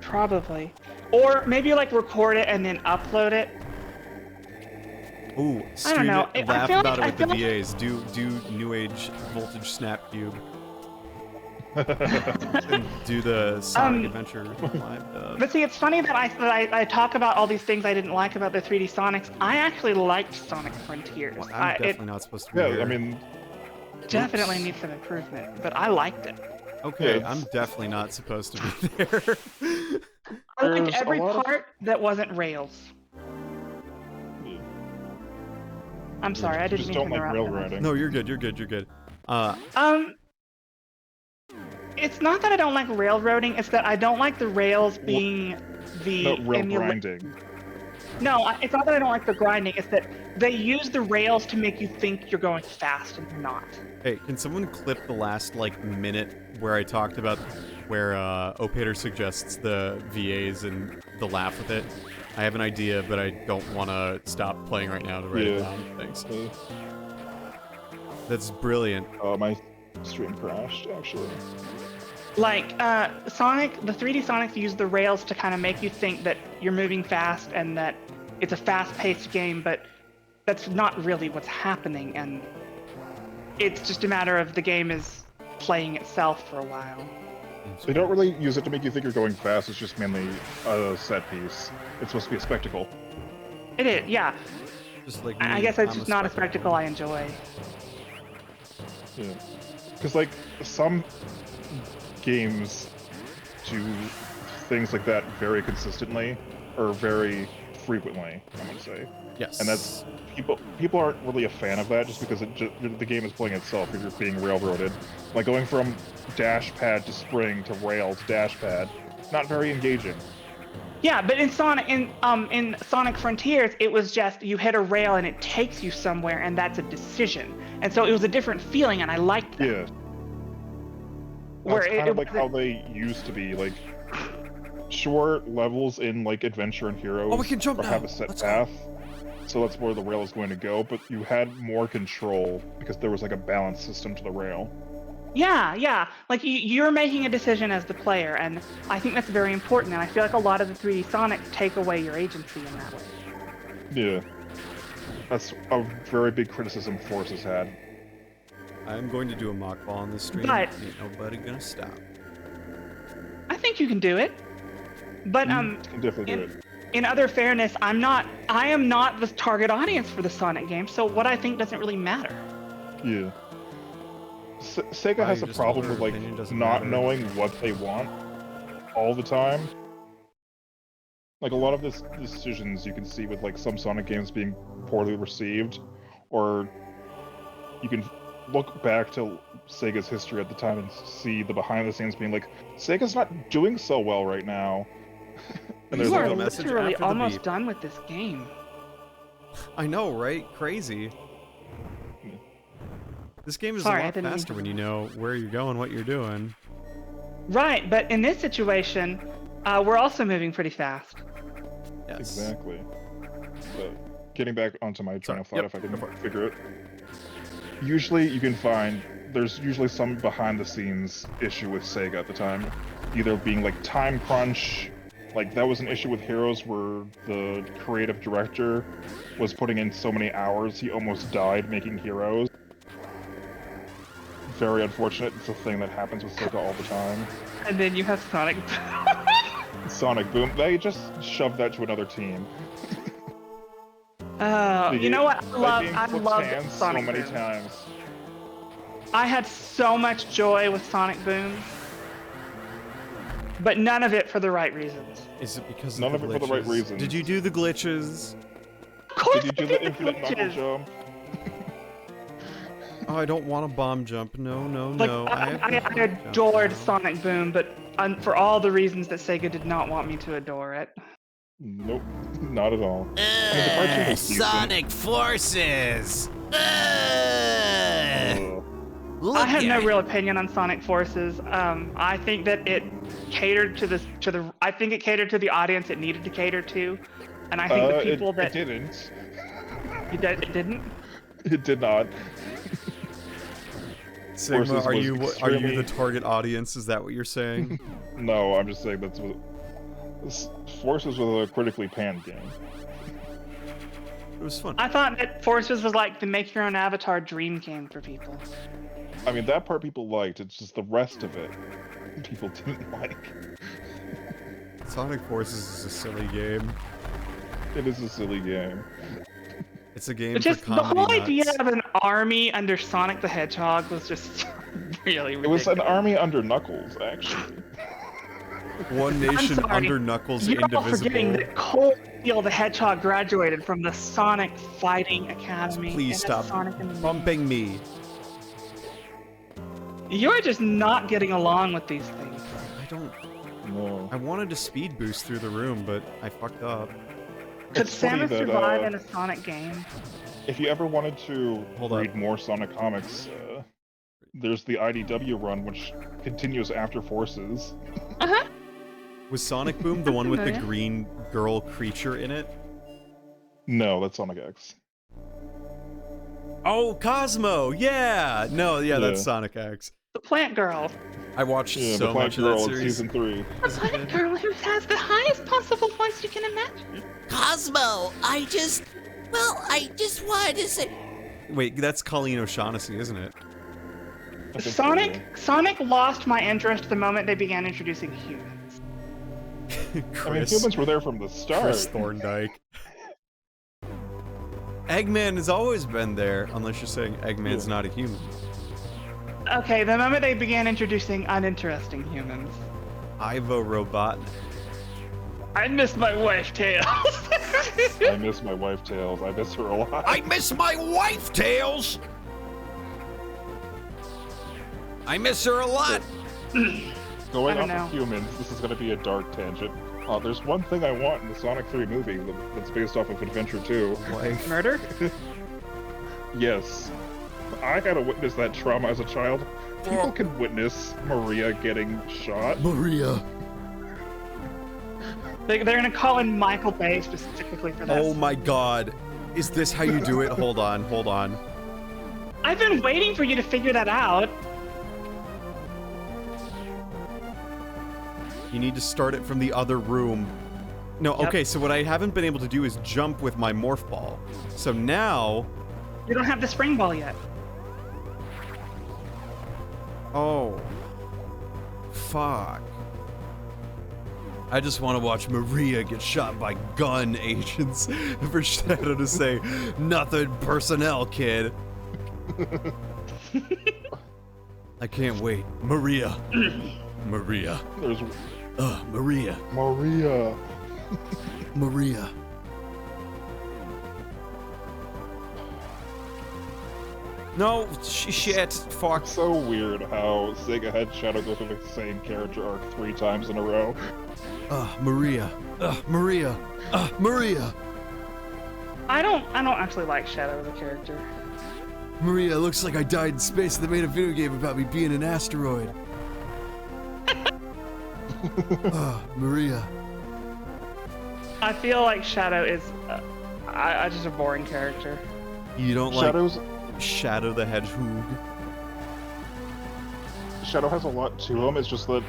Probably. Or maybe like record it and then upload it. Ooh, I stream don't know. it, I laugh feel about like- it with I the feel VAs, do New Age Voltage Snap Cube. And do the Sonic Adventure live dub. But see, it's funny that I talk about all these things I didn't like about the 3D Sonics. I actually liked Sonic Frontiers. Well, I'm definitely not supposed to be here. Yeah, I mean, Definitely needs some improvement, but I liked it. Okay, Yeah. I'm definitely not supposed to be there. I liked There's a every lot of- part that wasn't rails. I'm sorry, I you didn't just mean to don't like interrupt. railroading. No, you're good, you're good, you're good. It's not that I don't like railroading, it's that I don't like the rails being the No, rail emula- grinding. No, it's not that I don't like the grinding, it's that they use the rails to make you think you're going fast and you're not. Hey, can someone clip the last, like, minute where I talked about where, Opator suggests the VAs and the laugh with it? I have an idea, but I don't want to stop playing right now to write it Yeah. down. Thanks. That's brilliant. My stream crashed, actually. Like, Sonic, the 3D Sonics use the rails to kind of make you think that you're moving fast and that it's a fast-paced game, but that's not really what's happening, and it's just a matter of the game is playing itself for a while. They don't really use it to make you think you're going fast, it's just mainly a set piece. It's supposed to be a spectacle. It is, yeah. Just like I me, guess it's I'm just not a spectacle I enjoy. Yeah. Because, like, some games do things like that very consistently, or very frequently, I'm gonna say. Yes. And that's people aren't really a fan of that just because the game is playing itself. You're just being railroaded, like going from dash pad to spring to rail to dash pad. Not very engaging. Yeah, but in Sonic Frontiers, it was just you hit a rail and it takes you somewhere, and that's a decision. And so it was a different feeling, and I liked that. Yeah. Where It's kind of like how they used to be, like short levels in like Adventure and Heroes. Oh, we can jump now. Have a set path. So that's where the rail is going to go, but you had more control because there was like a balance system to the rail. Yeah. Like you're making a decision as the player, and I think that's very important. And I feel like a lot of the 3D Sonics take away your agency in that way. Yeah. That's a very big criticism Forces had. I'm going to do a mock ball on this stream. But- Ain't nobody gonna stop. I think you can do it. But You can definitely do it. in other fairness, I am not the target audience for the Sonic game, so what I think doesn't really matter. Yeah. Sega Wow, has you a just problem told with her like opinion doesn't not matter. knowing what they want all the time. Like a lot of this decisions you can see with like some Sonic games being poorly received, or you can look back to Sega's history at the time and see the behind the scenes being like, Sega's not doing so well right now. And there's You are like a message literally after the almost beep. done with this game. I know, right? Crazy. This game is Sorry, a I lot didn't mean faster to- when you know where you're going, what you're doing. Right, but in this situation, we're also moving pretty fast. Yes. Exactly. But getting back onto my train of thought, Yep, if I go can for it. figure it. Usually you can find, there's usually some behind the scenes issue with Sega at the time. Either being like time crunch, like that was an issue with Heroes where the creative director was putting in so many hours he almost died making Heroes. Very unfortunate, it's a thing that happens with Sega all the time. And then you have Sonic. Sonic Boom, they just shoved that to another team. You know what? That I game flipped loved hands Sonic so many Boom. times. I had so much joy with Sonic Boom, but none of it for the right reasons. Is it because None of the of it for the right glitches? reasons. Did you do the glitches? Of course, Did you I do the did infinite knuckle glitches. jump? Oh, I don't want a bomb jump. No, no, Like no. I have to bomb jump. adored Sonic Boom, but for all the reasons that Sega did not want me to adore it. Nope, not at all. I mean, the cartoon was decent. Sonic Forces. Look I have no at real opinion on Sonic Forces. I think that it catered to the I think it catered to the audience it needed to cater to, and I think the people it that didn't. it didn't. It did not. Sigma, Forces are was you the extremely- target audience? Is that what you're saying? No, I'm just saying that's what. Forces was a critically panned game. It was fun. I thought that Forces was like the make your own avatar dream game for people. I mean, that part people liked. It's just the rest of it people didn't like. Sonic Forces is a silly game. It is a silly game. It's a game But just for the comedy whole idea nuts. of an army under Sonic the Hedgehog was just really ridiculous. It was an army under Knuckles, actually. One nation sorry. under Knuckles, You're all forgetting indivisible. that Cole Steele the Hedgehog graduated from the Sonic Fighting Academy. Please It has stop Sonic in the name. bumping me. You're just not getting along with these things. I don't. No. I wanted to speed boost through the room, but I fucked up. Could It's funny Samus that, survive in a Sonic game? If you ever wanted to Hold read up. more Sonic comics, there's the IDW run, which continues after Forces. Was Sonic Boom the one with the Familiar. green girl creature in it? No, that's Sonic X. Oh, Cosmo! Yeah! No, yeah, that's Yeah. Sonic X. The Plant Girl. I watched Yeah, so the Plant much of that Girl in series. season 3. The Plant Girl who has the highest possible voice you can imagine. Cosmo. I just wanted to say. Wait, that's Colleen O'Shaughnessy, isn't it? I think so, yeah. Sonic lost my interest the moment they began introducing humans. I mean, Chris, humans were there from the start. Chris Thorndike. Eggman has always been there, unless you're saying Eggman's not a human. Okay, the moment they began introducing uninteresting humans. Ivo Robotnik. I miss my wife, Tails. I miss my wife, Tails. I miss her a lot. I miss my wife, Tails. I miss her a lot. Going I off don't know. of humans, this is going to be a dark tangent. There's one thing I want in the Sonic 3 movie that's based off of Adventure 2. Wife. Murder? Yes. I had to witness that trauma as a child. People can witness Maria getting shot. Maria. They're gonna call in Michael Bay specifically for this. Oh my God. Is this how you do it? Hold on, hold on. I've been waiting for you to figure that out. You need to start it from the other room. No, Yep. okay, so what I haven't been able to do is jump with my morph ball. So now... You don't have the spring ball yet. Oh. Fuck. I just want to watch Maria get shot by gun agents for Shadow to say, nothing personnel, kid. I can't wait. Maria. Maria. There's Maria. Maria. Maria. No, shit. Fuck. It's so weird how Sega had Shadow go through the same character arc 3 times in a row. Maria. Maria. Maria. I don't actually like Shadow as a character. Maria, looks like I died in space. They made a video game about me being an asteroid. Maria. I feel like Shadow is I just a boring character. You don't Shadow's like Shadow the Hedgehog? Shadow has a lot to him. It's just that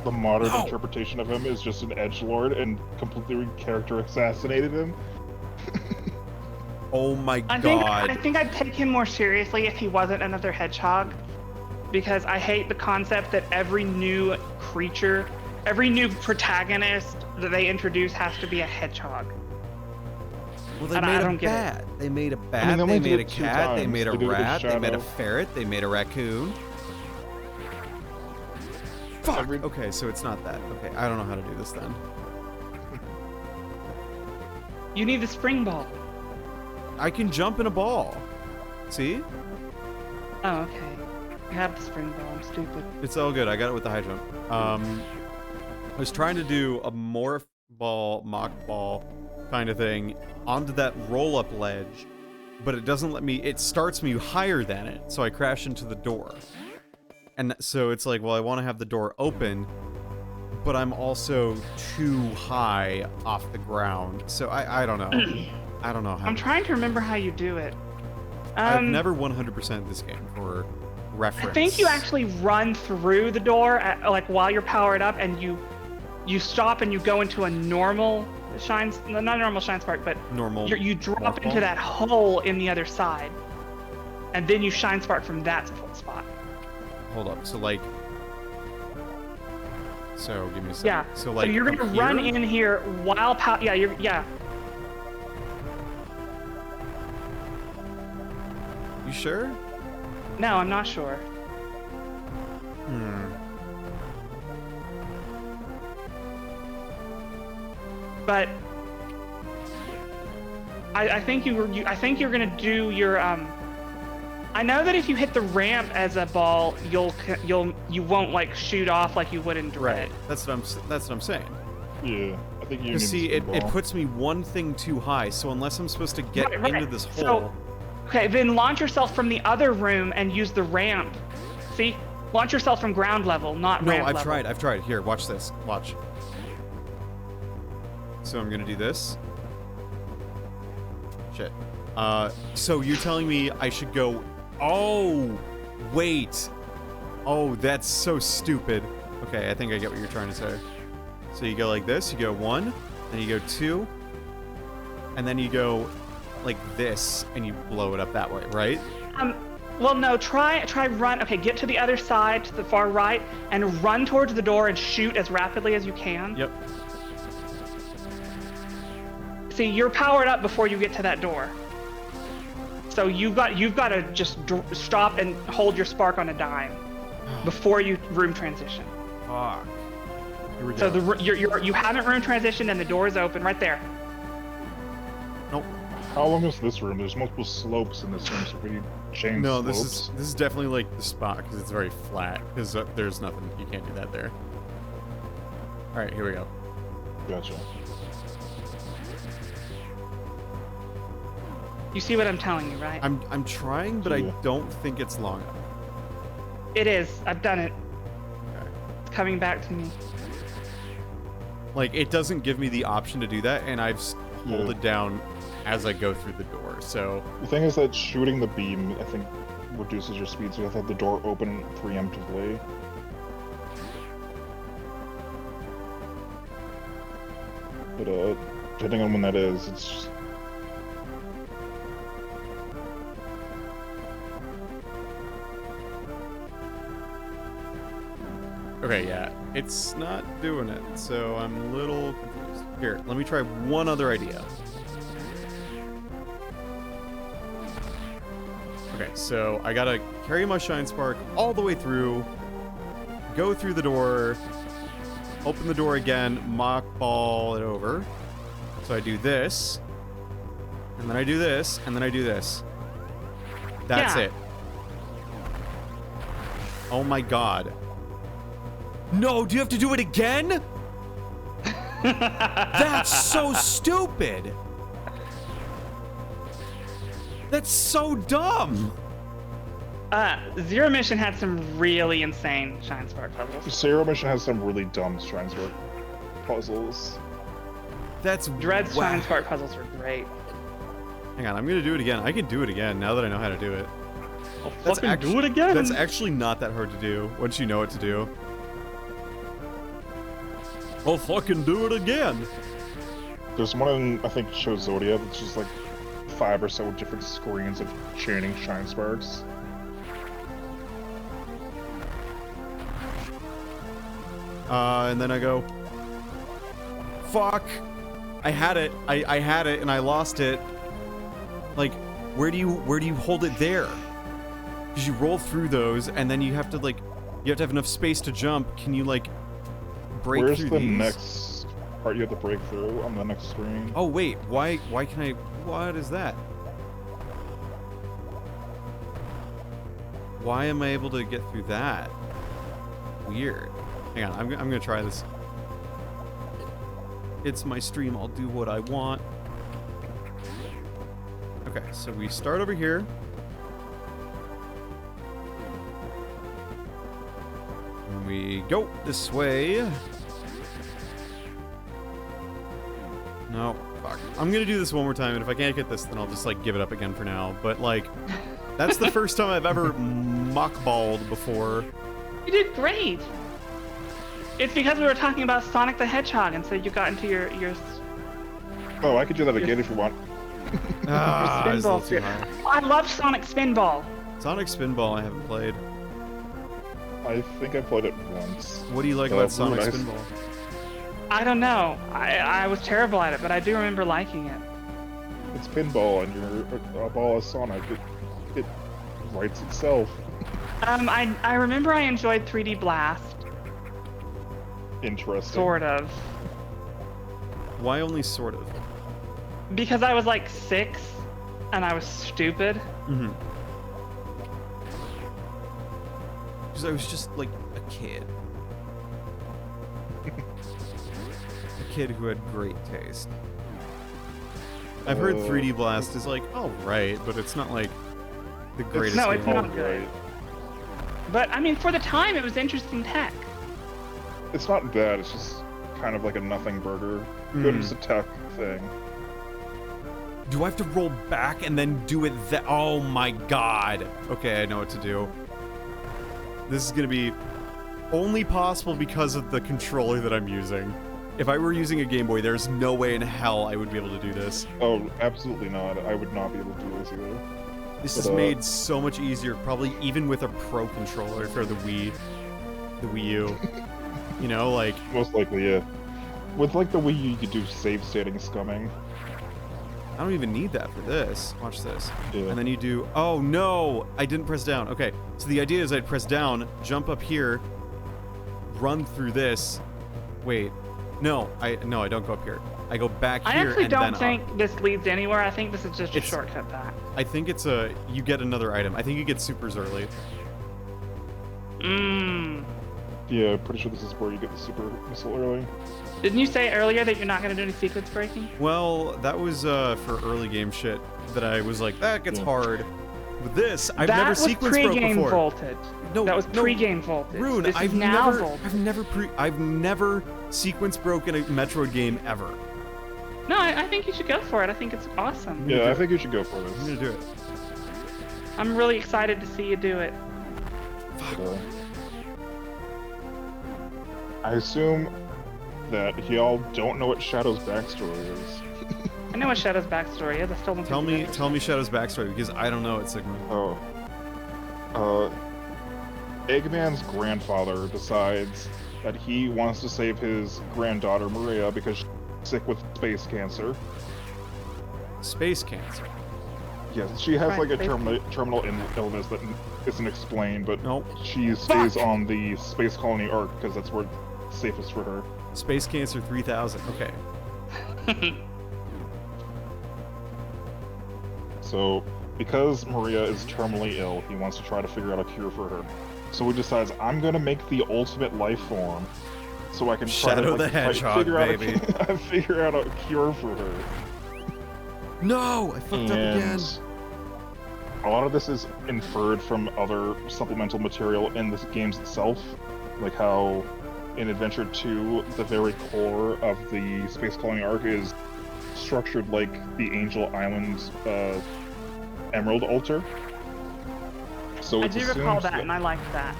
the modern interpretation of him is just an edgelord and completely character assassinated him. Oh my I god. think I'd take him more seriously if he wasn't another hedgehog, because I hate the concept that every new creature, every new protagonist that they introduce has to be a hedgehog. Well, they And made I a don't get it. bat. They made a bat. I mean, they only made did a it 2 cat. They times. made a They did it with rat. They made a Shadow. ferret. They made a raccoon. Fuck. Every- Okay, so it's not that. Okay, I don't know how to do this then. You need the spring ball. I can jump in a ball. See? Oh, okay. You have the spring ball. I'm stupid. It's all good. I got it with the high jump. I was trying to do a morph ball, mock ball kind of thing onto that roll-up ledge, but it doesn't let me. It starts me higher than it, so I crash into the door. And so it's like, well, I want to have the door open, but I'm also too high off the ground. So I don't know. I don't know how. I'm trying to remember how you do it. I've never 100% this game for reference. I think you actually run through the door like while you're powered up, and you stop and you go into a normal not normal shine spark, but normal. you drop Normal. into that hole in the other side, and then you shine spark from that spot. Hold up. So like. So give me a second. Yeah. So like. you're from gonna run here? in here while yeah. You sure? No, I'm not sure. But I think I think you're gonna do your I know that if you hit the ramp as a ball, you won't like shoot off like you would in Dread. Right. That's what I'm saying. Yeah, I think you need Because see, the it spin ball. puts me one thing too high. So unless I'm supposed to get Right. into this So- hole, Okay, then launch yourself from the other room and use the ramp. See? Launch yourself from ground level, not no, ramp I've level. tried. Here, watch this. Watch. So I'm gonna do this. Shit. So you're telling me I should go? Oh, wait. Oh, that's so stupid. Okay, I think I get what you're trying to say. So you go like this. You go 1, then you go 2, and then you go like this, and you blow it up that way, right? Well, no, try run. Okay, get to the other side, to the far right, and run towards the door and shoot as rapidly as you can. Yep. See, you're powered up before you get to that door. So you've got to just stop and hold your spark on a dime before you room transition. Fuck. Here we go. So you haven't room transitioned and the door is open right there. Nope. How long is this room? There's multiple slopes in this room, so we change No, slopes. this is definitely like the spot because it's very flat. Because there's nothing. You can't do that there. All right, here we go. Gotcha. You see what I'm telling you, right? I'm trying, but I Yeah. don't think it's long enough. It is. I've done it. Okay. It's coming back to me. Like it doesn't give me the option to do that, and I've hold Yeah. it down as I go through the door. So The thing is that shooting the beam, I think, reduces your speed, so you have to have the door open preemptively. But depending on when that is, it's just... okay, yeah, it's not doing it. So I'm a little confused. Here, let me try one other idea. Okay, so I gotta carry my Shine Spark all the way through, go through the door, open the door again, mock ball it over. So I do this, and then I do this, and then I do this. That's Yeah. it. Oh my god. No, do you have to do it again? That's so stupid. That's so dumb. Zero Mission had some really insane Shine Spark puzzles. Zero Mission has some really dumb Shrine Spark puzzles. That's Dread's wow. Shine Spark puzzles were great. Hang on, I'm gonna do it again. I can do it again now that I know how to do it. That's Fucking actu- do it again. That's actually not that hard to do once you know what to do. I'll fucking do it again. There's one in, I think, Show Zodia that's just like 5 or so different screens of chaining Shine Sparks. And then I go, fuck. I had it. I had it and I lost it. Like, where do you hold it there? Because you roll through those and then you have to have enough space to jump. Can you like break Where's through the these? next part you have to break through on the next screen? Oh wait, why can I? What is that? Why am I able to get through that? Weird. Hang on, I'm gonna try this. It's my stream. I'll do what I want. Okay, so we start over here. And we go this way. No, fuck. I'm gonna do this one more time, and if I can't get this, then I'll just like give it up again for now. But like, that's the first time I've ever mockballed before. You did great. It's because we were talking about Sonic the Hedgehog, and so you got into your Oh, I could do that again if you want. Ah, it's a Spinball little too sphere. high. I love Sonic Spinball. Sonic Spinball I haven't played. I think I played it once. What do you like about Ooh, Sonic nice. Spinball? I don't know. I was terrible at it, but I do remember liking it. It's pinball, and you're a ball of Sonic. It writes itself. I remember I enjoyed 3D Blast, Interesting. sort of, Why only sort of? because I was like 6, and I was stupid. Mm-hmm. Because I was just like a kid. A kid who had great taste. I've heard 3D Blast is like, all right, but it's not like the greatest no, game. it's not good. But I mean, for the time, it was interesting tech. It's not bad. It's just kind of like a nothing burger. Good as a tech thing. Do I have to roll back and then do it that? Oh my god. Okay, I know what to do. This is gonna be only possible because of the controller that I'm using. If I were using a Game Boy, there's no way in hell I would be able to do this. Oh, absolutely not. I would not be able to do this either. This But, is made so much easier, probably even with a Pro controller for the Wii U. You know, like, Most likely, yeah. With like the Wii U, you could do save stating scumming. I don't even need that for this. Watch this. Yeah. And then you do, oh no, I didn't press down. Okay, so the idea is I'd press down, jump up here, run through this, Wait. No, I don't go up here. I go back I here actually and don't then think up. this leads anywhere. I think this is just a It's- shortcut back. I think it's you get another item. I think you get supers early. Mmm. Yeah, pretty sure this is where you get the super missile early. Didn't you say earlier that you're not going to do any sequence breaking? Well, that was for early game shit that I was like, that gets Yeah. hard. With this, I've that never was sequence broke pre-game before. voltage. No, that was no. pre-game voltage. Rune, this I've is now never, voltage. I've never sequence broken a Metroid game ever. No, I think you should go for it. I think it's awesome. Yeah, I think you should go for I'm this. gonna do it. I'm really excited to see you do it. Uh, I assume that y'all don't know what Shadow's backstory is. I know what Shadow's backstory is. I still don't Tell think you me, guys- tell me Shadow's backstory because I don't know it, Sigma. Oh. Eggman's grandfather decides that he wants to save his granddaughter Maria because she's sick with space cancer. Space cancer. Yes, she has Right, like a space terminal illness that isn't explained, but Nope. she stays on the space colony Ark because that's where it's safest for her. Space cancer 3000. Okay. So, because Maria is terminally ill, he wants to try to figure out a cure for her. So he decides, I'm gonna make the ultimate life form, so I can try Shadow to the Hedgehog, baby. figure out a cure for her. No, I fucked up again. And a lot of this is inferred from other supplemental material in the games itself, like how in Adventure 2, the very core of the Space Colony Arc is structured like the Angel Island Emerald Altar. So I it's do recall assumed that, and I liked that.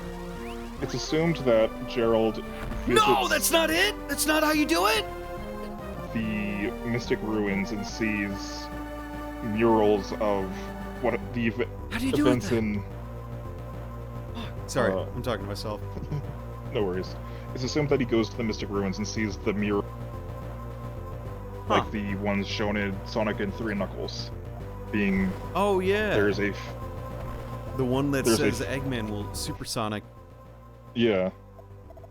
it's assumed that Gerald No, visits that's not it. That's not how you do it. the Mystic Ruins and sees murals of what the How do you do it events then? in. Sorry, Uh, I'm talking to myself. No worries. It's assumed that he goes to the Mystic Ruins and sees the mural, Huh. like the ones shown in Sonic and Three Knuckles, being Oh yeah. there's a the one that there's a- says Eggman will supersonic. yeah.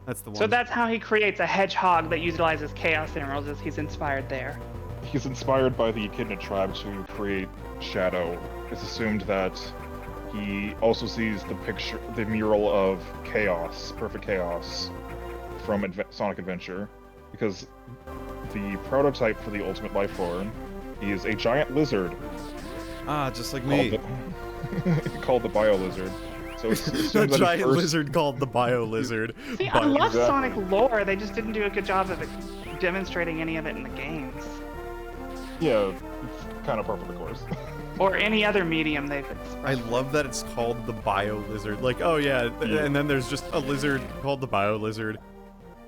That's the one. So that's how he creates a hedgehog that utilizes Chaos Emeralds, as he's inspired there. He's inspired by the Echidna tribe to create Shadow. It's assumed that he also sees the mural of Chaos, Perfect Chaos, from Sonic Adventure, because the prototype for the Ultimate Life Form is a giant lizard just like me. called the Bio Lizard. So it's The assumed that giant first, lizard called the Bio Lizard. See, I love Exactly. Sonic lore. They just didn't do a good job of demonstrating any of it in the games. Yeah, it's kind of par for the course. Or any other medium they've I love that it's called the Bio Lizard. Like, oh yeah, Yeah. and then there's just a lizard called the Bio Lizard.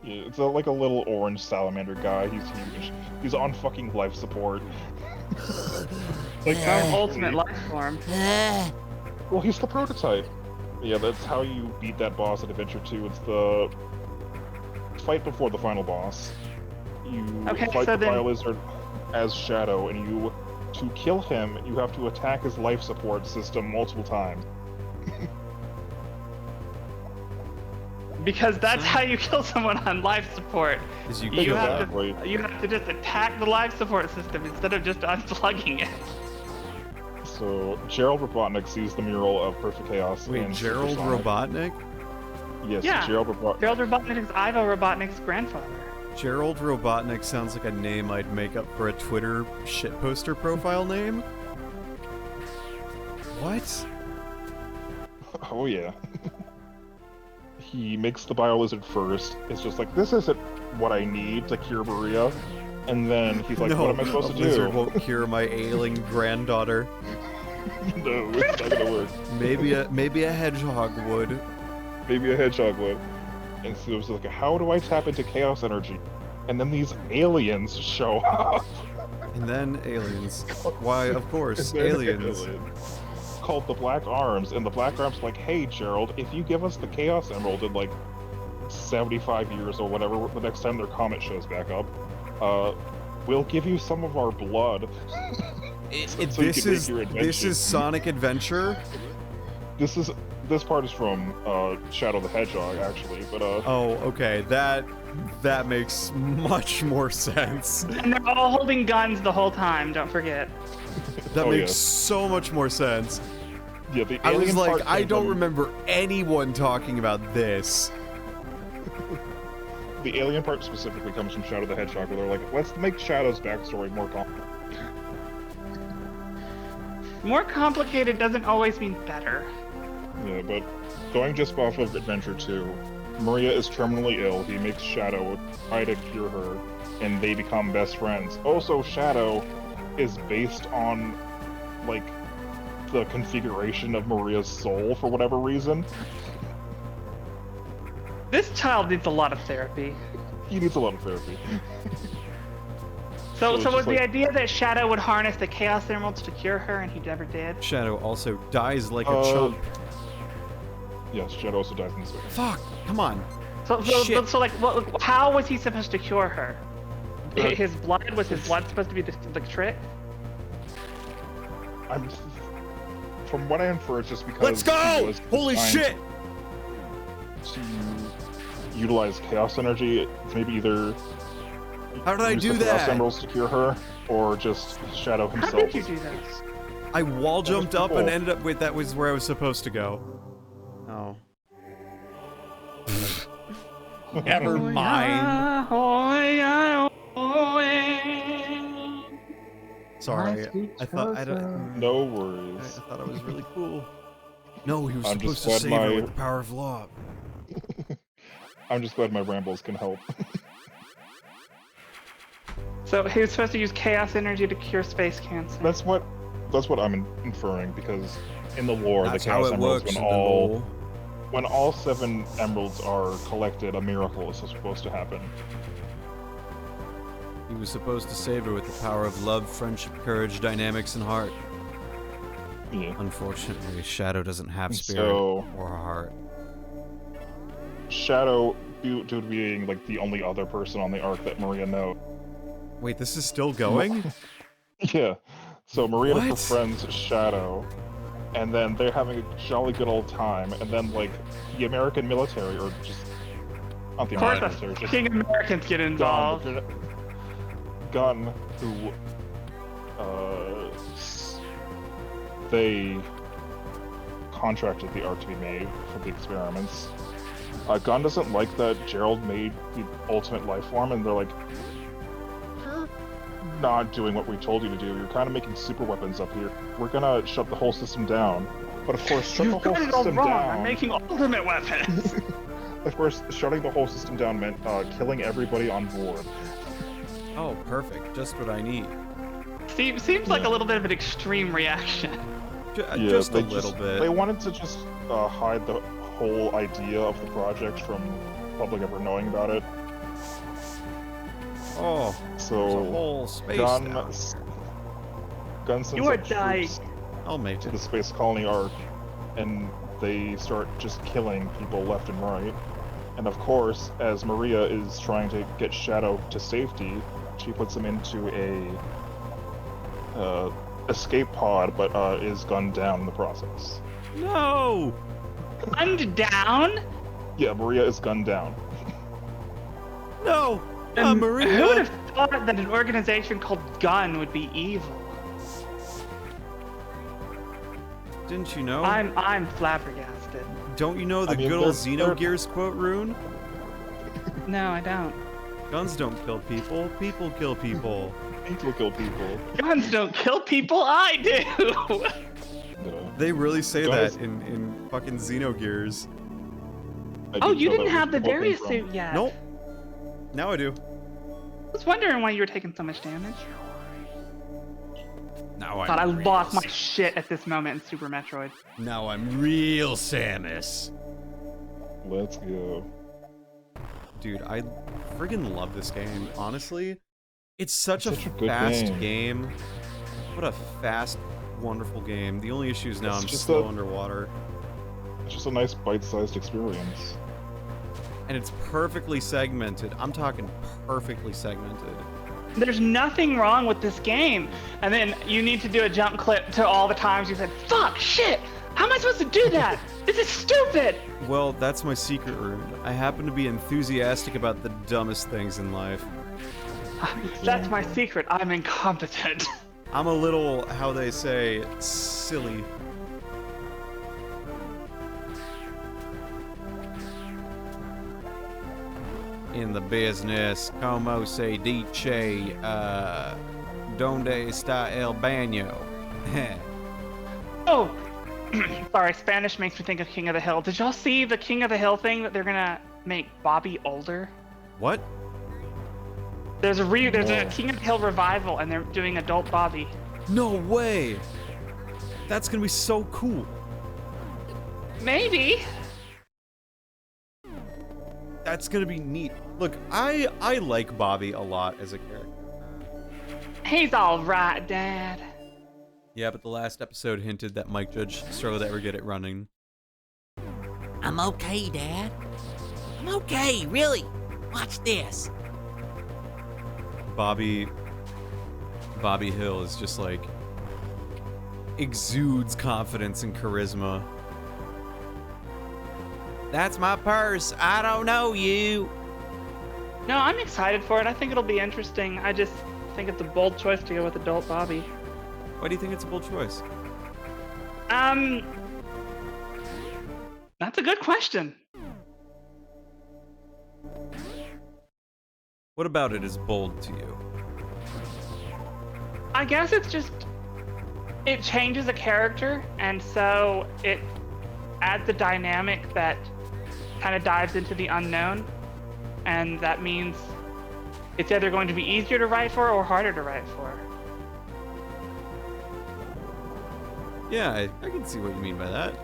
Yeah, it's like a little orange salamander guy. He's huge. He's on fucking life support. Like ultimate life form. Well, he's the prototype. Yeah, that's how you beat that boss in Adventure 2. It's the fight before the final boss. You Okay, fight so the then- Bio-Lizard as Shadow, and to kill him, you have to attack his life support system multiple times. Because that's how you kill someone on life support. Is you You kill have that. Exactly. You have to just attack the life support system instead of just unplugging it. So, Gerald Robotnik sees the mural of Perfect Chaos Wait, in Gerald Supersonic. Robotnik? Yes, Yeah. Gerald Robotnik. Gerald Robotnik is Ivo Robotnik's grandfather. Gerald Robotnik sounds like a name I'd make up for a Twitter shitposter profile name. What? Oh yeah. He makes the Bio-Lizard first. It's just like, this isn't what I need to cure Maria. And then he's like, no, what am I supposed a to lizard do? won't cure my ailing granddaughter. No, it's not gonna work. Maybe a hedgehog would. Maybe a hedgehog would. And so it was like, how do I tap into chaos energy? And then these aliens show up. And then aliens. Why, of course, And then aliens. Called the Black Arms, and the Black Arms like, hey Gerald, if you give us the Chaos Emerald in like 75 years or whatever, the next time their comet shows back up, we'll give you some of our blood. So you This can make is your this invention. is Sonic Adventure. This is This part is from Shadow the Hedgehog, actually, but Oh, okay. That makes much more sense. And they're all holding guns the whole time, don't forget. That Oh, makes yes. so much more sense. yeah, the I was alien like, part I came don't from- remember anyone talking about this. The alien part specifically comes from Shadow the Hedgehog, where they're like, let's make Shadow's backstory more complicated. More complicated doesn't always mean better. Yeah, but going just off of Adventure 2, Maria is terminally ill. He makes Shadow try to cure her, and they become best friends. Also, Shadow is based on, like, the configuration of Maria's soul for whatever reason. This child needs a lot of therapy. He needs a lot of therapy. So it's was just the like- idea that Shadow would harness the Chaos Emeralds to cure her, and he never did? Shadow also dies like a chump. Yes, Shadow also dies in this way. Fuck, come on. Shit. So like, how was he supposed to cure her? Uh, His blood? Was his blood supposed to be the trick? From what I infer, it's just because Let's he go! was Holy designed shit! To utilize chaos energy, maybe either How did I use do the chaos that? emeralds to cure her, or just Shadow How himself. did you do that? I wall jumped pretty up and cool. ended up with that was where I was supposed to go. Oh. Never mind. Sorry. I thought I don't. No I worries. thought it was really cool. No, he was I'm just supposed to glad save her my- with the power of law. I'm just glad my rambles can help. So he was supposed to use chaos energy to cure space cancer. That's what I'm inferring, because in the lore, That's the how chaos it emeralds, works in the lore. when all 7 emeralds are collected, a miracle is supposed to happen. He was supposed to save her with the power of love, friendship, courage, dynamics, and heart. Yeah. Unfortunately, Shadow doesn't have spirit So- or a heart. Shadow, due to being like the only other person on the arc that Maria knows. Wait, this is still going? Yeah. So Maria What? befriends Shadow, and then they're having a jolly good old time, and then like the American military, or just not the Of course, American military, just King Americans get involved. Gun, who they contracted the art to be made for the experiments. Gunn doesn't like that Gerald made the ultimate life form, and they're like, you're not doing what we told you to do. You're kind of making super weapons up here. We're gonna shut the whole system down. But of course, shut You've the whole got it all system wrong. down. I'm making ultimate weapons. Of course, shutting the whole system down meant killing everybody on board. Oh, perfect. Just what I need. Seems like a little bit of an extreme reaction. Just a they little bit. They wanted to just hide the whole idea of the project from public ever knowing about it. Oh, there's a So whole space Gun now. sends You are up dying. troops I'll make to it. the space colony arc, and they start just killing people left and right. And of course, as Maria is trying to get Shadow to safety, she puts him into a escape pod, but is gunned down in the process. No! Gunned down? Yeah, Maria is gunned down. No! Who would Maria! have thought that an organization called Gun would be evil? Didn't you know? I'm flabbergasted. Don't you know the I mean, good old they're- Xenogears quote rune? No, I don't. Guns don't kill people, people kill people. People kill people. Guns don't kill people. I do. They really say Guns- that in fucking Xenogears. Oh, you know didn't that have the was where it Darius came suit from. yet. Nope. Now I do. I was wondering why you were taking so much damage. Now I'm Thought I real lost my shit at this moment in Super Metroid. Now I'm real Samus. Let's go. Dude, I friggin' love this game. Honestly, it's such, It's such a a good fast game. game. What a fast, wonderful game. The only issue is now It's I'm just slow a- underwater. It's just a nice bite-sized experience. And it's perfectly segmented. I'm talking perfectly segmented. There's nothing wrong with this game. And then you need to do a jump clip to all the times you said, fuck, shit, how am I supposed to do that? This is stupid! Well, that's my secret rune. I happen to be enthusiastic about the dumbest things in life. That's my secret. I'm incompetent. I'm a little, how they say, silly. In the business, como se dice, donde está el baño? Oh! Sorry, Spanish makes me think of King of the Hill. Did y'all see the King of the Hill thing that they're gonna make Bobby older? What? There's a King of the Hill revival, and they're doing adult Bobby. No way! That's gonna be so cool. Maybe. That's gonna be neat. Look, I like Bobby a lot as a character. He's all right, Dad. Yeah, but the last episode hinted that Mike Judge struggled to ever get it running. I'm okay, Dad. I'm okay, really. Watch this. Bobby Hill is just like exudes confidence and charisma. That's my purse. I don't know you. No, I'm excited for it. I think it'll be interesting. I just think it's a bold choice to go with adult Bobby. Why do you think it's a bold choice? That's a good question. What about it is bold to you? I guess it's just, it changes a character, and so it adds a dynamic that kind of dives into the unknown, and that means it's either going to be easier to write for or harder to write for. Yeah, I can see what you mean by that.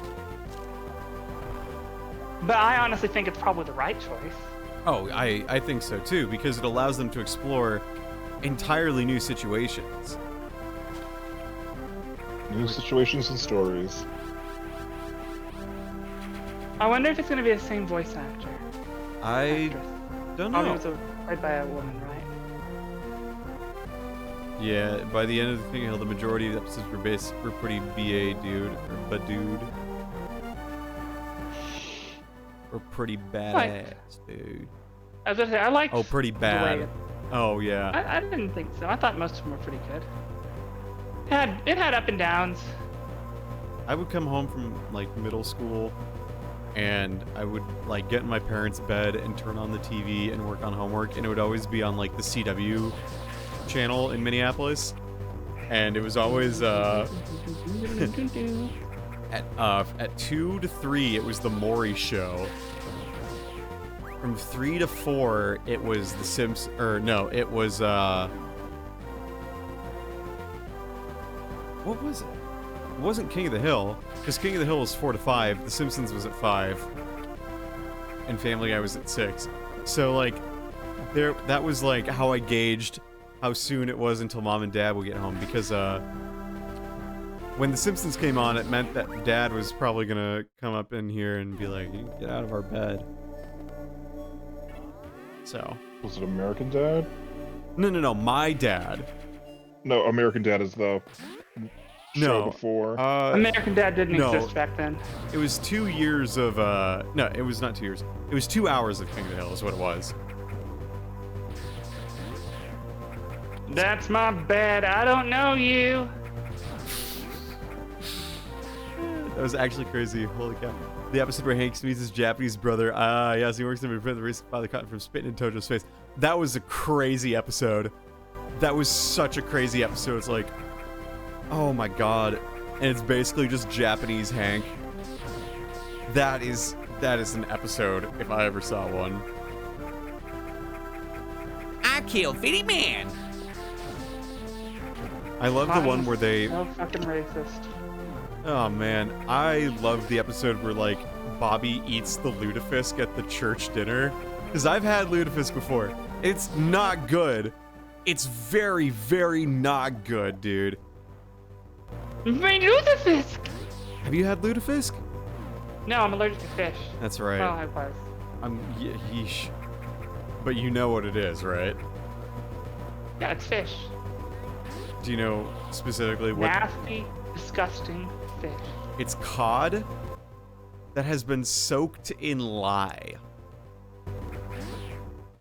But I honestly think it's probably the right choice. Oh, I think so too, because it allows them to explore entirely new situations. New situations and stories. I wonder if it's going to be the same voice actor. Actress. Don't Probably know. was played by a woman, right? Yeah, by the end of the thing, the majority of the episodes were pretty BA dude, or ba-dude. Or pretty badass, dude. I was going to say, I liked Oh, pretty bad. it- Oh, yeah. I didn't think so. I thought most of them were pretty good. It had up and downs. I would come home from, like, middle school, and I would, like, get in my parents' bed and turn on the TV and work on homework, and it would always be on, like, the CW channel in Minneapolis. And it was always, at 2 to 3, it was the Maury Show. From 3 to 4, it was The Simpsons. Or no, it was what was it? It wasn't King of the Hill, because King of the Hill was 4 to 5. The Simpsons was at 5, and Family Guy was at 6. So like, that was like how I gauged how soon it was until Mom and Dad would get home, because when The Simpsons came on, it meant that Dad was probably gonna come up in here and be like, "You get out of our bed." So. Was it American Dad? No, my dad. No, American Dad is the show before. American Dad didn't no. exist back then. It was 2 years of, no, it was not 2 years. It was 2 hours of King of the Hill is what it was. That's my bad. I don't know you. That was actually crazy. Holy cow. The episode where Hank meets his Japanese brother. Yes, he works in the risk of father cotton from spitting in Tojo's face. That was a crazy episode. That was such a crazy episode. It's like, oh my god. And it's basically just Japanese Hank. That is an episode if I ever saw one. I killed 50 Man. I love the one where they... So fucking racist. Oh man, I love the episode where like Bobby eats the lutefisk at the church dinner. Because I've had lutefisk before. It's not good. It's very, very not good, dude. My lutefisk! Have you had lutefisk? No, I'm allergic to fish. That's right. Oh, I was. Yeesh. But you know what it is, right? Yeah, it's fish. Do you know specifically what? Nasty, disgusting fish. It's cod. that has been soaked in lye.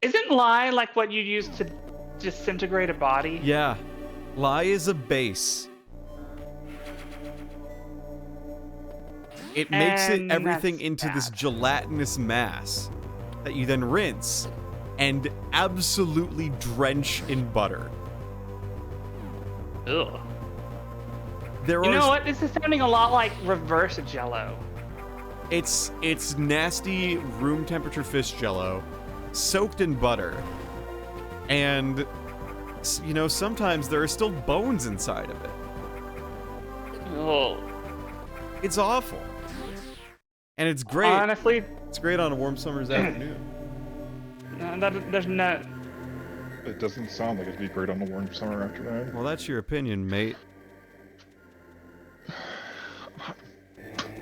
Isn't lye like what you use to disintegrate a body? Yeah. Lye is a base. It makes And everything that's into this bad. gelatinous mass that you then rinse and absolutely drench in butter. Ugh. There You are know what? This is sounding a lot like reverse Jello. It's nasty room temperature fish jello soaked in butter. And you know, sometimes there are still bones inside of it. Oh. It's awful. And it's great. Honestly, It's great on a warm summer's afternoon. there's no. It doesn't sound like it'd be great on a warm summer afternoon. Well, that's your opinion, mate.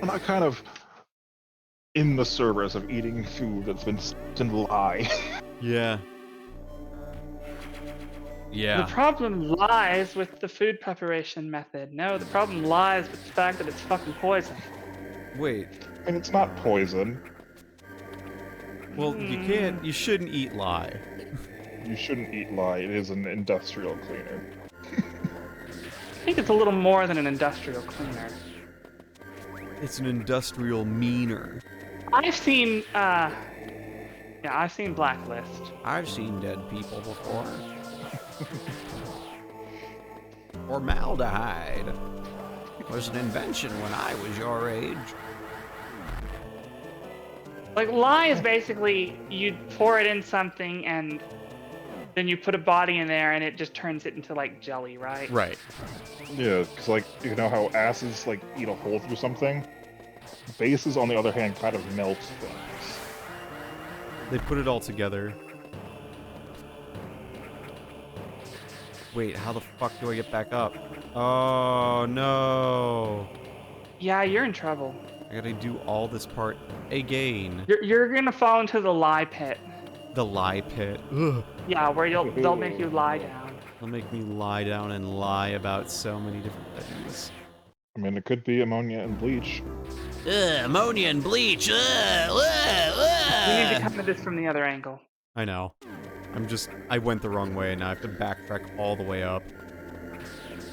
I'm not kind of in the service of eating food that's been steeped in lye. Yeah. Yeah. The problem lies with the food preparation method. No, the problem lies with the fact that it's fucking poison. Wait. And it's not poison. Well, you shouldn't eat lye. You shouldn't eat lye. It is an industrial cleaner. I think it's a little more than an industrial cleaner. It's an industrial meaner. I've seen, I've seen Blacklist. I've seen dead people before. Formaldehyde. Was an invention when I was your age. Like, lye is basically, you pour it in something and then you put a body in there and it just turns it into, like, jelly, right? Right. Yeah, because, like, you know how acids, like, eat a hole through something? Bases, on the other hand, kind of melt things. They put it all together. Wait, how the fuck do I get back up? Oh, no. Yeah, you're in trouble. I gotta do all this part again. You're gonna fall into the lye pit. The lye pit. Ugh. Yeah, where they'll make you lie down. They'll make me lie down and lie about so many different things. I mean, it could be ammonia and bleach. Ammonia and bleach. You need to come at this from the other angle. I know. I went the wrong way and now I have to backtrack all the way up.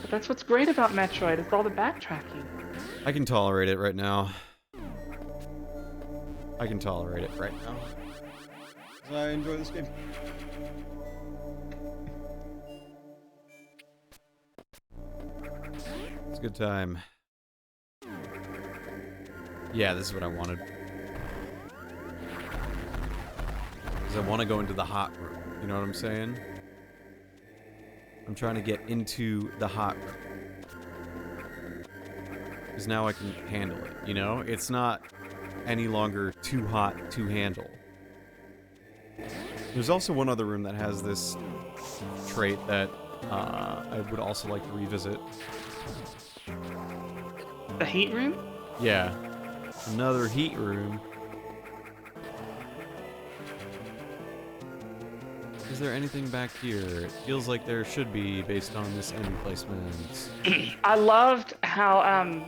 But that's what's great about Metroid, it's all the backtracking. I can tolerate it right now. I can tolerate it right now. 'Cause I enjoy this game. It's a good time. Yeah, this is what I wanted. Because I want to go into the hot room. You know what I'm saying? I'm trying to get into the hot room. Because now I can handle it, you know? It's not any longer too hot to handle. There's also one other room that has this trait that I would also like to revisit. The heat room? Yeah. Another heat room. Is there anything back here? It feels like there should be based on this enemy placement. I loved how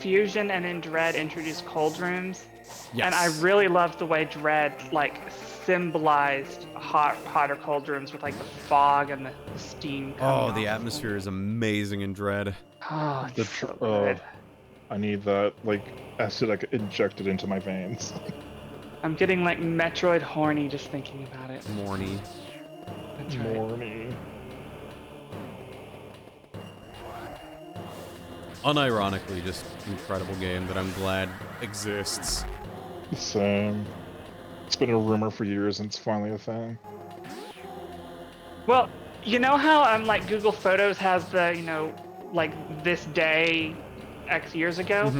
Fusion and in Dread introduced cold rooms. Yes. And I really loved the way Dread like symbolized hot or cold rooms with like the fog and the steam coming Oh, off the of them. atmosphere is amazing in Dread. Oh, The it's so tr- good. I need that, like, acid like, injected into my veins. I'm getting like Metroid horny just thinking about it. Morny. That's right. Morny. Unironically, just incredible game that I'm glad exists. Same. It's been a rumor for years and it's finally a thing. Well, you know how like Google Photos has the, you know, like this day X years ago?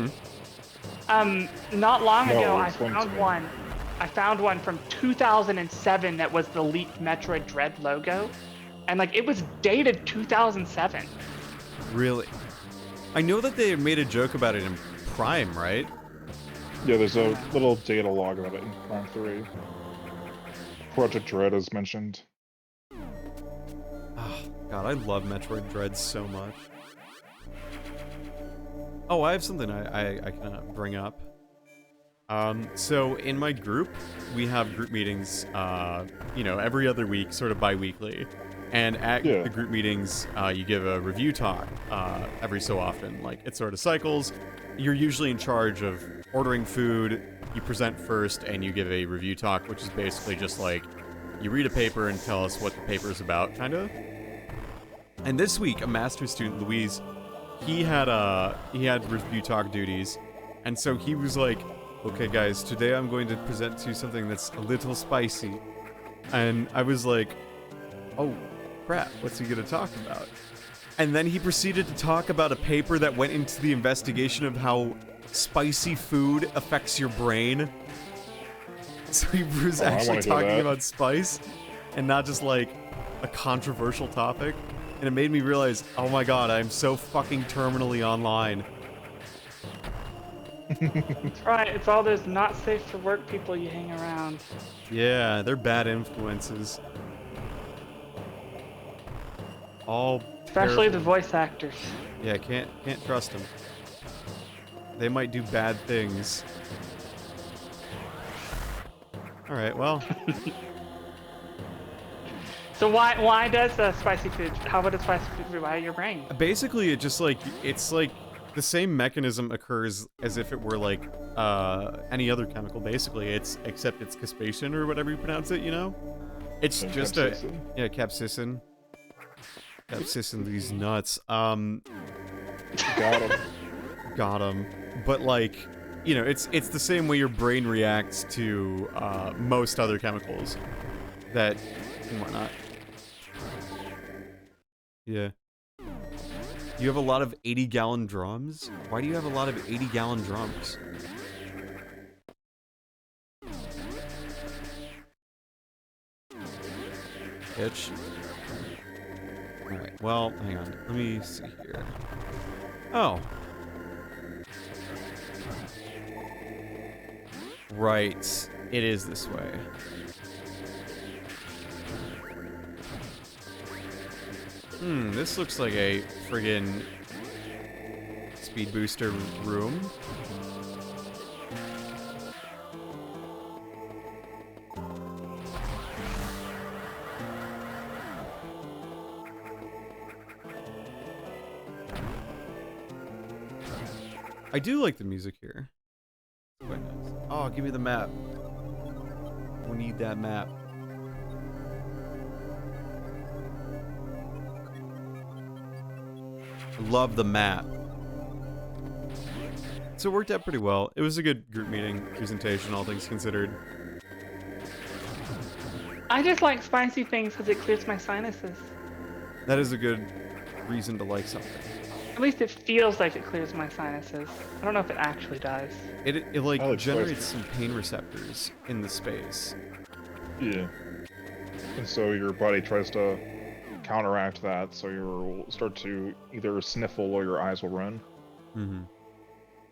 Not long No, ago I explain to found me. one. I found one from 2007 that was the leaked Metroid Dread logo. And like it was dated 2007. Really? I know that they made a joke about it in Prime, right? Yeah, there's a little data log about it in Prime 3. Project Dread is mentioned. Oh, God, I love Metroid Dread so much. Oh, I have something I can bring up. So in my group, we have group meetings, every other week, sort of bi-weekly. And at the group meetings, you give a review talk every so often. Like, it sort of cycles. You're usually in charge of ordering food. You present first, and you give a review talk, which is basically just like, you read a paper and tell us what the paper is about, kind of. And this week, a master's student, Louise, he had review talk duties. And so he was like, okay, guys, today I'm going to present to you something that's a little spicy. And I was like, oh, crap, what's he going to talk about? And then he proceeded to talk about a paper that went into the investigation of how spicy food affects your brain. So he was actually talking about spice and not just like a controversial topic. And it made me realize, oh my god, I'm so fucking terminally online. Right, it's all those not safe for work people you hang around. Yeah, they're bad influences. All Especially the terrible. voice actors. Yeah, can't trust them. They might do bad things. All right, well. So why does spicy food? How would a spicy food rewire your brain? Basically, it's like the same mechanism occurs as if it were like any other chemical. Basically, except it's capsaicin or whatever you pronounce it. You know, it's just capsaicin. Capsaicin. Capsaicin these nuts. Got him. But like, it's the same way your brain reacts to most other chemicals that and whatnot. Yeah. You have a lot of 80-gallon drums? Why do you have a lot of 80-gallon drums? Bitch. Alright, well, hang on. Let me see here. Oh. Right. It is this way. This looks like a friggin' speed booster room. I do like the music here. It's quite nice. Oh, give me the map. We need that map. Love the map. So it worked out pretty well. It was a good group meeting presentation, all things considered. I just like spicy things because it clears my sinuses. That is a good reason to like something. At least it feels like it clears my sinuses. I don't know if it actually does. It like generates some pain receptors in the space. Yeah. And so your body tries to counteract that, so you'll start to either sniffle or your eyes will run.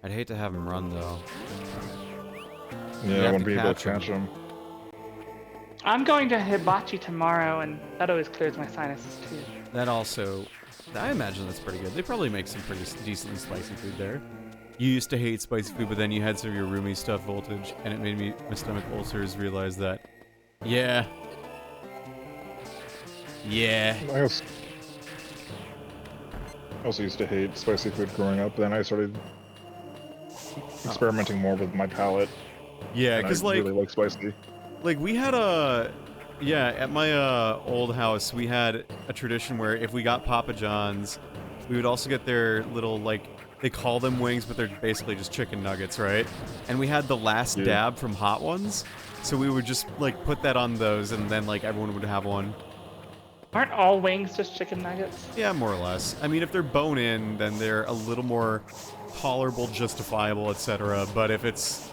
I'd hate to have him run though. Yeah, I wouldn't be able to catch him. I'm going to Hibachi tomorrow, and that always clears my sinuses too. That also, I imagine that's pretty good. They probably make some pretty decently spicy food there. You used to hate spicy food, but then you had some of your roomie stuff voltage, and it made my stomach ulcers realize that. Yeah. Yeah. I also used to hate spicy food growing up, then I started experimenting more with my palate. Yeah, because I really like spicy. Like we had at my old house, we had a tradition where if we got Papa John's, we would also get their little, like, they call them wings, but they're basically just chicken nuggets, right? And we had the last dab from Hot Ones, so we would just, like, put that on those, and then, like, everyone would have one. Aren't all wings just chicken nuggets? Yeah, more or less. I mean, if they're bone-in, then they're a little more tolerable, justifiable, etc. But if it's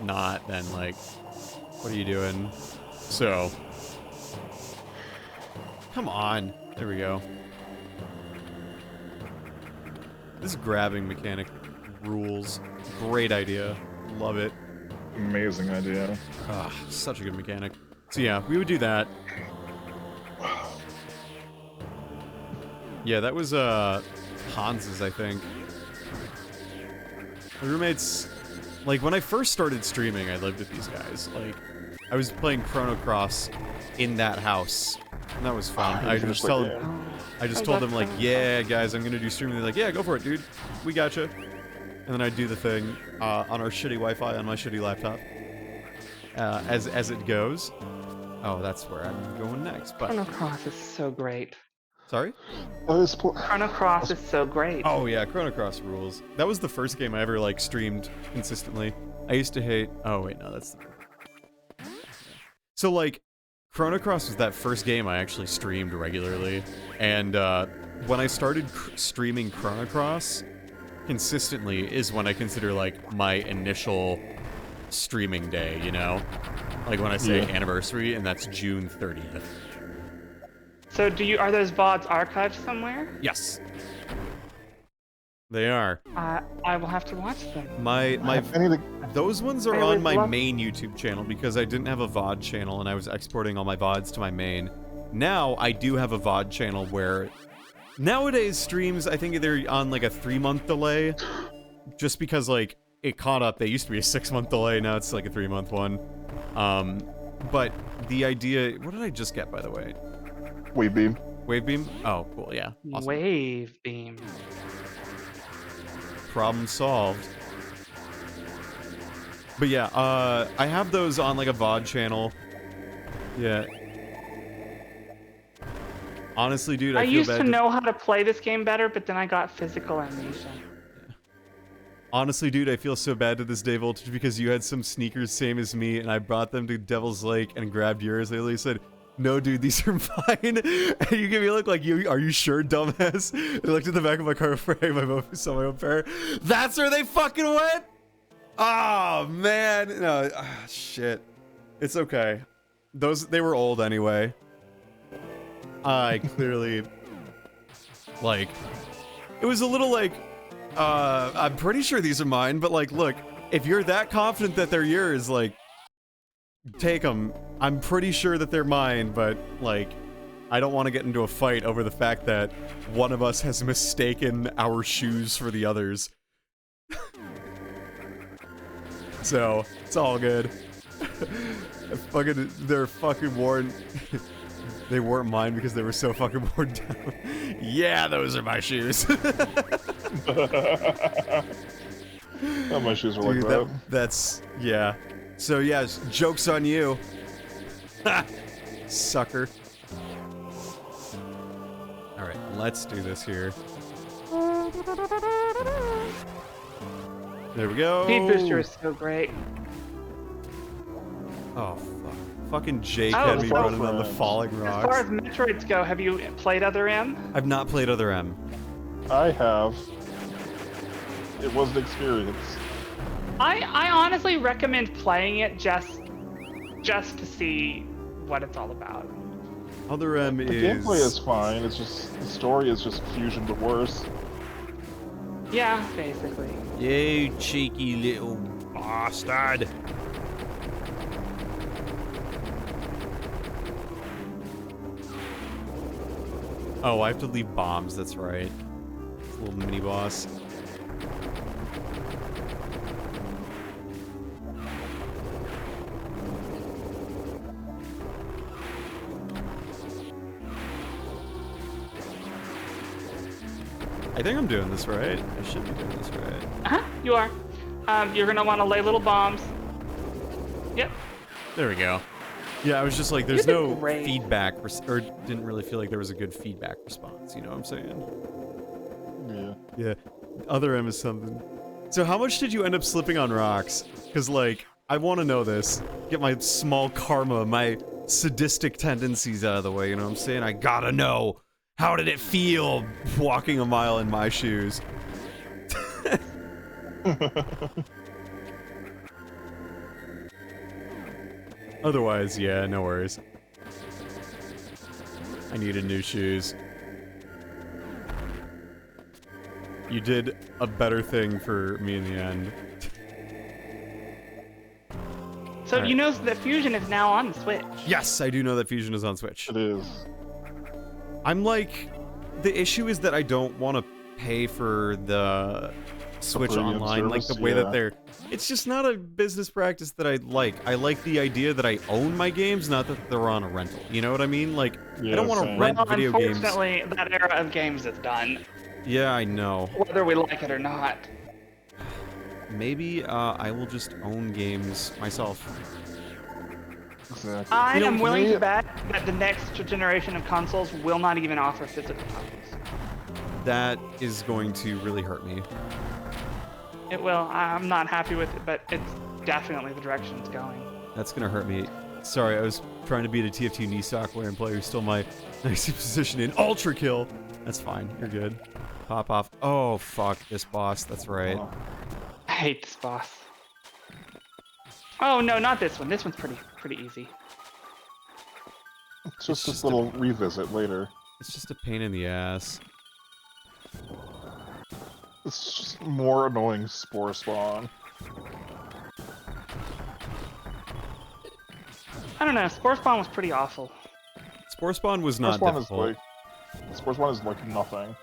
not, then, like, what are you doing? So, come on. There we go. This grabbing mechanic rules. Great idea. Love it. Amazing idea. Ah, such a good mechanic. So yeah, we would do that. Yeah, that was Hans's, I think. My roommates Like, when I first started streaming, I lived with these guys. Like, I was playing Chrono Cross in that house, and that was fun. I just told them, like, yeah, guys, I'm gonna do streaming. They're like, yeah, go for it, dude. We gotcha. And then I'd do the thing on our shitty Wi-Fi on my shitty laptop. As it goes. Oh, that's where I'm going next. But Chrono Cross is so great. sorry? Chrono Cross is so great. Oh yeah, Chrono Cross rules. That was the first game I ever like streamed consistently. I used to hate. Oh wait, no, that's. So like, Chrono Cross was that first game I actually streamed regularly, and when I started streaming Chrono Cross consistently is when I consider like my initial streaming day. You know, like when I say anniversary, and that's June 30th. So are those VODs archived somewhere? Yes. They are. I will have to watch them. Those ones are I on always my love- main YouTube channel because I didn't have a VOD channel and I was exporting all my VODs to my main. Now I do have a VOD channel where nowadays streams, I think they're on like a 3-month delay just because like it caught up. They used to be a 6-month delay. Now it's like a 3-month one. But the idea, what did I just get, by the way? Wave beam. Wave beam? Oh, cool. Yeah. Awesome. Wave beam. Problem solved. But yeah, I have those on like a VOD channel. Yeah. Honestly, dude, I feel used bad to know how to play this game better, but then I got physical amnesia. Honestly, dude, I feel so bad to this day, Voltage, because you had some sneakers same as me, and I brought them to Devil's Lake and grabbed yours. I literally said, no, dude, these are mine. And you give me a look like, are you sure, dumbass? I looked at the back of my car frame, I saw my own pair. That's where they fucking went? Oh, man. No, shit. It's okay. They were old anyway. I clearly, like, it was a little like, I'm pretty sure these are mine, but like, look, if you're that confident that they're yours, like, take them. I'm pretty sure that they're mine, but like, I don't want to get into a fight over the fact that one of us has mistaken our shoes for the others. So, it's all good. They're fucking worn. They weren't mine because they were so fucking worn down. Yeah, those are my shoes. Oh, my shoes are Dude, like that. That's, yeah. So yeah, joke's on you. Sucker. Alright, let's do this here. There we go. Speed Booster is so great. Oh, fuck. Fucking Jake Oh, had me so running on the falling As far rocks. as Metroids go, have you played Other M? I've not played Other M. I have. It was an experience. I honestly recommend playing it just to see what it's all about. Other M The is... gameplay is fine. It's just the story is just Fusion, but worse. Yeah, basically. You cheeky little bastard. Oh, I have to leave bombs, that's right. It's a little mini-boss. I think I'm doing this right. I should be doing this right. Uh-huh, you are. You're gonna want to lay little bombs. Yep. There we go. Yeah, I was just like, there's You did no great. feedback, or didn't really feel like there was a good feedback response, you know what I'm saying? Yeah. Yeah. Other M is something. So how much did you end up slipping on rocks? Because, like, I want to know this. Get my small karma, my sadistic tendencies out of the way, you know what I'm saying? I gotta know. How did it feel walking a mile in my shoes? Otherwise, yeah, no worries. I needed new shoes. You did a better thing for me in the end. So Alright. you know that Fusion is now on the Switch. Yes, I do know that Fusion is on Switch. It is. I'm like, the issue is that I don't want to pay for the Switch premium Online, like the service, way yeah. that they're. It's just not a business practice that I like. I like the idea that I own my games, not that they're on a rental. You know what I mean? Like, I Yeah, don't want to same. rent Well, video games. unfortunately, that era of games is done, Yeah, I know. whether we like it or not. Maybe I will just own games myself. Exactly. I You know, am willing me- to bet that the next generation of consoles will not even offer physical copies. That is going to really hurt me. It will. I'm not happy with it, but it's definitely the direction it's going. That's gonna hurt me. Sorry, I was trying to beat a TF2 knee stock wearing player who stole my nicely positioned in Ultra Kill. That's fine. You're good. Pop off. Oh fuck this boss. That's right. Oh. I hate this boss. Oh no, not this one. This one's pretty easy. It's just just this little revisit later. It's just a pain in the ass. It's just more annoying Spore Spawn. I don't know. Spore Spawn was pretty awful. Spore Spawn was Spore not Spawn is difficult. like... Spore Spawn is like nothing.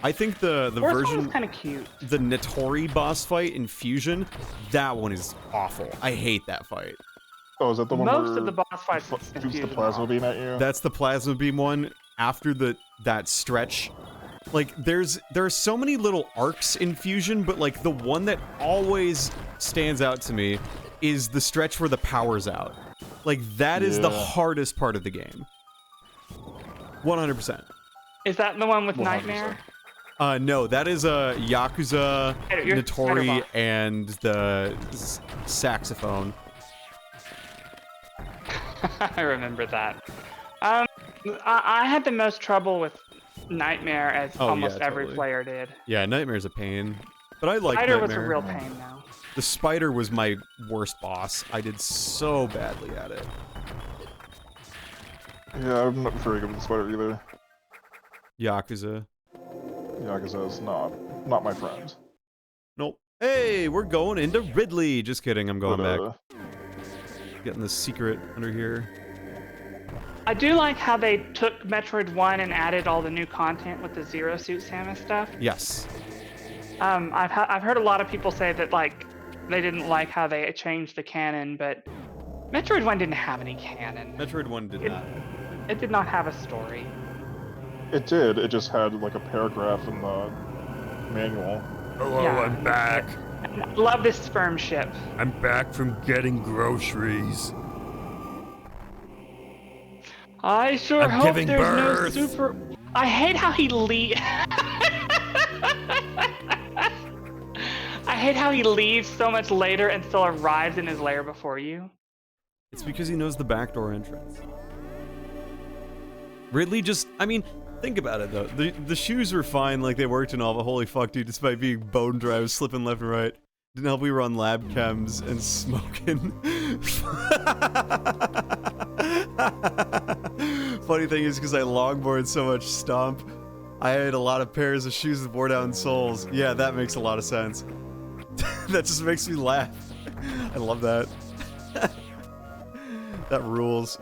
I think the Spore Spawn was version, kind of cute. the Notori boss fight in Fusion, that one is awful. I hate that fight. Oh, is that the one Most where of the boss fights in shoots the Fusion plasma are beam at you? That's the plasma beam one. After that stretch, like there are so many little arcs in Fusion, but like the one that always stands out to me is the stretch where the power's out. Like that is the Yeah. hardest part of the game. 100%. Is that the one with 100%. Nightmare? No, that is Yakuza, You're Notori, Spider-Boss. and the saxophone. I remember that. I had the most trouble with Nightmare, as Oh, almost yeah, every totally. player did. Yeah, Nightmare's a pain, but I like Spider was Nightmare. a real pain, though. The spider was my worst boss. I did so badly at it. Yeah, I'm not very good with the spider either. Yakuza. Yakuza is not my friend. Nope. Hey, we're going into Ridley. Just kidding, I'm going But, back. Getting the secret under here. I do like how they took Metroid 1 and added all the new content with the Zero Suit Samus stuff. Yes. I've heard a lot of people say that like they didn't like how they changed the canon, but Metroid 1 didn't have any canon. Metroid 1 did not. It did not have a story. It did. It just had like a paragraph in the manual. Hello, Yeah. I'm back. And I love this sperm ship. I'm back from getting groceries. I sure I'm hope giving there's birth. no super. I hate how he I hate how he leaves so much later and still arrives in his lair before you. It's because he knows the backdoor entrance. Ridley just, I mean, think about it though. The shoes were fine, like they worked and all, but holy fuck, dude, despite being bone dry, I was slipping left and right. Didn't help we were on lab chems and smoking. Funny thing is, because I longboard so much stomp, I had a lot of pairs of shoes with wore down soles. Yeah, that makes a lot of sense. That just makes me laugh. I love that. That rules.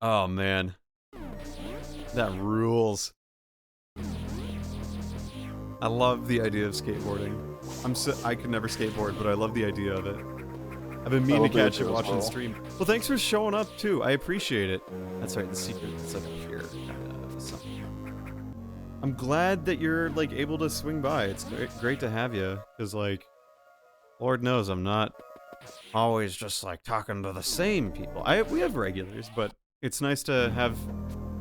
Oh man, that rules. I love the idea of skateboarding. I could never skateboard, but I love the idea of it. I've been meaning to love the catch it idea as watching the well. stream. Well, thanks for showing up too. I appreciate it. That's right, the secret is up here. I'm glad that you're like able to swing by. It's great to have you, because like, Lord knows I'm not always just like talking to the same people. We have regulars, but it's nice to have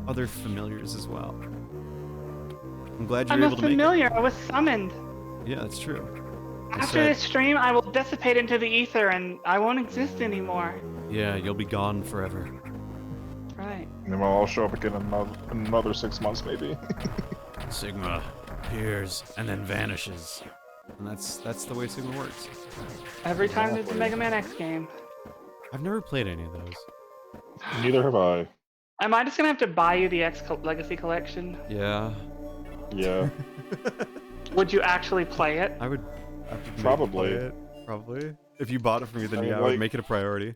other familiars as well. I'm glad you're I'm a able to make familiar. I was summoned. it. Yeah, that's true. I After said- this stream, I will dissipate into the ether and I won't exist anymore. Yeah, you'll be gone forever. Right. And then I'll show up again in another 6 months, maybe. Sigma appears and then vanishes. And that's the way Sigma works. Every time there's a Mega Man X game. I've never played any of those. Neither have I. Am I just gonna have to buy you the Legacy Collection? Yeah, Yeah. Would you actually play it? I would maybe Probably. play it. Probably. If you bought it for me, then I mean, yeah, I would like- make it a priority.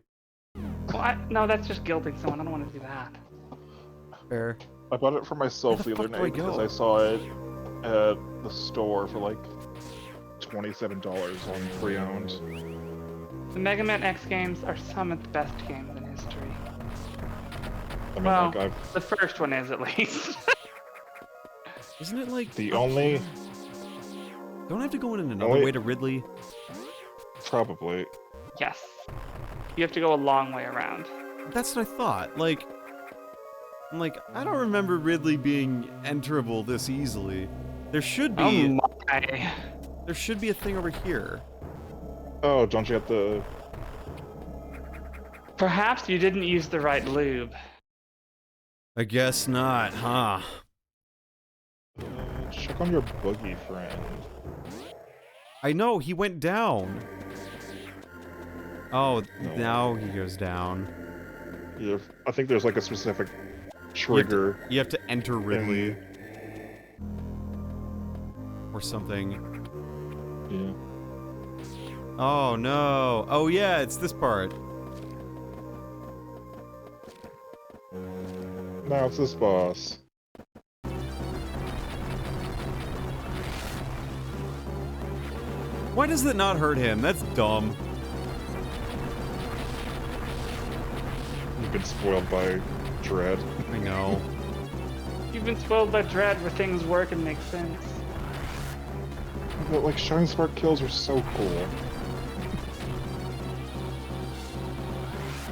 Well, no, that's just guilting someone. I don't want to do that. Fair. I bought it for myself Where the the other fuck do I night because go? I saw it at the store for like $27 on pre-owned. The Mega Man X games are some of the best games in history. I mean, Well, like, I've the first one is at least. Isn't it like the only Don't I have to go in another Only- way to Ridley? probably. Yes. You have to go a long way around. That's what I thought. Like, I'm like, I don't remember Ridley being enterable this easily. There should Oh be. my. There should be a thing over here. Oh, don't you have to? Perhaps you didn't use the right lube. I guess not, huh? Check on your boogie friend. I know, he went down. Oh, No. now he goes down. Yeah, I think there's like a specific trigger. You have to enter Ridley. Or something. Yeah. Oh no. Oh yeah, it's this part. Now it's this boss. Why does it not hurt him? That's dumb. You've been spoiled by Dread. I know. You've been spoiled by Dread where things work and make sense. But like Shine Spark kills are so cool.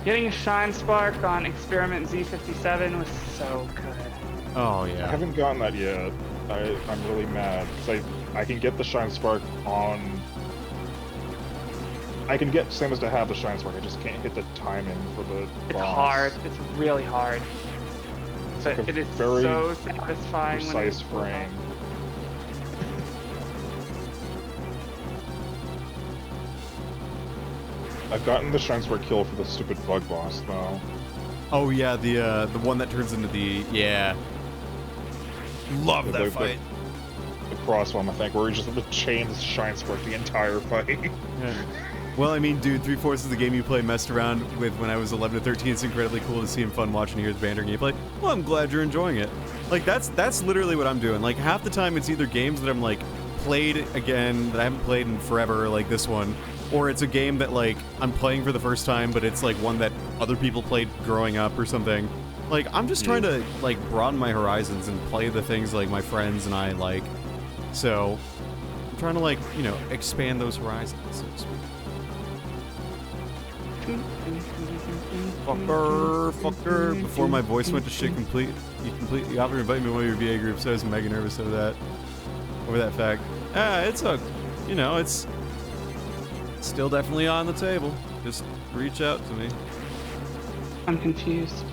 Getting a Shine Spark on Experiment Z57 was so good. Oh I yeah. haven't gotten that yet. I'm really mad because I can get the Shine Spark on. I can get Samus to have the Shine Spark. I just can't hit the timing for the. It's boss. hard. It's really hard. But like a it is very so satisfying when Precise it's pulled frame. off. I've gotten the Shine Spark kill for the stupid bug boss though. Oh yeah, the one that turns into the Love The- that the- fight. The cross one, I think, where you just have to chain the Shine Spark the entire fight. Yeah. Well, I mean, dude, 3/4 of the game you play messed around with when I was 11 to 13. It's incredibly cool to see and fun watching and hear the banter gameplay. Well, I'm glad you're enjoying it. Like, that's literally what I'm doing. Like, half the time it's either games that I'm, like, played again that I haven't played in forever, like this one, or it's a game that, like, I'm playing for the first time, but it's, like, one that other people played growing up or something. Like, I'm just trying to, like, broaden my horizons and play the things, like, my friends and I like. So, I'm trying to, like, you know, expand those horizons, so to speak. Fucker. Before my voice went to shit you completely offered to invite me to one of your VA groups. I was mega nervous over that fact. It's a, you know, it's still definitely on the table. Just reach out to me. I'm confused.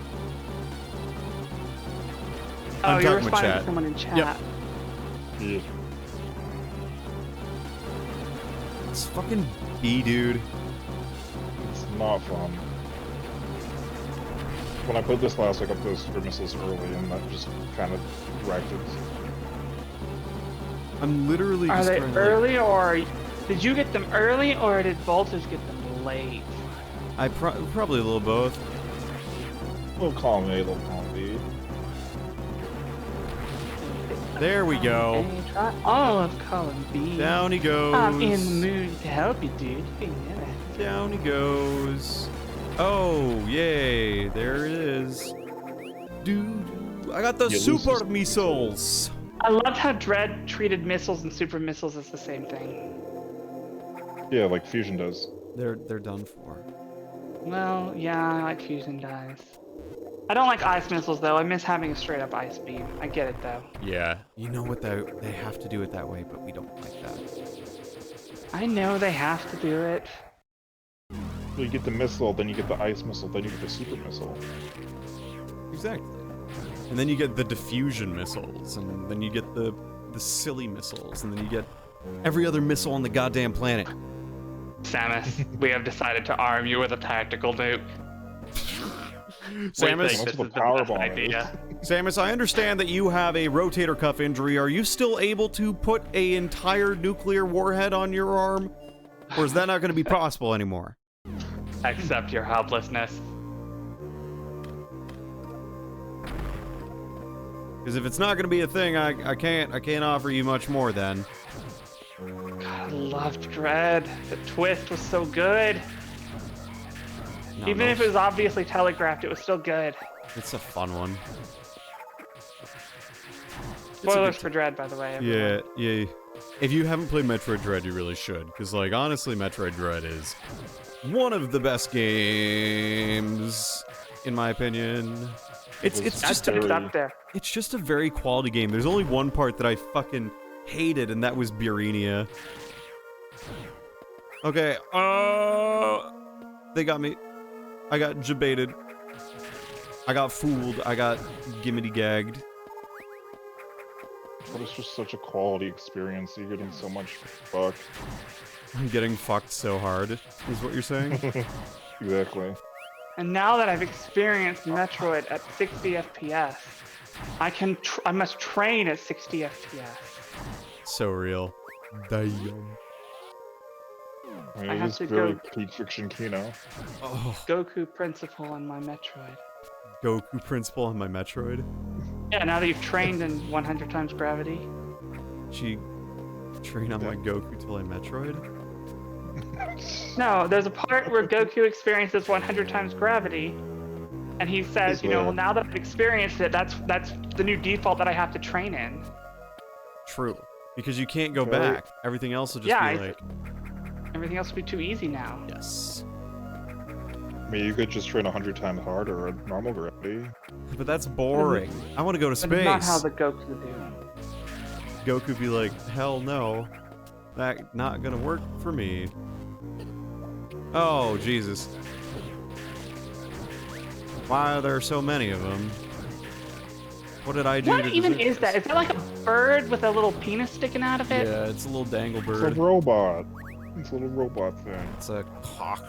I'm Oh, you're talking with responding chat. to someone in chat. Yep. Yeah. It's fucking B, dude. It's not fun. When I played this last, I got those super missiles early, and that just kind of wrecked it. I'm literally Are just they trying to, early or did you get them early or did Voltage get them late? I probably a little both. Little column A, little column B. There we go. Hey, try all of column B. Down he goes. I'm in the mood to help you, dude. You know that. Down he goes. Oh, yay. There it is. Dude, I got the Ulysses super missiles. I loved how Dread treated missiles and super missiles as the same thing. Yeah, like Fusion does. They're done for. Well, yeah, I like fusion dies. I don't like ice missiles though. I miss having a straight up ice beam. I get it though. Yeah. You know what, they have to do it that way, but we don't like that. I know they have to do it. You get the missile, then you get the ice missile, then you get the super missile. Exactly. And then you get the diffusion missiles, and then you get the silly missiles, and then you get every other missile on the goddamn planet. Samus, we have decided to arm you with a tactical nuke. Samus, We think this the is the power best bomb idea. Samus, I understand that you have a rotator cuff injury. Are you still able to put an entire nuclear warhead on your arm? Or is that not going to be possible anymore? Accept your helplessness. Because if it's not gonna be a thing, I can't offer you much more then. God, I loved Dread. The twist was so good. Even if it was obviously telegraphed, it was still good. It's a fun one. Spoilers for Dread, by the way. Everyone. Yeah. If you haven't played Metroid Dread, you really should. Because, like, honestly, Metroid Dread is one of the best games, in my opinion. It's just up there. It's just a very quality game. There's only one part that I fucking hated, and that was Burenia. Okay, they got me. I got jebaited. I got fooled. I got gimmity gagged. But it's just such a quality experience. You're getting so much fuck. I'm getting fucked so hard, is what you're saying? Exactly. And now that I've experienced Metroid at 60 FPS, I must train at 60 FPS. So real. Damn. I mean, I it have is to very go- peak fiction Kino. Oh, Goku principle on my Metroid. Goku principle on my Metroid. Yeah, now that you've trained in 100 times gravity. She train on my Goku till I Metroid? No, there's a part where Goku experiences 100 times gravity, and he says, you know, well, now that I've experienced it, that's the new default that I have to train in. True. Because you can't go Right. back. Everything else will just Yeah, be like, Everything else will be too easy now. yes. I mean, you could just train 100 times harder at normal gravity. But that's boring. I want to go to But space. not how the Goku do. Goku be like, hell no. That not gonna work for me. Oh, Jesus. Why are there so many of them? What did I do What to even deserve is that? this? Is that like a bird with a little penis sticking out of it? Yeah, it's a little dangle It's a bird. robot. It's a little robot thing. It's a cock.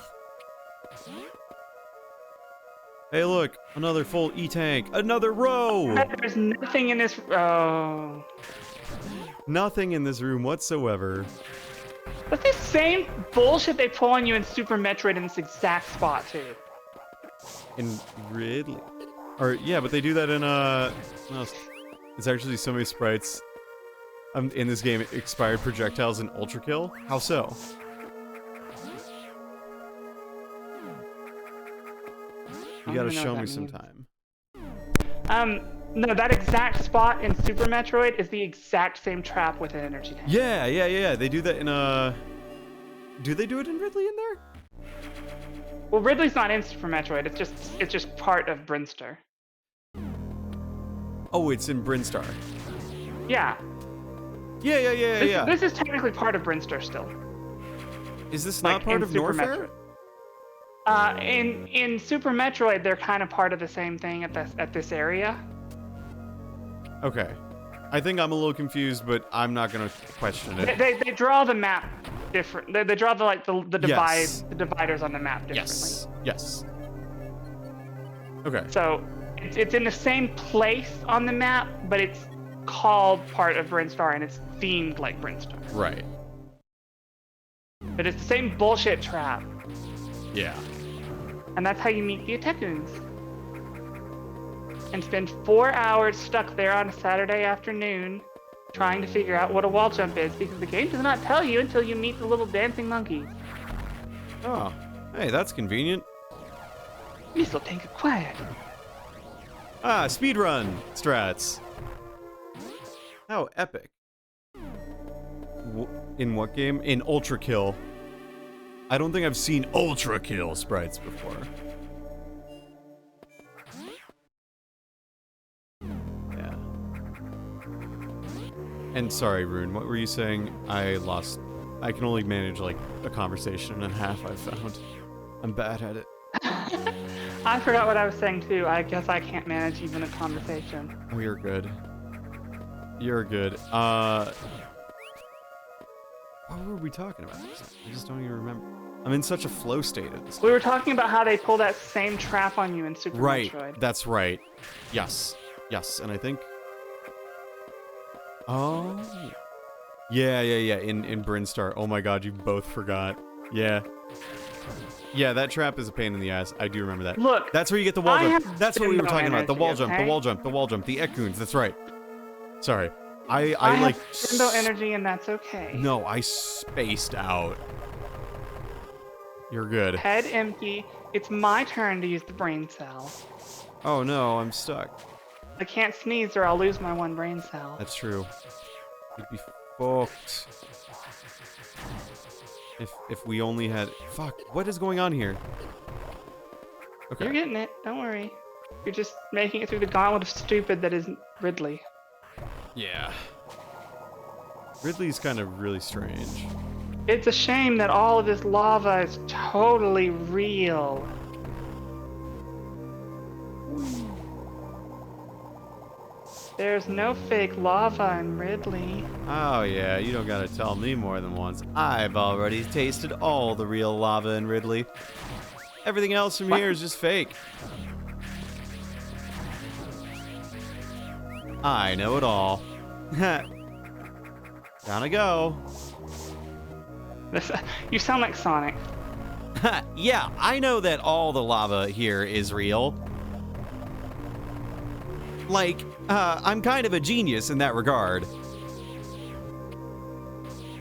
Hey, look, another full E-tank. Another row! There's nothing in this. Oh. Nothing in this room whatsoever. That's the same bullshit they pull on you in Super Metroid in this exact spot, too. In Ridley. Or, yeah, but they do that in, no, it's actually so many sprites. In this game, expired projectiles in Ultra Kill. How so? You gotta show me sometime. No, that exact spot in Super Metroid is the exact same trap with an energy tank. Yeah. They do that in, do they do it in Ridley in there? Well, Ridley's not in Super Metroid. It's just part of Brinstar. Oh, it's in Brinstar. Yeah. Yeah. This is technically part of Brinstar still. Is this not Like, part in of Super Norfair? Metroid. In Super Metroid, they're kind of part of the same thing at this area. Okay. I think I'm a little confused, but I'm not gonna question it. They draw the map different. They draw the Yes. dividers on the map differently. Yes. Okay. So it's in the same place on the map, but it's called part of Brinstar and it's themed like Brinstar. Right. But it's the same bullshit trap, Yeah. and that's how you meet the Atekuns. And spend 4 hours stuck there on a Saturday afternoon trying to figure out what a wall jump is, because the game does not tell you until you meet the little dancing monkeys. Oh. Hey, that's convenient. You still take it quiet. Ah, speedrun strats. How epic. In what game? In Ultra Kill. I don't think I've seen Ultra Kill sprites before. Yeah. And sorry, Rune, what were you saying? I can only manage like a conversation and a half, I've found. I'm bad at it. I forgot what I was saying too. I guess I can't manage even a conversation. Oh, you're good. You're good. What were we talking about? I just don't even remember. I'm in such a flow state at this. We were talking about how they pull that same trap on you in Super Right. Metroid. That's right. Yes. And I think. Oh. Yeah. In Brinstar. Oh my God, you both forgot. Yeah. Yeah, that trap is a pain in the ass. I do remember that. Look, That's where you get the wall I jump. have That's what we were Nintendo talking about. The wall energy, jump, the okay? wall jump, the wall jump, the Ekkoons. That's right. Sorry. I I like... have Nintendo energy, and that's okay. No, I spaced out. You're good. Head empty. It's my turn to use the brain cell. Oh no, I'm stuck. I can't sneeze or I'll lose my one brain cell. That's true. You'd be fucked. If we only had... Fuck, what is going on here? Okay. You're getting it. Don't worry. You're just making it through the gauntlet of stupid that is Ridley. Yeah. Ridley's kind of really strange. It's a shame that all of this lava is totally real. There's no fake lava in Ridley. Oh yeah, you don't gotta tell me more than once. I've already tasted all the real lava in Ridley. Everything else from here is just fake. I know it all. Gotta go. You sound like Sonic. Yeah, I know that all the lava here is real. Like, I'm kind of a genius in that regard. I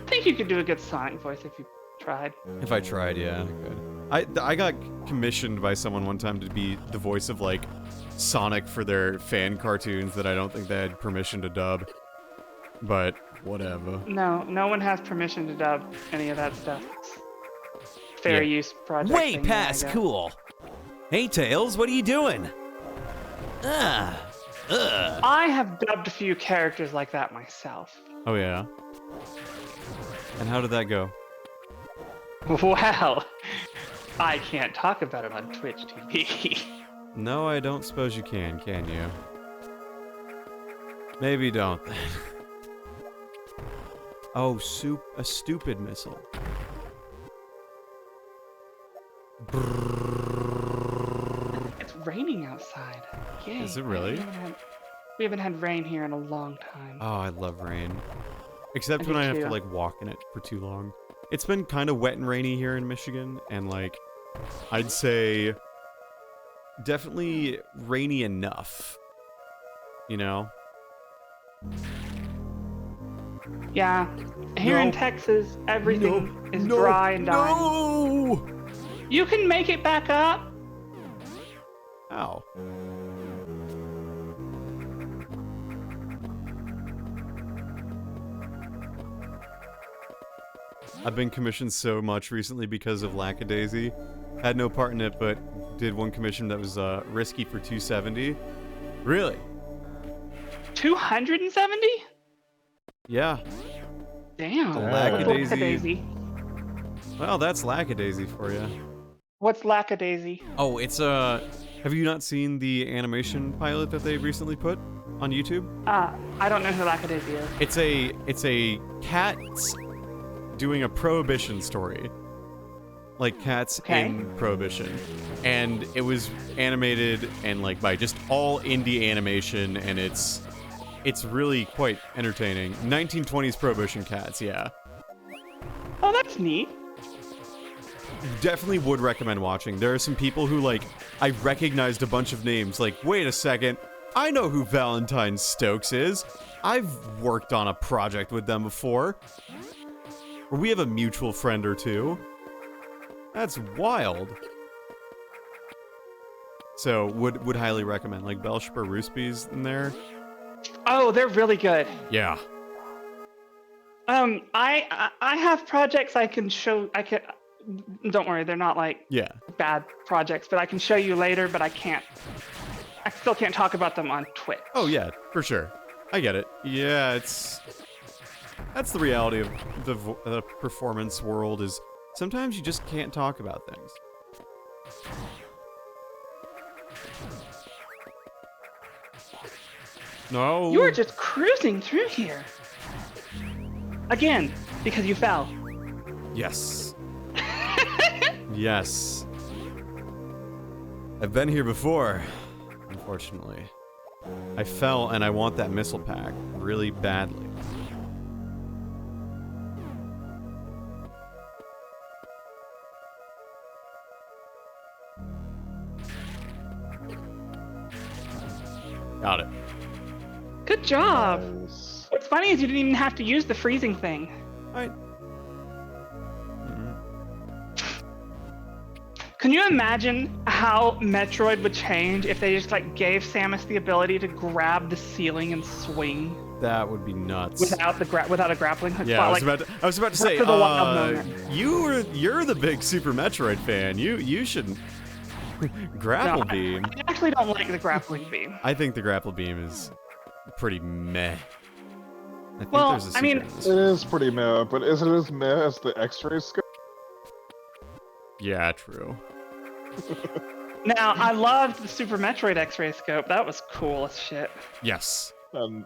think you could do a good Sonic voice if you tried. If I tried, yeah, I could. I got commissioned by someone one time to be the voice of, like, Sonic for their fan cartoons that I don't think they had permission to dub. But, whatever. No, no one has permission to dub any of that stuff. It's fair Yeah. use project. Way thing, past I guess. cool. Hey, Tails, what are you doing? I have dubbed a few characters like that myself. Oh, yeah? And how did that go? Well, I can't talk about it on Twitch TV. No, I don't suppose you can you? Maybe don't. Oh, a stupid missile. It's raining outside. Yay. Is it really? We haven't had rain here in a long time. Oh, I love rain. Except I when do I have to, too. like, walk in it for too long. It's been kind of wet and rainy here in Michigan, and, like, I'd say definitely rainy enough. You know? Yeah. Here in No. Texas, everything is dry and dying. No! You can make it back up. Ow. I've been commissioned so much recently because of Lackadaisy. Had no part in it, but did one commission that was risky for 270. Really? 270? Yeah. Damn. Lackadaisy. Lackadaisy. Well, that's Lackadaisy for you. What's Lackadaisy? Oh, it's have you not seen the animation pilot that they recently put on YouTube? I don't know who Lackadaisy is. It's a cats doing a prohibition story. Like cats Okay. in prohibition. And it was animated and like by just all indie animation, and it's really quite entertaining. 1920s prohibition cats, yeah. Oh, that's neat. Definitely would recommend watching. There are some people who, like, I recognized a bunch of names. Like, wait a second, I know who Valentine Stokes is. I've worked on a project with them before. Or we have a mutual friend or two. That's wild. So, would highly recommend. Like, Belshper Roospies in there. Oh, they're really good. Yeah. I have projects I can show. Don't worry, they're not like Yeah. bad projects, but I can show you later. But I can't. I still can't talk about them on Twitch. Oh, yeah, for sure. I get it. Yeah, that's the reality of the performance world, is sometimes you just can't talk about things. No. You were just cruising through here. Again, because you fell. Yes. Yes. I've been here before, unfortunately. I fell and I want that missile pack really badly. Got it. Good job. Nice. What's funny is you didn't even have to use the freezing thing. Alright. Can you imagine how Metroid would change if they just like gave Samus the ability to grab the ceiling and swing That would be nuts. without a grappling hook? Yeah, Like, I was about to say, Breath of the Wild moment. you're the big Super Metroid fan. You shouldn't grapple No, beam. I actually don't like the grappling beam. I think the grapple beam is pretty meh. I think Well, there's a I mean- secret in this. It is pretty meh, but is it as meh as the X-ray scope? Yeah, true. Now, I loved the Super Metroid X-ray scope. That was cool as shit. Yes, And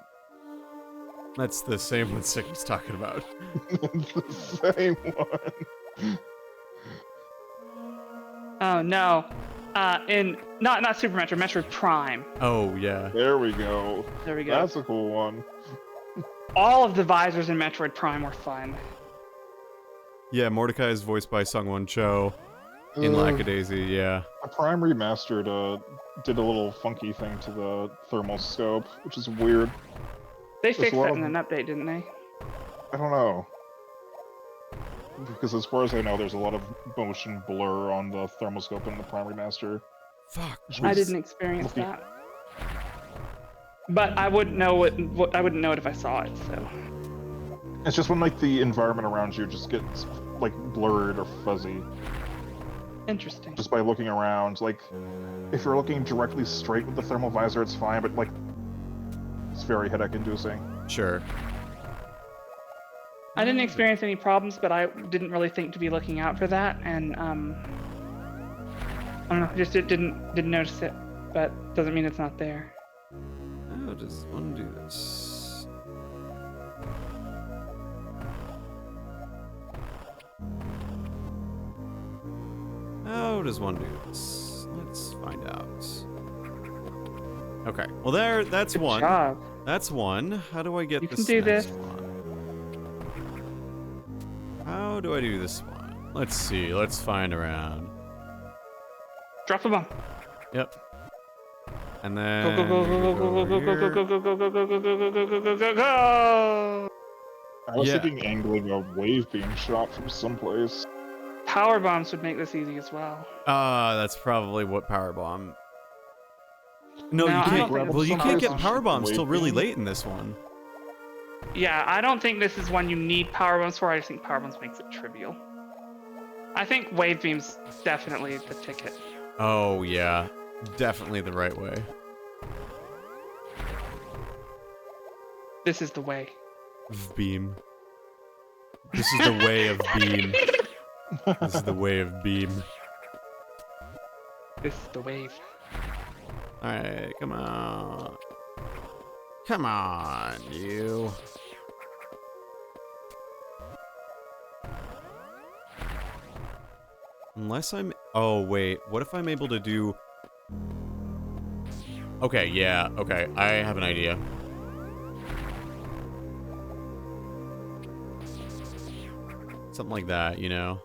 that's the same one Sick was talking about. it's the same one. Oh no, in not Super Metroid, Metroid Prime. Oh yeah. There we go. There we go. That's a cool one. All of the visors in Metroid Prime were fun. Yeah, Mordecai is voiced by Sungwon Cho in Lackadaisy, yeah. A Prime Remastered did a little funky thing to the thermal scope, which is weird. They There's fixed a lot that in of- an update, didn't they? I don't know. Because as far as I know, there's a lot of motion blur on the thermal scope in the Prime Remaster. Fuck. I didn't experience looking- that. But I wouldn't know it. I wouldn't know it if I saw it. So It's just when like the environment around you just gets like blurred or fuzzy interesting. just by looking around. Like if you're looking directly straight with the thermal visor, it's fine, but like it's very headache-inducing. Sure. I didn't experience any problems, but I didn't really think to be looking out for that, and I don't know, just didn't notice it, but doesn't mean it's not there. Oh, does one do this? How does one do this? Let's find out. Okay. Well, that's Good one. job. That's one. How do I get You can this do next this. one? How do I do this one? Let's see. Let's find around. Drop a bomb. Yep. And Go then go go go go go go go go go go go go go go go go go go go. I was Yeah. thinking angling a wave being shot from someplace. Power bombs would make this easy as well. That's probably what power bomb. No, No, you I can't. don't think Well, it's you can't get power power bombs till really Wave late in this one. Yeah, I don't think this is one you need power bombs for. I just think power bombs makes it trivial. I think wave beams definitely the ticket. Oh yeah, definitely the right way. This is the way. Beam. This is the way of beam. This is the way of beam. This is the wave. Alright, come on. Come on, you. Unless I'm... Oh, wait. What if I'm able to do... Okay, yeah. Okay, I have an idea. Something like that, you know?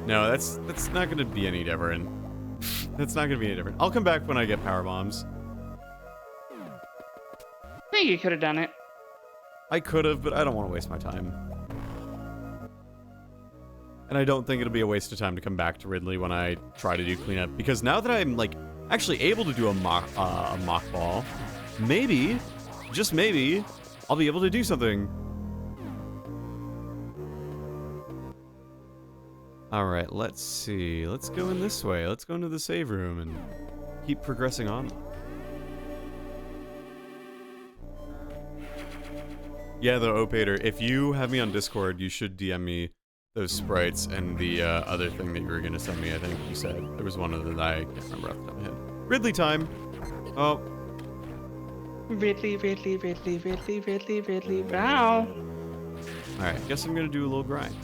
No, that's not gonna be any different. That's not gonna be any different. I'll come back when I get power bombs. I think you could have done it. I could have, but I don't want to waste my time. And I don't think it'll be a waste of time to come back to Ridley when I try to do cleanup, because now that I'm like actually able to do a mock ball, maybe, just maybe, I'll be able to do something. All right, let's see. Let's go in this way. Let's go into the save room and keep progressing on. Yeah, though, Opater, if you have me on Discord, you should DM me those sprites and the other thing that you were gonna send me. I think you said there was one of them that I can't remember off the top of my head. Ridley time. Oh, Ridley, Ridley, Ridley, Ridley, Ridley, Ridley. Wow. all right. Guess I'm gonna do a little grind.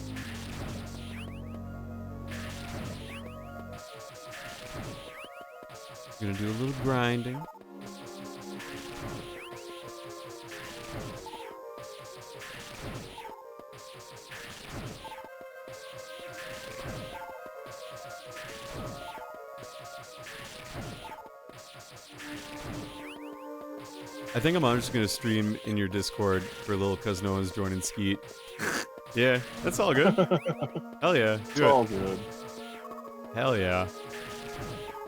Gonna do a little grinding. I think I'm just gonna stream in your Discord for a little cause no one's joining Skeet. Yeah, that's all good. Hell yeah. It's Do all it. good. Hell yeah.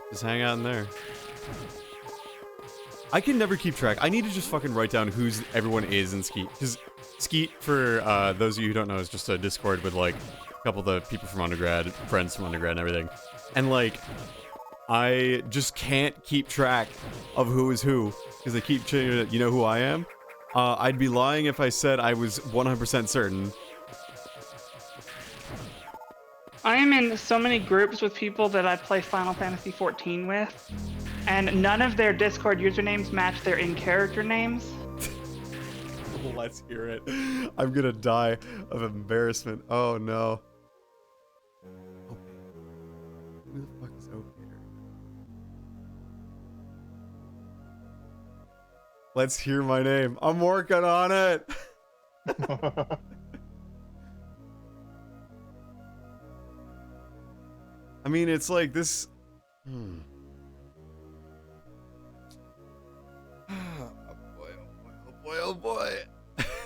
Just hang out in there. I can never keep track. I need to just fucking write down who's everyone is in Skeet. Because Skeet, for those of you who don't know, is just a Discord with like a couple of the people from undergrad, friends from undergrad and everything. And like, I just can't keep track of who is who. Because they keep changing it. You know who I am? I'd be lying if I said I was 100% certain. I am in so many groups with people that I play Final Fantasy XIV with, and none of their Discord usernames match their in-character names. Let's hear it. I'm gonna die of embarrassment. Oh no. Okay. Who the fuck is Oak here? Let's hear my name. I'm working on it. I mean, it's like this. Oh boy, oh boy, oh boy.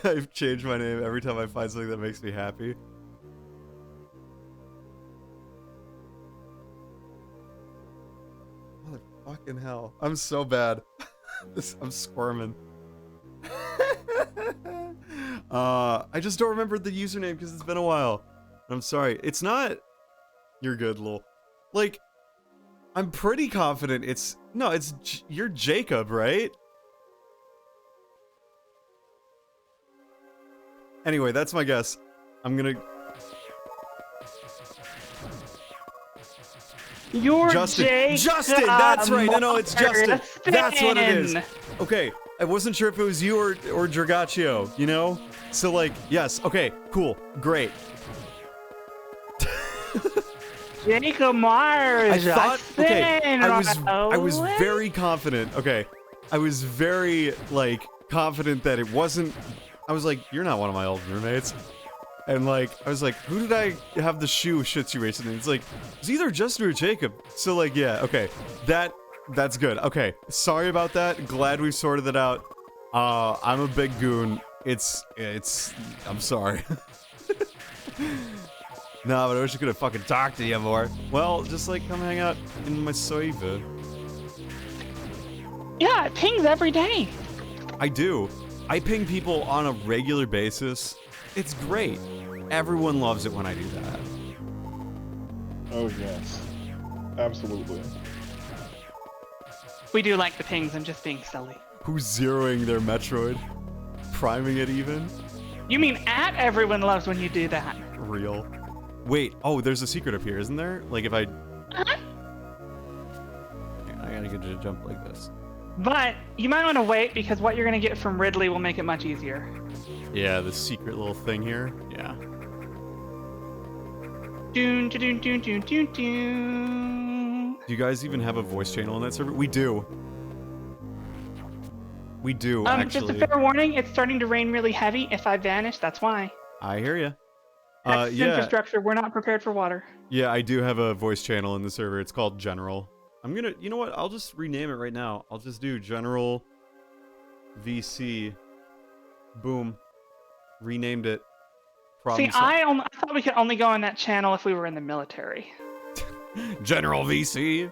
I've changed my name every time I find something that makes me happy. Motherfucking hell. I'm so bad. I'm squirming. I just don't remember the username because it's been a while. I'm sorry. It's not... You're good, lol. Like, I'm pretty confident it's... No, it's... You're Jacob, right? Anyway, that's my guess. I'm gonna... You're Justin. Jacob. Justin! That's right! No, it's Justin! Morrison. That's what it is! Okay, I wasn't sure if it was you or Dragaccio, you know? So, like, yes, okay, cool, great. Jacob Mars. I thought, okay, I was What? very confident, okay, I was very, like, confident that it wasn't, I was like, you're not one of my old roommates. And, like, I was like, who did I have the shoe situation? And it's like, it's either Justin or Jacob. So, like, yeah, okay, that's good. Okay, sorry about that, glad we sorted it out. I'm a big goon. I'm sorry. No, but I wish I could have fucking talked to you more. Well, just like come hang out in my server. Yeah, it pings every day. I do. I ping people on a regular basis. It's great. Everyone loves it when I do that. Oh yes, absolutely. We do like the pings. I'm just being silly. Who's zeroing their Metroid? Priming it even? You mean at everyone loves when you do that? Real. Wait, oh, there's a secret up here, isn't there? Like if I... Uh-huh. I gotta get to jump like this. But you might want to wait because what you're going to get from Ridley will make it much easier. Yeah, the secret little thing here. Yeah. Doon, doon, doon, doon, doon, doon. Do you guys even have a voice channel on that server? We do. We do, Just actually. a fair warning, it's starting to rain really heavy. If I vanish, that's why. I hear ya. That's Yeah. infrastructure. We're not prepared for water. Yeah, I do have a voice channel in the server. It's called General. I'm gonna, you know what? I'll just rename it right now. I'll just do General VC. Boom. Renamed it. Problem See, I thought we could only go on that channel if we were in the military. General VC.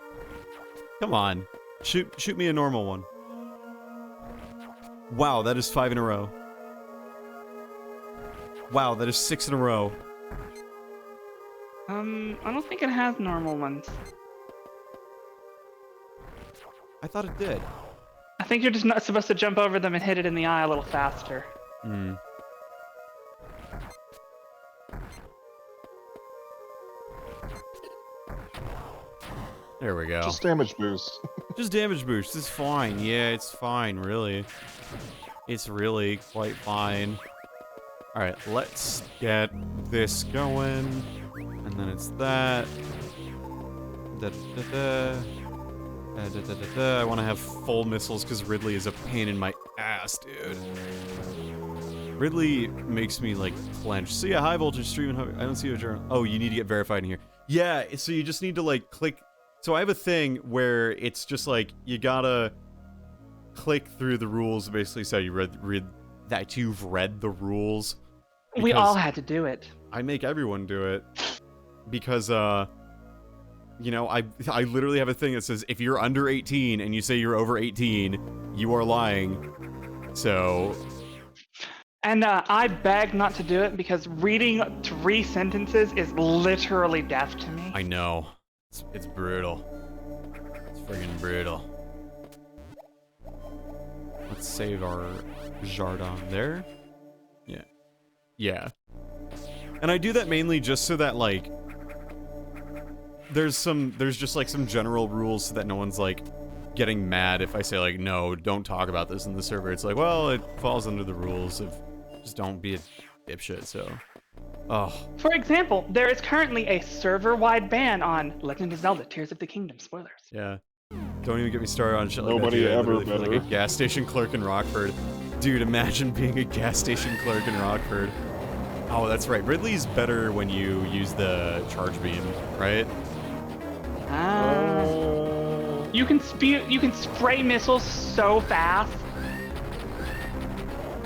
Come on. Shoot me a normal one. Wow, that is 5 in a row. Wow, that is 6 in a row. I don't think it has normal ones. I thought it did. I think you're just not supposed to jump over them and hit it in the eye a little faster. Hmm. There we go. Just damage boost. Just damage boost. It's fine. Yeah, it's fine, really. It's really quite fine. Alright, let's get this going. And then it's that. I want to have full missiles because Ridley is a pain in my ass, dude. Ridley makes me, like, clench. So yeah, high voltage stream. I don't see a journal. Oh, you need to get verified in here. Yeah, so you just need to, like, click. So I have a thing where it's just, like, you gotta click through the rules, basically say you read that you've read the rules. We all had to do it. I make everyone do it because you know, I literally have a thing that says if you're under 18 and you say you're over 18, you are lying. So. And I beg not to do it because reading 3 sentences is literally death to me. I know. It's brutal. It's friggin' brutal. Let's save our Jardin there. Yeah. Yeah. And I do that mainly just so that, like, there's just, like, some general rules so that no one's, like, getting mad if I say, like, no, don't talk about this in the server. It's like, well, it falls under the rules of just don't be a dipshit, so. Oh. For example, there is currently a server-wide ban on Legend of Zelda Tears of the Kingdom. Spoilers. Yeah. Don't even get me started on shit like Nobody that. Dude. I ever literally feel like a gas station clerk in Rockford. Dude, imagine being a gas station clerk in Rockford. Oh, that's right. Ridley's better when you use the charge beam, right? You can spray missiles so fast.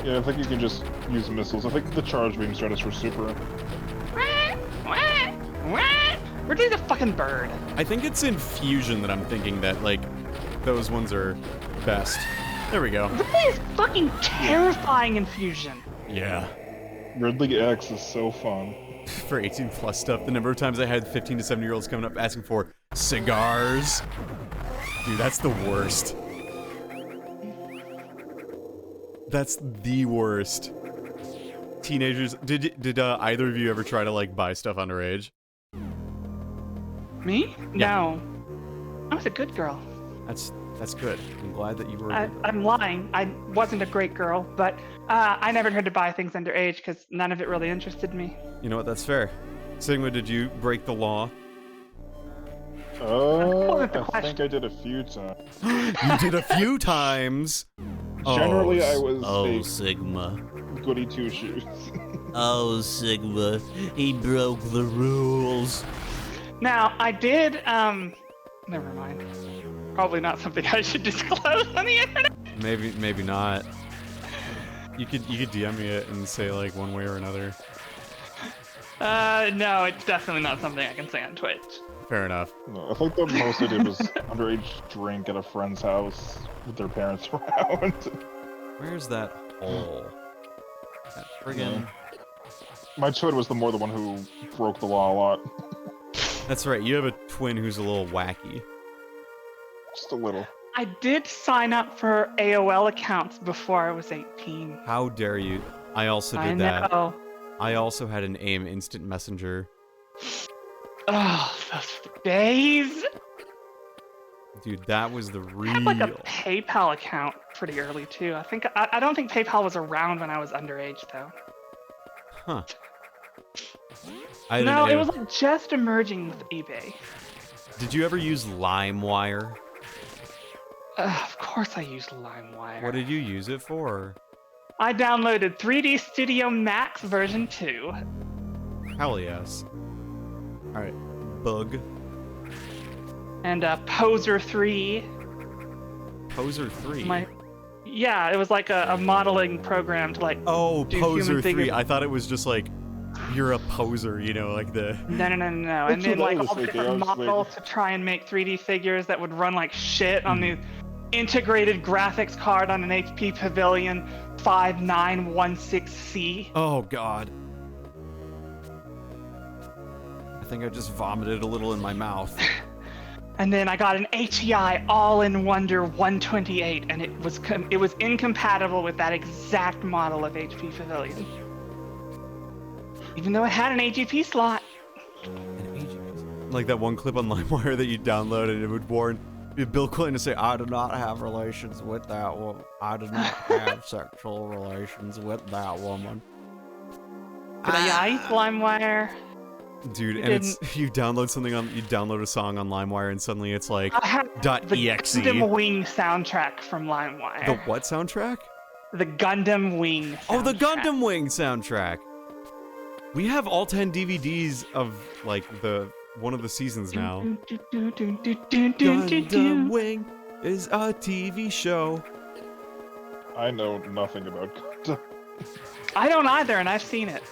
Yeah, I think you can just use missiles. I think the charge beam stratus for super. Ridley's a fucking bird. I think it's in Fusion that I'm thinking that, like, those ones are best. There we go. Ridley is fucking terrifying in Fusion. Yeah. Ridley X is so fun. For 18 plus stuff, the number of times I had 15 to 17 year olds coming up asking for cigars. Dude, that's the worst. That's the worst. Teenagers, did either of you ever try to, like, buy stuff underage? Me? Yeah. No. I was a good girl. That's good. I'm glad that you were. I'm lying. I wasn't a great girl, but I never tried to buy things underage because none of it really interested me. You know what? That's fair. Sigma, did you break the law? I think I did a few times. You did a few times. Generally, I was a Sigma. goody two shoes. Oh, Sigma. He broke the rules. Now, I did, never mind. Probably not something I should disclose on the internet. Maybe not. You could DM me it and say, like, one way or another. No, it's definitely not something I can say on Twitch. Fair enough. No, I think the most I did was underage drink at a friend's house with their parents around. Where's that hole? That friggin'. My twin was the one who broke the law a lot. That's right. You have a twin who's a little wacky. Just a little. I did sign up for AOL accounts before I was 18. How dare you? I also did that. I also had an AIM instant messenger. Oh, those days. Dude, that was the real. I had like a PayPal account pretty early too. I don't think PayPal was around when I was underage though. Huh. No, it was like just emerging with eBay. Did you ever use LimeWire? Of course I used LimeWire. What did you use it for? I downloaded 3D Studio Max version 2. Hell yes. Alright. Bug. And Poser 3. Poser 3? Yeah, it was like a modeling program to, like, oh, do Poser 3. figures. I thought it was just like, you're a poser, you know, like the... No. And then, like, all the different models to try and make 3D figures that would run like shit on the integrated graphics card on an HP Pavilion 5916C. Oh, God. I think I just vomited a little in my mouth. And then I got an HEI All-in-Wonder 128, and it was incompatible with that exact model of HP Pavilion. Even though it had an AGP slot. Like that one clip on LimeWire that you download and it would warn Bill Clinton to say, I do not have relations with that woman. I do not have sexual relations with that woman. Did I LimeWire? Dude, and you download a song on LimeWire and suddenly it's like the .exe. Gundam Wing soundtrack from LimeWire. The what soundtrack? The Gundam Wing soundtrack. Oh, the Gundam Wing soundtrack. We have all 10 DVDs of, like, one of the seasons now. Gundam Wing is a TV show I know nothing about Gundam. I don't either, and I've seen it.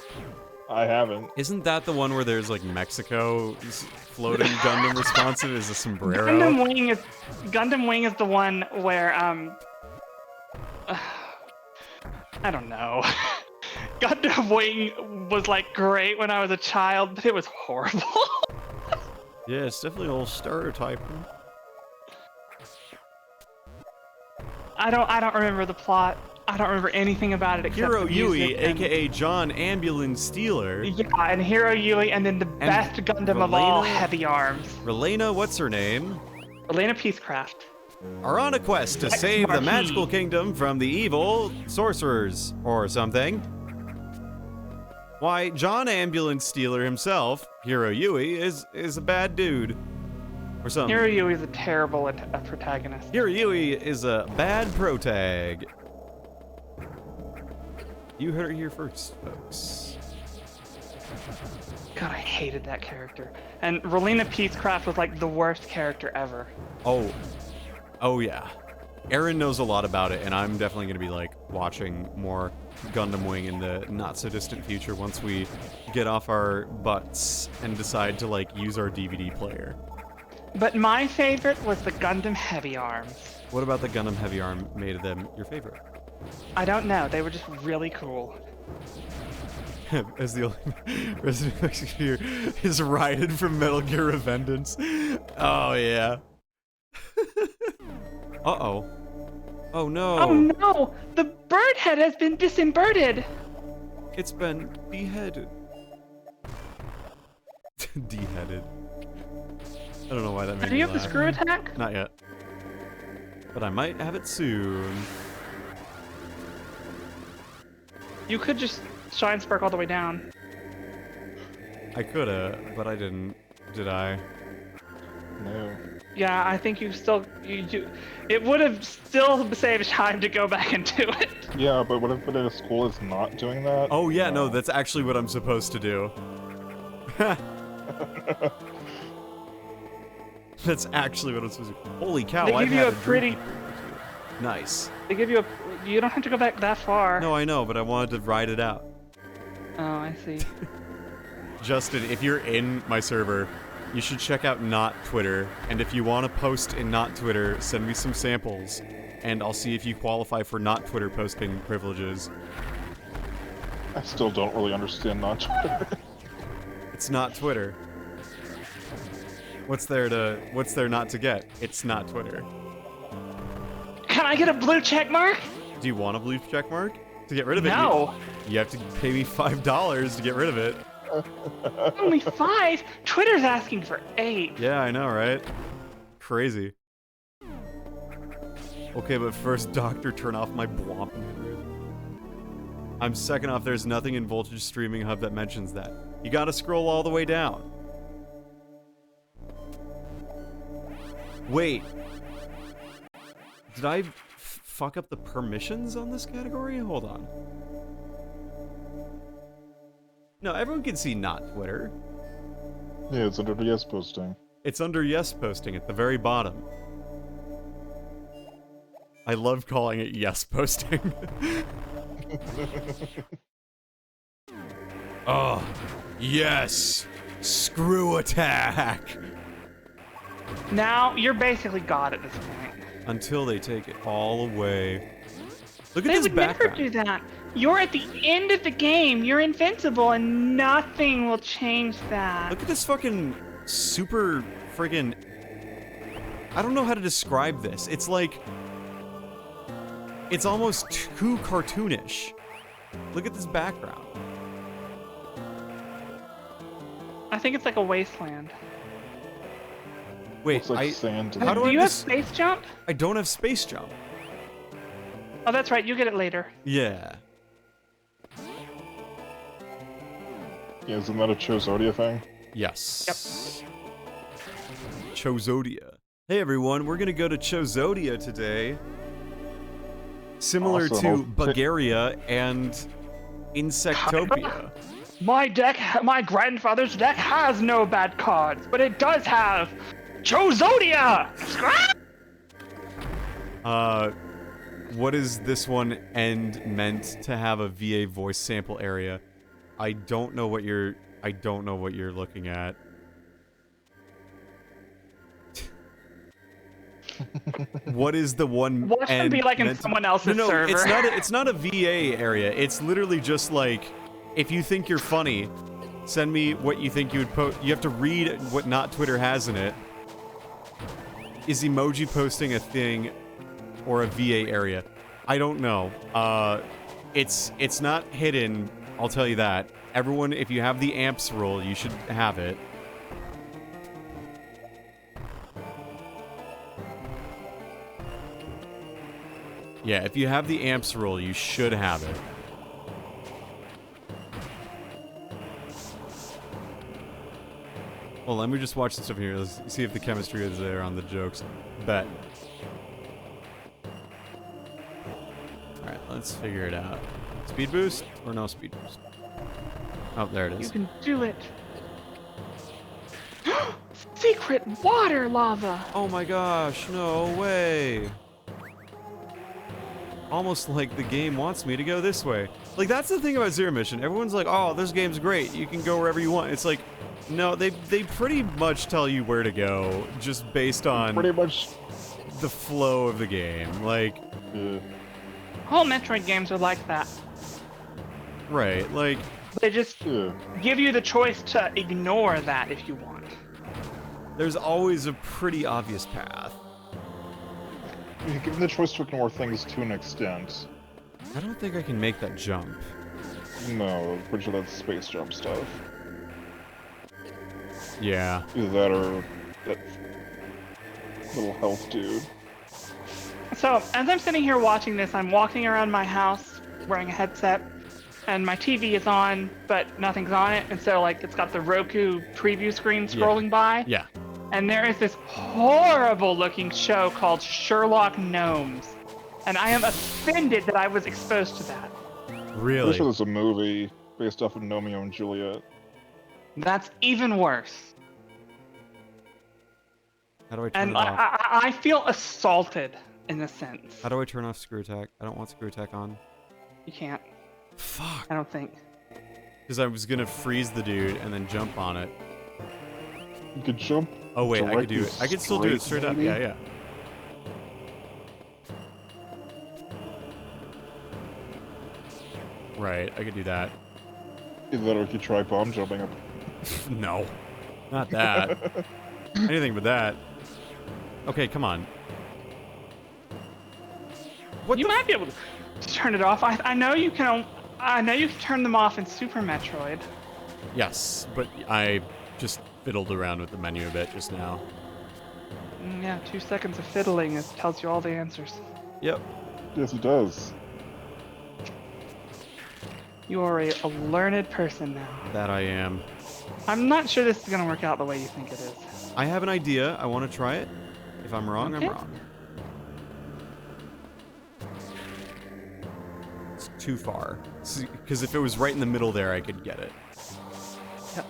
I haven't. Isn't that the one where there's like Mexico floating Gundam responsive as a sombrero? Gundam Wing is the one where I don't know. Gundam Wing was like great when I was a child, but it was horrible. Yeah, it's definitely a little stereotype. I don't remember the plot. I don't remember anything about it except Hiro the Yui, music and- aka John Ambulance Stealer. Yeah, and Hiro Yui, and then the best Gundam of all, Heavy Arms. Relena, what's her name? Elena Peacecraft. Are on a quest to save the Marquis. magical kingdom from the evil sorcerers, or something. Why, John Ambulance Stealer himself, Hiro Yui, is a bad dude. Or something. Hiro Yui is a terrible protagonist. Hiro Yui is a bad protag. You heard it here first, folks. God, I hated that character. And Relena Peacecraft was like the worst character ever. Oh yeah. Aaron knows a lot about it, and I'm definitely gonna be like watching more Gundam Wing in the not so distant future once we get off our butts and decide to like use our DVD player. But my favorite was the Gundam Heavy Arms. What about the Gundam Heavy Arm made them your favorite? I don't know. They were just really cool. As the only resident Mexican here is rioted from Metal Gear Revengeance. Oh yeah. Uh-oh. Oh no. Oh no! The bird head has been disembirded! It's been beheaded. Deheaded. I don't know why that made Do me you have the laugh. screw attack? Not yet. But I might have it soon. You could just shine spark all the way down. I coulda, but I didn't. Did I? No. Yeah, I think you do. It would have still saved time to go back and do it. Yeah, but what if the school is not doing that? Oh yeah, no, that's actually what I'm supposed to do. That's actually what I'm supposed to do. Holy cow, They I've give you had a pretty. dream. Nice. They give you a. You don't have to go back that far. No, I know, but I wanted to ride it out. Oh, I see. Justin, if you're in my server, you should check out Not Twitter. And if you want to post in Not Twitter, send me some samples, and I'll see if you qualify for Not Twitter posting privileges. I still don't really understand not It's not Twitter. What's there not to get? It's not Twitter. Can I get a blue check mark? Do you want a blue check mark to get rid of it? No. You have to pay me $5 to get rid of it. Only 5? Twitter's asking for 8. Yeah, I know, right? Crazy. Okay, but first, Doctor, turn off my Blomp. I'm second off, there's nothing in Voltage Streaming Hub that mentions that. You gotta scroll all the way down. Wait. Did I fuck up the permissions on this category? Hold on. No, everyone can see Not Twitter. Yeah, it's under the yes posting. It's under yes posting at the very bottom. I love calling it yes posting. Oh, yes! Screw attack! Now, you're basically God at this point. Until they take it all away. Look at They this would background. never do that. You're at the end of the game. You're invincible, and nothing will change that. Look at this fucking super friggin'... I don't know how to describe this. It's like... It's almost too cartoonish. Look at this background. I think it's like a wasteland. Wait, Looks like sand. How do Do I you have just... space jump? I don't have space jump. Oh, that's right. You get it later. Yeah. Yeah, isn't that a Chozodia thing? Yes. Chozodia. Hey everyone, we're gonna go to Chozodia today. Similar Awesome. to I'll Bulgaria and Insectopia. My grandfather's deck has no bad cards, but it does have Chozodia! Scrap! What is this one end meant to have a VA voice sample area? I don't know what you're looking at. What is the one Watch them end be like in meant to- someone else's no, server. it's not a VA area. It's literally just like, if you think you're funny, send me what you think you would post. You have to read what Not Twitter has in it. Is emoji posting a thing or a VA area? I don't know. It's not hidden, I'll tell you that. Everyone, if you have the amps rule, you should have it. Yeah, if you have the amps rule, you should have it. Well, let me just watch some stuff here. Let's see if the chemistry is there on the jokes. Bet. Alright, let's figure it out. Speed boost or no speed boost? Oh, there it You is. can do it. Secret water lava. Oh my gosh, no way. Almost like the game wants me to go this way. Like, that's the thing about Zero Mission. Everyone's like, oh, this game's great. You can go wherever you want. It's like, no, they pretty much tell you where to go just based on Pretty much. the flow of the game. Like, All Metroid games are like that. right, like, They just Yeah. give you the choice to ignore that if you want. there's always a pretty obvious path. You're given the choice to ignore things to an extent. I don't think I can make that jump. No, I'm pretty sure that's space jump stuff. Yeah. Either that or that little health dude. So, as I'm sitting here watching this, I'm walking around my house wearing a headset, and my TV is on, but nothing's on it, and so, like, it's got the Roku preview screen scrolling by, Yeah. and there is this horrible-looking show called Sherlock Gnomes, and I am offended that I was exposed to that. I'm Really? pretty sure there's a movie based off of Romeo and Juliet. That's even worse. How do I turn And it off? I feel assaulted in a sense. How do I turn off screw attack? I don't want screw attack on. You can't, Fuck. I don't think. Because I was gonna freeze the dude and then jump on it. You could jump. Oh wait, I could do directly it. I could still do it straight up. maybe? Yeah, yeah. Right, I could do that. Either that or you could try bomb jumping up. No, not that. Anything but that. Okay, come on. What You the might be able to turn it off. I know you can. I know you can turn them off in Super Metroid. Yes, but I just fiddled around with the menu a bit just now. Yeah, 2 seconds of fiddling, it tells you all the answers. Yep. Yes, it does. You are a learned person now. That I am. I'm not sure this is gonna work out the way you think it is. I have an idea. I want to try it. If I'm wrong, Okay. I'm wrong. It's too far. Because if it was right in the middle there, I could get it. Yep.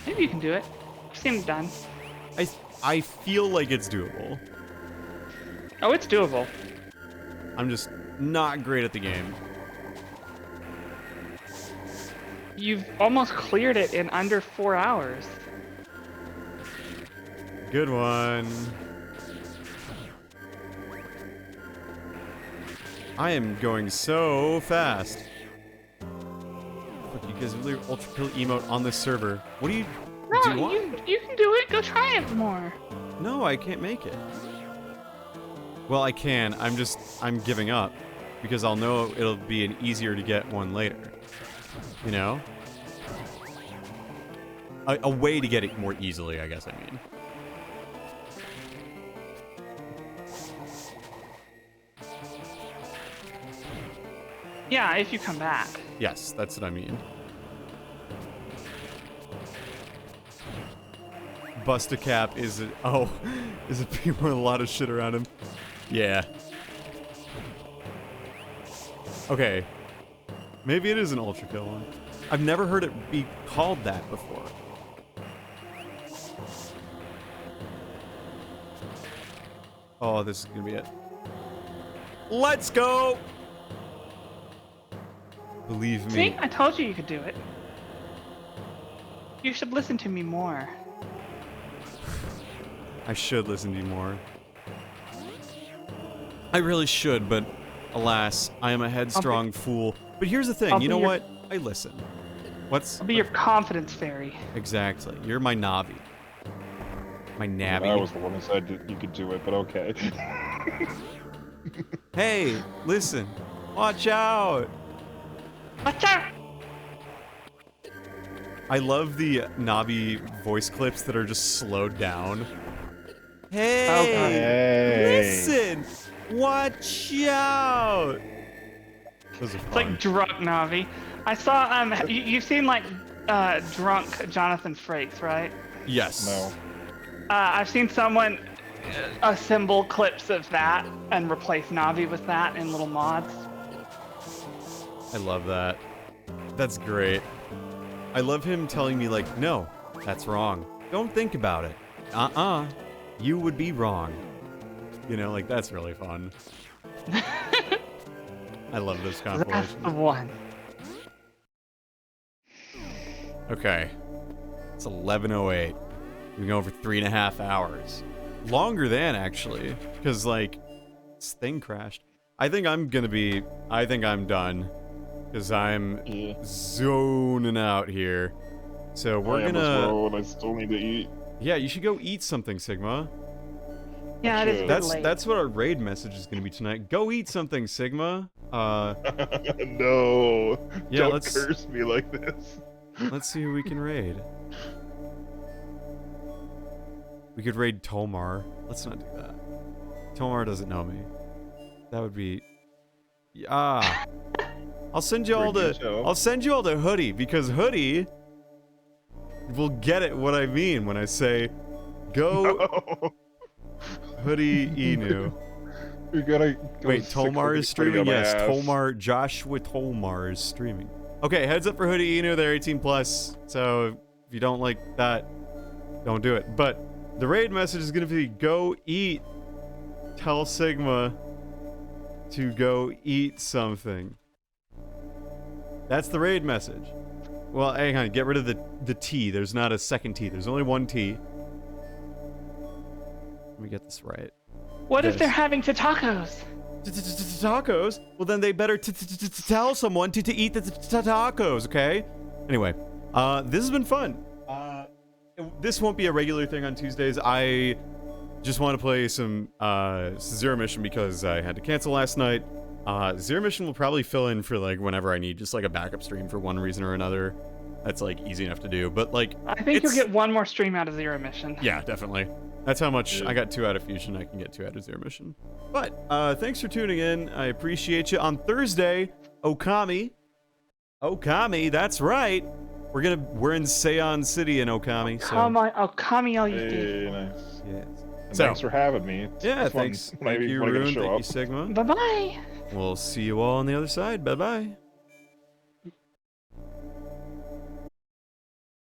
Maybe you can do it. You seem done. I feel like it's doable. Oh, it's doable. I'm just not great at the game. You've almost cleared it in under 4 hours. Good one. I am going so fast. Look, you guys really ultra kill emote on this server. What do you No, do? you can do it. Go try it more. No, I can't make it. Well, I can. I'm giving up because I'll know it'll be an easier to get one later. You know? A way to get it more easily, I guess I mean. Yeah, if you come back. Yes, that's what I mean. Bust-a-cap is it? Oh, is it people with a lot of shit around him? Yeah. Okay. Maybe it is an ultra kill one. I've never heard it be called that before. Oh, this is gonna be it. Let's go. Believe me. See, I told you could do it. You should listen to me more. I should listen to you more. I really should, but alas, I am a headstrong fool. But here's the thing, you know what? I listen. I'll be your confidence fairy. Exactly. You're my Navi. My Navi. I was the one who said you could do it, but okay. Hey, listen. Watch out. Watch out! I love the Navi voice clips that are just slowed down. Hey, listen. Watch out. Those are fun. It's like drunk Navi. I saw you've seen like drunk Jonathan Frakes, right? Yes. No. I've seen someone assemble clips of that and replace Navi with that in little mods. I love that. That's great. I love him telling me like, no, that's wrong. Don't think about it. You would be wrong. You know, like that's really fun. I love this compilation. That's the one. Okay. It's 11:08. We've been going for 3.5 hours. Longer than, actually. Because, like, this thing crashed. I think I'm done. Because I'm zoning out here. So we're gonna... I still need to eat. Yeah, you should go eat something, Sigma. Yeah, it is a bit late. That's what our raid message is gonna be tonight. Go eat something, Sigma. No. Yeah, Don't let's curse me like this. let's see who we can raid. We could raid Tomar. Let's not do that. Tomar doesn't know me. That would be... Ah. I'll send you all the Hoodie, because Hoodie will get it what I mean when I say go No. Hoodie Inu. We gotta go. Wait, Tomar is streaming? Yes, Joshua Tomar is streaming. Okay, heads up for Hoodie Inu, they're 18+, so if you don't like that, don't do it. But the raid message is gonna be go eat. Tell Sigma to go eat something. That's the raid message. Well, hang on, get rid of the T. There's not a second T. There's only one T. Let me get this right. What if they're having tacos? Tacos? Well, then they better tell someone to eat the tacos, okay? Anyway, this has been fun. This won't be a regular thing on Tuesdays. I just want to play some Zero Mission because I had to cancel last night. Zero Mission will probably fill in for like whenever I need just like a backup stream for one reason or another. That's like easy enough to do, but like I think you'll get one more stream out of Zero Mission. Yeah, definitely. That's how much I got 2 out of Fusion. I can get 2 out of Zero Mission. But thanks for tuning in. I appreciate you. On Thursday, Okami, that's right. We're in Seion City in Okami. So. Okami, all you Hey, do. nice. Yes. And So, thanks for having me. yeah, It's fun thanks. when I Thank you, get to Rune. show Thank you, up. Sigma. Bye bye. We'll see you all on the other side. Bye-bye.